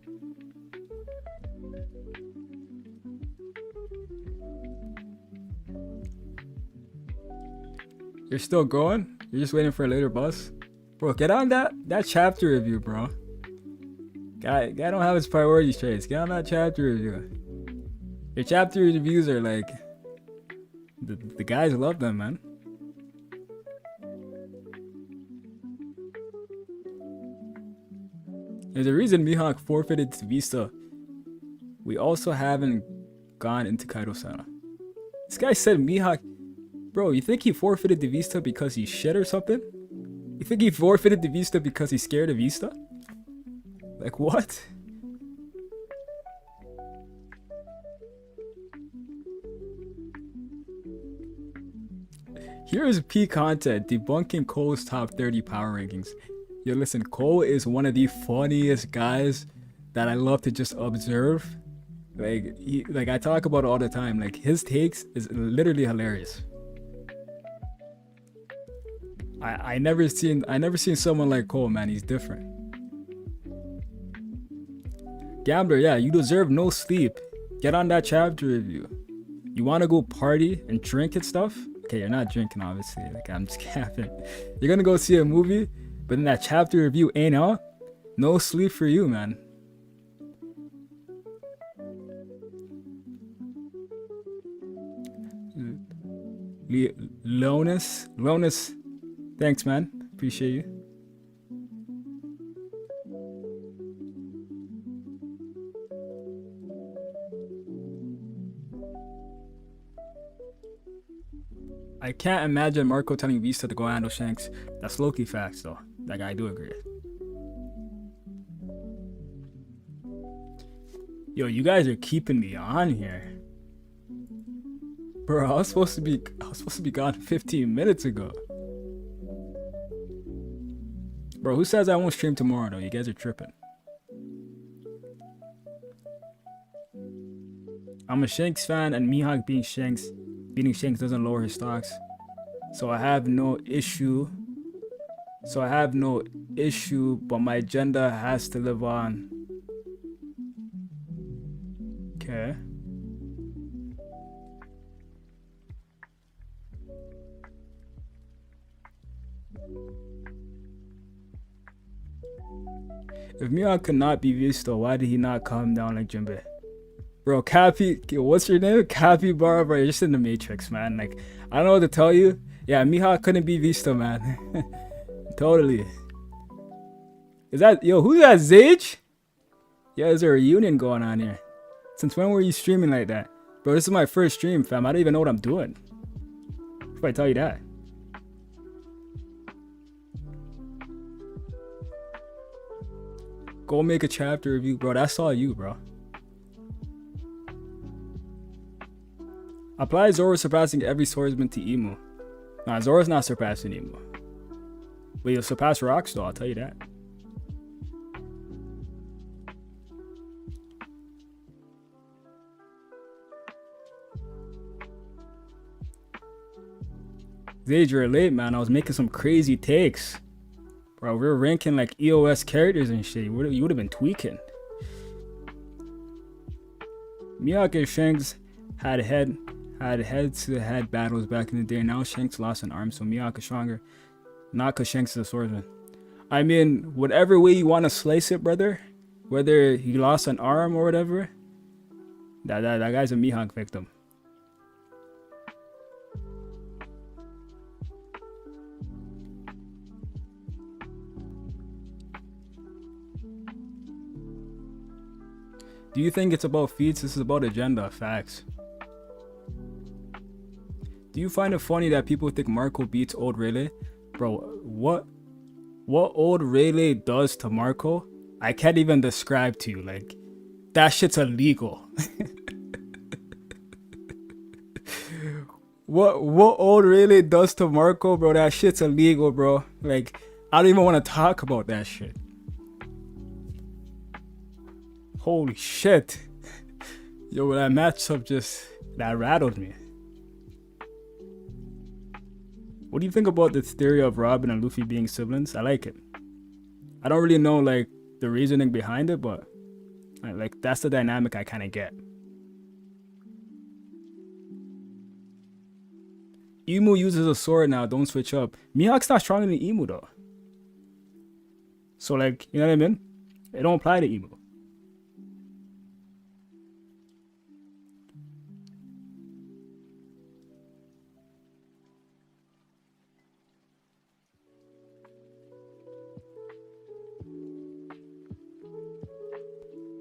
You're still going? You're just waiting for a later bus? Bro, get on that chapter review, bro. Guy don't have his priority straight. Get on that chapter review. Your chapter reviews are like, the guys love them, man. There's a reason Mihawk forfeited to Vista. We also haven't gone into Kaido-sama. This guy said Mihawk... Bro, you think he forfeited to Vista because he shit or something? You think he forfeited to Vista because he's scared of Vista? Like, what? Here is peak content debunking Cole's top 30 power rankings. Yo, listen, Cole is one of the funniest guys that I love to just observe. Like I talk about it all the time. Like, his takes is literally hilarious. I never seen someone like Cole, man. He's different. Gambler, yeah, you deserve no sleep. Get on that chapter review. You want to go party and drink and stuff? Okay, you're not drinking, obviously. Like, I'm just capping. You're gonna go see a movie, but then that chapter review ain't out. No sleep for you, man. Lonus, thanks, man. Appreciate you. I can't imagine Marco telling Vista to go handle Shanks. That's low-key facts, though. Like, I do agree. Yo, you guys are keeping me on here. Bro, I was supposed to be gone 15 minutes ago. Bro, who says I won't stream tomorrow though? You guys are tripping. I'm a Shanks fan, and Mihawk beating Shanks doesn't lower his stocks. So I have no issue. But my agenda has to live on. Okay. If Mihawk could not be Vista, why did he not calm down like Jinbei? Bro, what's your name? Capybara, bro, you're just in the Matrix, man. Like, I don't know what to tell you. Yeah, Mihawk couldn't be Vista, man. Totally. Who's that, Zage? Yeah, there's a reunion going on here. Since when were you streaming like that? Bro, this is my first stream, fam. I don't even know what I'm doing. If I tell you that. Go make a chapter review, bro. That's all you, bro. Apply Zoro surpassing every swordsman to Emu. Nah, Zoro's not surpassing Emu. But you'll surpass Rocks, though, I'll tell you that. Zage, you're late, man. I was making some crazy takes. Bro, we were ranking like EOS characters and shit. You would have been tweaking. Mihawk and Shanks had head-to-head battles back in the day. Now Shanks lost an arm, so Mihawk is stronger. Not because Shanks is a swordsman. I mean, whatever way you want to slice it, brother. Whether he lost an arm or whatever. That guy's a Mihawk victim. Do you think it's about feats? This is about agenda. Facts. Do you find it funny that people think Marco beats old Rayleigh? Bro, what old Rayleigh does to Marco, I can't even describe to you. Like, that shit's illegal. What old Rayleigh does to Marco, bro, that shit's illegal, bro. Like, I don't even want to talk about that shit. Holy shit. Yo, that matchup that rattled me. What do you think about this theory of Robin and Luffy being siblings? I like it. I don't really know, like, the reasoning behind it, but, like, that's the dynamic I kind of get. Emu uses a sword now, don't switch up. Mihawk's not stronger than Emu, though. So, like, you know what I mean? It don't apply to Emu.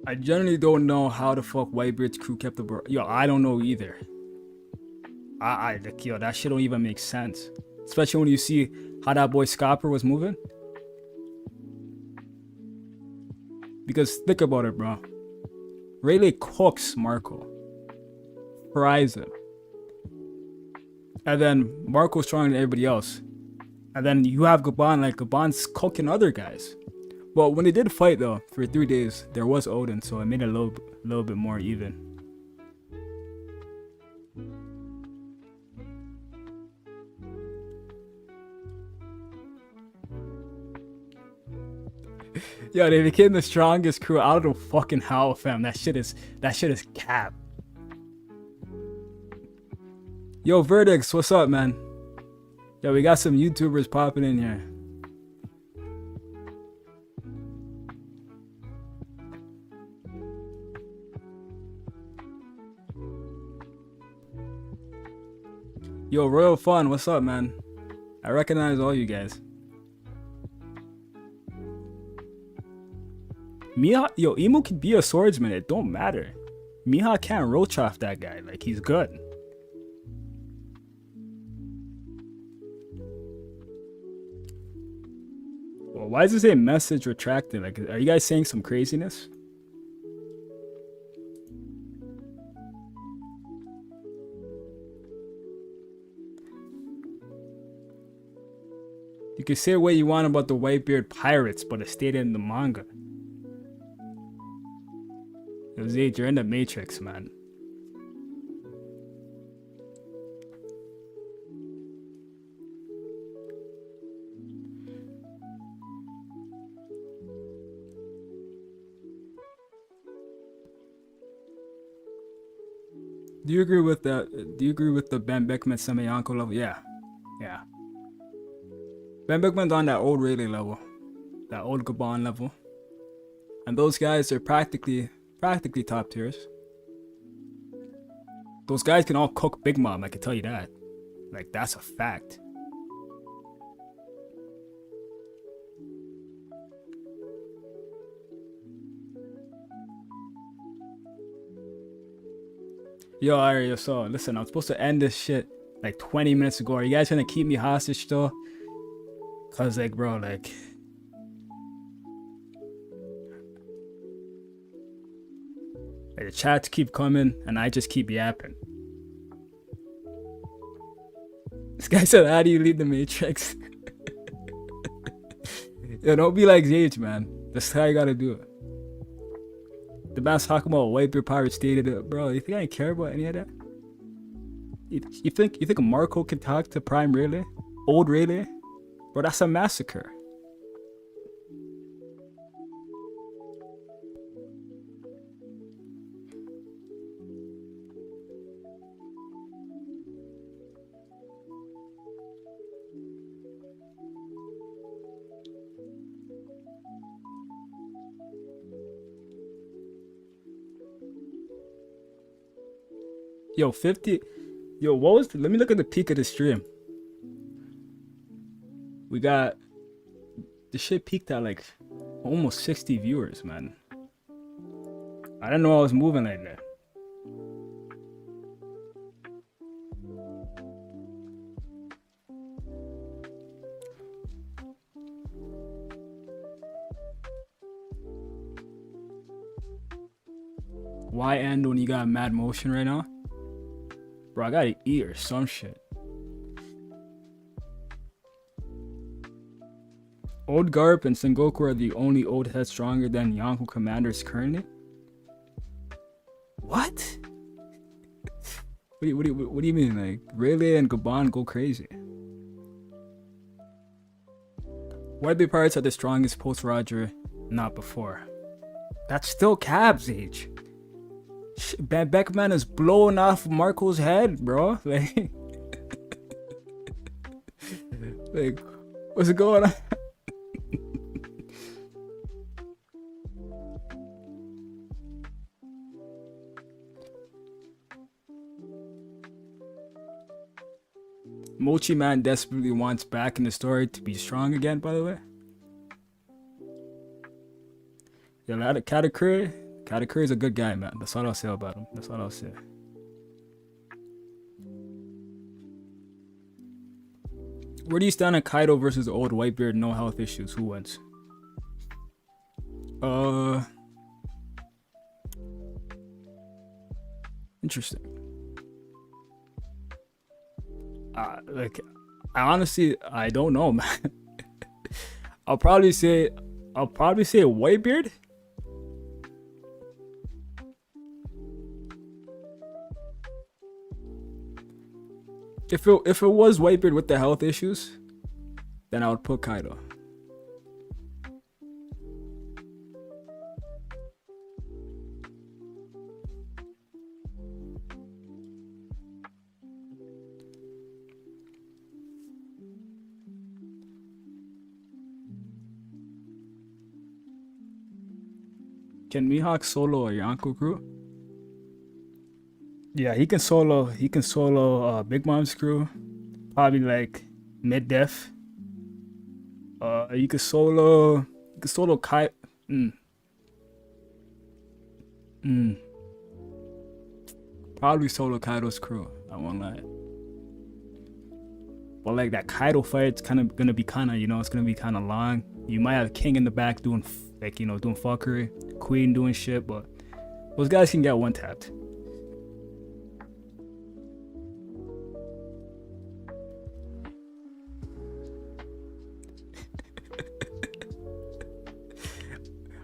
I generally don't know how the fuck Whitebeard's crew kept the Yo, I don't know either. Yo, that shit don't even make sense. Especially when you see how that boy Scopper was moving. Because think about it, bro. Rayleigh cooks Marco. Fries him. And then Marco's stronger than everybody else. And then you have Gabon, like Gabon's cooking other guys. Well, when they did fight though, for 3 days, there was Odin, so it made it a little bit more even. Yo, they became the strongest crew out of the fucking how, fam. That shit is cap. Yo, Verdicts, what's up, man? Yo, we got some YouTubers popping in here. Yo, Royal Fun, what's up, man? I recognize all you guys. Yo, Emu can be a swordsman, it don't matter. Mihawk can't roach off that guy, like, he's good. Well, why does it say message retracted? Like, are you guys saying some craziness? You can say what you want about the Whitebeard pirates, but it stayed in the manga. Yo, Zayt, you're in the Matrix, man. Do you agree with the Ben Beckman Semayanko level? Yeah. Yeah. Ben Beckman's on that old Rayleigh level. That old Gabon level. And those guys are practically top tiers. Those guys can all cook Big Mom, I can tell you that. Like, that's a fact. Yo, Aria, so listen, I'm supposed to end this shit like 20 minutes ago. Are you guys gonna keep me hostage still? Cause like, bro, like, the chats keep coming and I just keep yapping. This guy said, how do you leave the Matrix? Yo, don't be like Zage, man. That's how you gotta do it. The man's talking about Whitebeard Pirate stated it. Bro, you think I care about any of that? You think Marco can talk to Prime Rayleigh? Old Rayleigh? Bro, that's a massacre. Yo, 50. Yo, what was let me look at the peak of the stream. We got the shit peaked at like almost 60 viewers, man. I didn't know I was moving like that. Why end when you got mad motion right now? Bro, I gotta eat or some shit. Old Garp and Sengoku are the only old heads stronger than Yonko commanders currently? What? What do you mean? Like, Rayleigh and Gaban go crazy. Whitebeard Pirates are the strongest post-Roger, not before. That's still Cab's age. Beckman is blowing off Marco's head, bro. Like, like, what's going on? Mochi Man desperately wants back in the story to be strong again, by the way. Yeah, Katakuri is a good guy, man. That's all I'll say about him. That's all I'll say. Where do you stand on Kaido versus the old Whitebeard, no health issues? Who wins? Interesting. Like, I don't know, man. I'll probably say Whitebeard. If it was Whitebeard with the health issues, then I would put Kaido. Can Mihawk solo a Yonko crew? Yeah, he can solo Big Mom's crew. Probably like mid-def. You could solo Kai. Probably solo Kaido's crew, I won't lie. But like that Kaido fight's kind of gonna be it's gonna be kind of long. You might have King in the back doing doing fuckery, Queen doing shit, but those guys can get one tapped.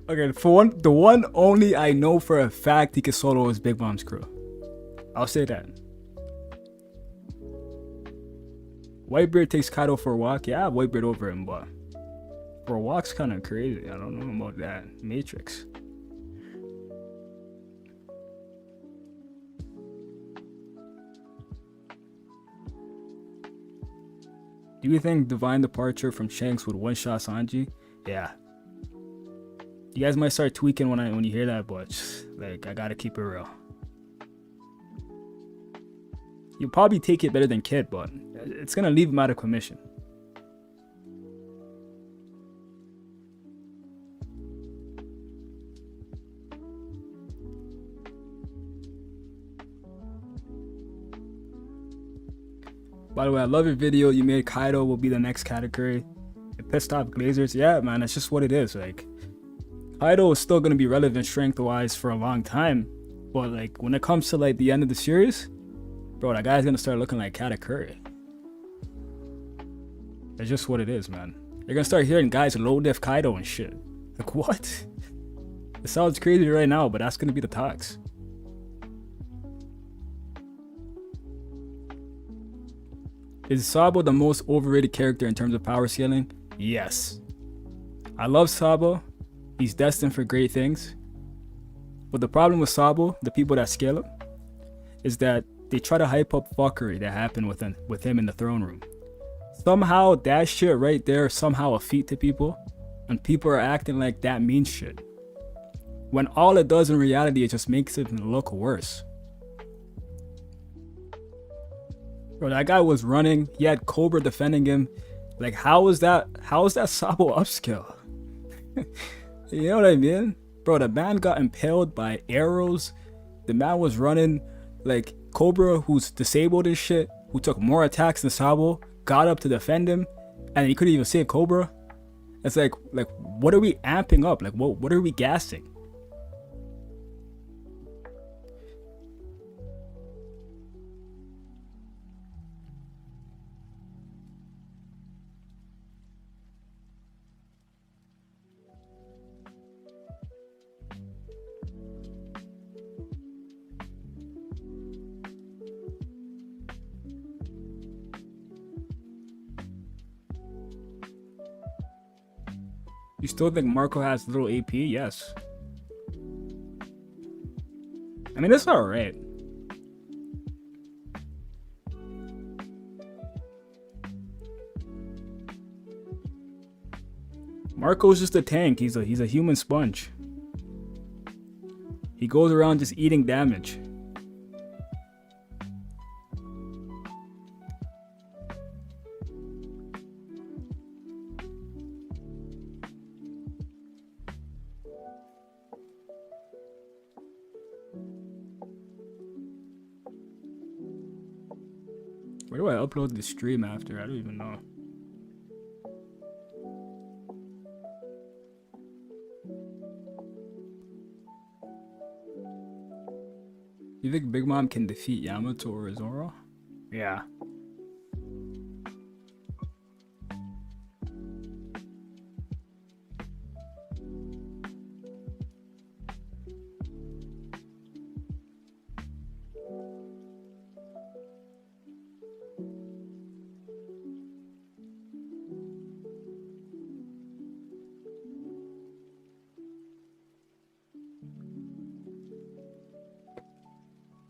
Okay, the one only I know for a fact he can solo is Big Mom's crew. I'll say that. Whitebeard takes Kaido for a walk. Yeah, I have Whitebeard over him, but for a walk's kind of crazy. I don't know about that. Matrix. Do you think Divine Departure from Shanks would one-shot Sanji? Yeah. You guys might start tweaking when you hear that, but like, I gotta keep it real. You'll probably take it better than Kid, but it's gonna leave him out of commission. By the way, I love your video. You made Kaido will be the next category. It pissed off Glazers. Yeah, man, that's just what it is. Like, Kaido is still gonna be relevant strength-wise for a long time, but like when it comes to like the end of the series, bro, that guy's gonna start looking like Katakuri. That's just what it is, man. You're gonna start hearing guys low def Kaido and shit. Like, what? It sounds crazy right now, but that's gonna be the talks. Is Sabo the most overrated character in terms of power scaling? Yes. I love Sabo. He's destined for great things. But the problem with Sabo, the people that scale him, is that they try to hype up fuckery that happened with him in the throne room. Somehow that shit right there is somehow a feat to people, and people are acting like that means shit. When all it does in reality, it just makes it look worse. Bro, that guy was running, he had Cobra defending him. Like, how is that Sabo upskill? You know what I mean? Bro, the man got impaled by arrows. The man was running like Cobra, who's disabled and shit, who took more attacks than Sabo, got up to defend him, and he couldn't even save Cobra. It's like what are we amping up? Like what are we gassing? You still think Marco has little AP? Yes. I mean, it's alright. Marco's just a tank. He's a human sponge. He goes around just eating damage. Where do I upload the stream after? I don't even know. You think Big Mom can defeat Yamato or Zoro? Yeah.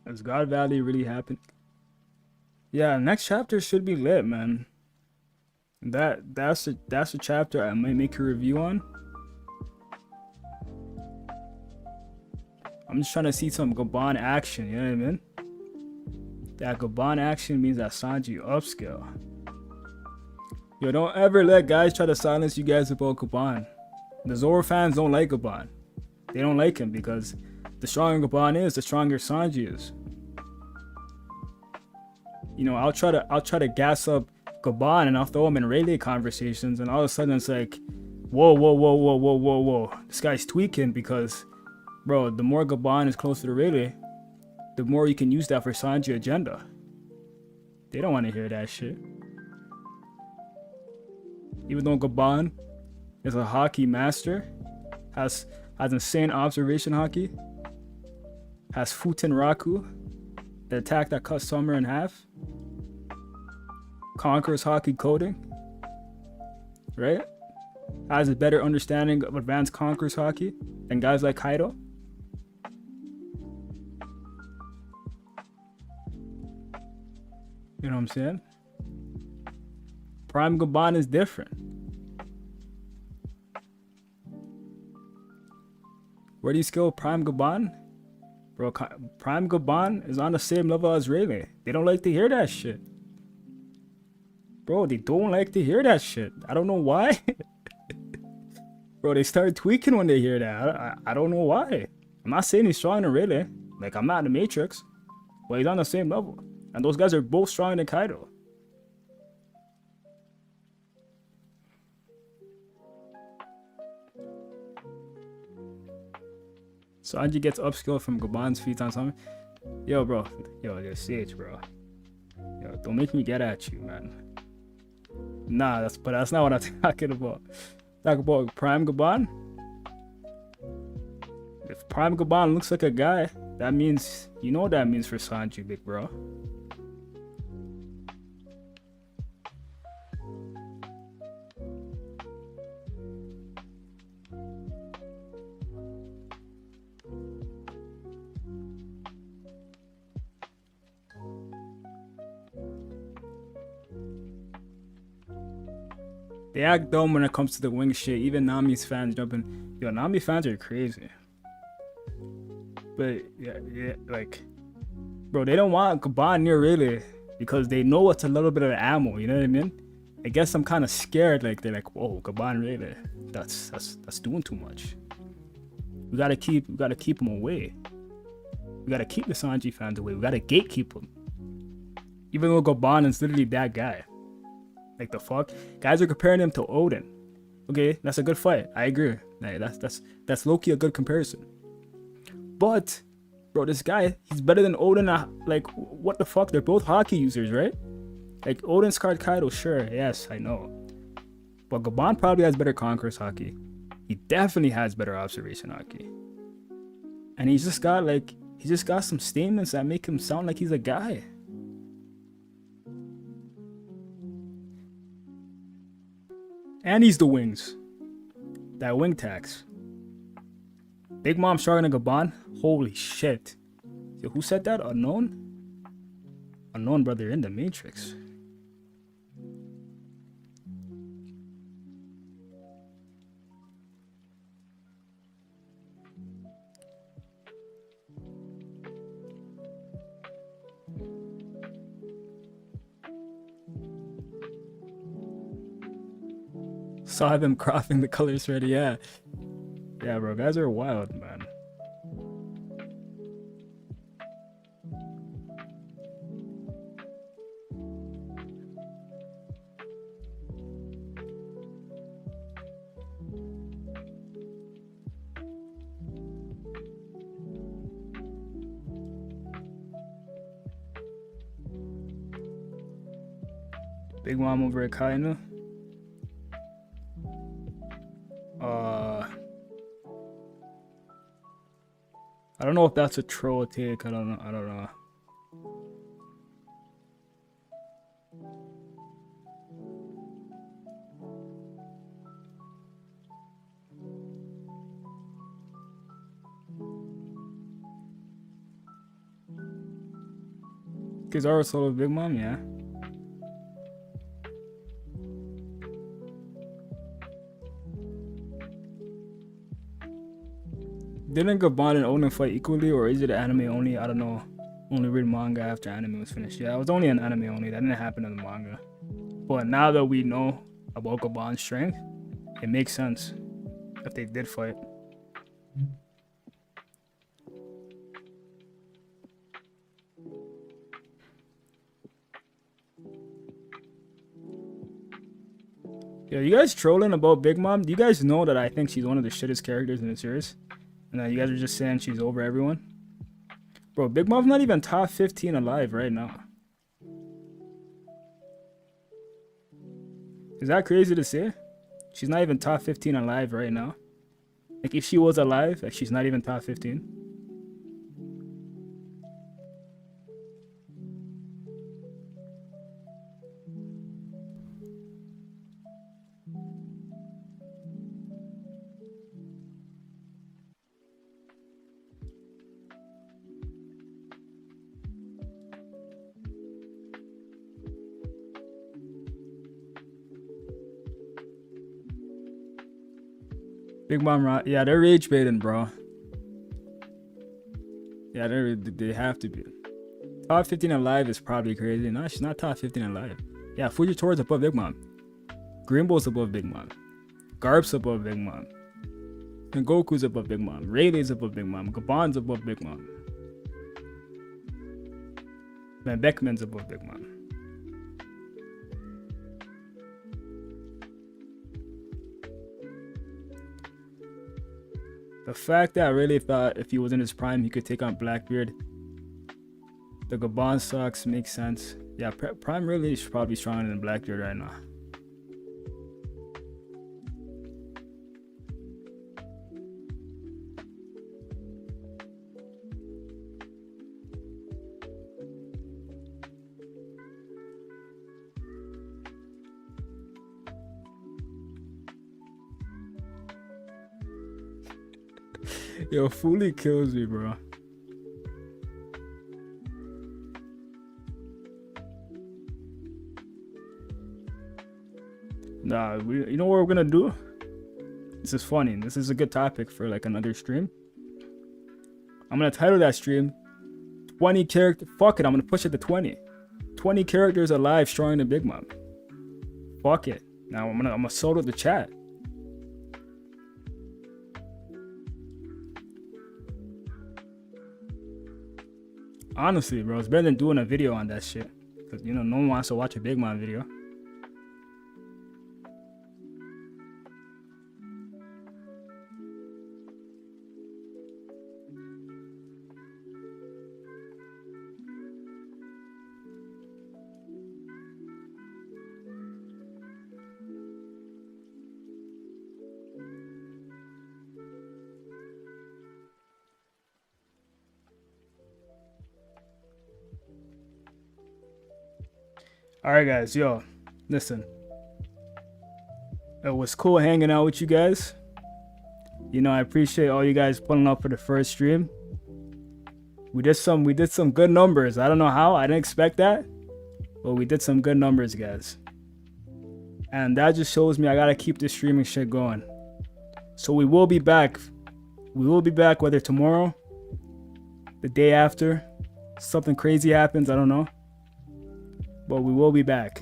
Does God Valley really happen? Yeah, next chapter should be lit, man. That's a chapter I might make a review on. I'm just trying to see some Gaban action, you know what I mean? That Gaban action means that Sanji upscale. Yo, don't ever let guys try to silence you guys about Gaban. The Zoro fans don't like Gaban. They don't like him because the stronger Gaban is, the stronger Sanji is. You know, I'll try to gas up Gaban and I'll throw him in Rayleigh conversations, and all of a sudden it's like, whoa, this guy's tweaking because, bro, the more Gaban is closer to Rayleigh, the more you can use that for Sanji agenda. They don't want to hear that shit. Even though Gaban is a hockey master, has insane observation hockey, has Futen Raku, the attack that cuts Summer in half, conquers hockey coding, right? Has a better understanding of advanced conquers hockey than guys like Kaido. You know what I'm saying? Prime Gaban is different. Where do you skill Prime Gaban? Bro, Prime Gaban is on the same level as Rayleigh. They don't like to hear that shit. Bro, they don't like to hear that shit. I don't know why. Bro, they start tweaking when they hear that. I don't know why. I'm not saying he's stronger than Rayleigh. Like, I'm not in the Matrix. But he's on the same level. And those guys are both stronger than Kaido. Sanji gets upskilled from Gaban's feats on something. Yo, bro. Yo, Sage, bro. Yo, don't make me get at you, man. Nah, that's not what I'm talking about. Talk about Prime Gaban. If Prime Gaban looks like a guy, that means, you know what that means for Sanji, big bro. They act dumb when it comes to the wing shit. Even Nami's fans jumping. Yo, Nami fans are crazy. But yeah, like, bro, they don't want Gaban near Rayleigh because they know it's a little bit of ammo. You know what I mean? I guess I'm kind of scared. Like, they're like, whoa, Gaban Rayleigh, that's doing too much. We gotta keep them away. We gotta keep the Sanji fans away. We gotta gatekeep them. Even though Gabon is literally that guy. Like the fuck? Guys are comparing him to Odin. Okay, that's a good fight. I agree. Like, that's low-key a good comparison. But, bro, this guy, he's better than Odin. Like, what the fuck? They're both hockey users, right? Like, Odin's card Kaido, sure, yes, I know. But Gabon probably has better Conqueror's hockey. He definitely has better observation hockey. And he's just got some statements that make him sound like he's a guy. And he's the wings. That wing tax. Big Mom stronger than Gabon? Holy shit. Yo, who said that? Unknown? Unknown, brother, in the Matrix. Saw them cropping the colors ready, yeah. Yeah, bro, guys are wild, man. Big Mom over at Kainu. I don't know if that's a troll take. I don't know. Kizaru solo Big Mom, yeah. Didn't Gabon and Odin fight equally, or is it anime only? I don't know. Only read manga after anime was finished. Yeah, it was only an anime only. That didn't happen in the manga. But now that we know about Gabon's strength, it makes sense if they did fight. Yo, you guys trolling about Big Mom? Do you guys know that I think she's one of the shittest characters in the series? And you guys are just saying she's over everyone? Bro, Big Mom's not even top 15 alive right now. Is that crazy to say? She's not even top 15 alive right now. Like, if she was alive, like, she's not even top 15. Big Mom, yeah, they're rage baiting, bro. Yeah, they have to be. Top 15 alive is probably crazy. No, she's not top 15 alive. Yeah, Fujitori's above Big Mom. Greenbow's above Big Mom. Garp's above Big Mom. And Goku's above Big Mom. Rayleigh's above Big Mom. Gabon's above Big Mom. Man, Beckman's above Big Mom. The fact that I really thought if he was in his prime, he could take on Blackbeard. The Gabon sucks, makes sense. Yeah, Prime really is probably stronger than Blackbeard right now. Yo, fully kills me, bro. Nah, you know what we're gonna do? This is funny. This is a good topic for like another stream. I'm gonna title that stream 20 character. Fuck it, I'm gonna push it to 20. 20 characters alive stronger than Big Mom. Fuck it. Now I'm gonna solo the chat. Honestly, bro, it's better than doing a video on that shit. Cause you know, no one wants to watch a Big Mom video. All right, guys, yo, listen. It was cool hanging out with you guys. You know, I appreciate all you guys pulling up for the first stream. We did some good numbers. I don't know how. I didn't expect that, but we did some good numbers, guys. And that just shows me I gotta keep this streaming shit going. So we will be back. We will be back, whether tomorrow, the day after, something crazy happens. I don't know. But we will be back.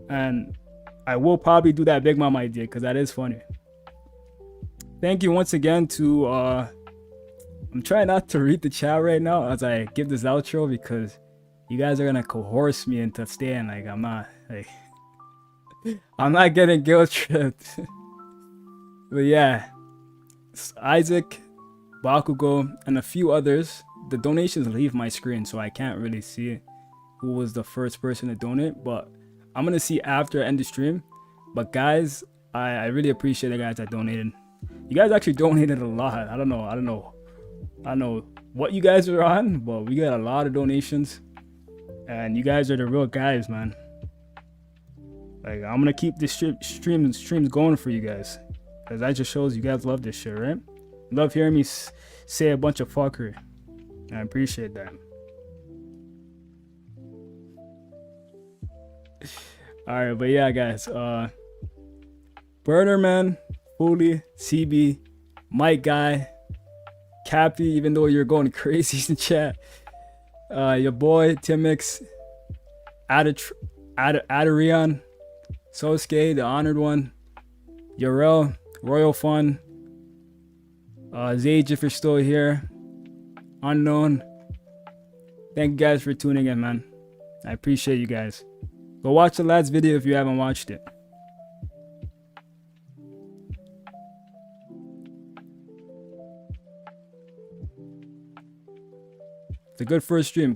And I will probably do that Big Mom idea because that is funny. Thank you once again to I'm trying not to read the chat right now as I give this outro because you guys are gonna coerce me into staying. Like I'm not getting guilt tripped. But yeah, Isaac, Bakugo, and a few others. The donations leave my screen, so I can't really see it. Who was the first person to donate, but I'm gonna see after I end the stream. But guys, I really appreciate the guys that donated. You guys actually donated a lot. I don't know what you guys are on, but we got a lot of donations, and you guys are the real guys, man. Like I'm gonna keep this streams going for you guys, cause that just shows you guys love this shit, right? Love hearing me say a bunch of fuckery. I appreciate that. All right, but yeah, guys. Burnerman, Foley, CB, Mike Guy, Cappy, even though you're going crazy in chat. Your boy Timix, Adarian, Sosuke, the honored one, Yorel, Royal Fun, Zage, if you're still here, Unknown. Thank you guys for tuning in, man. I appreciate you guys. Go watch the last video if you haven't watched it. It's a good first stream.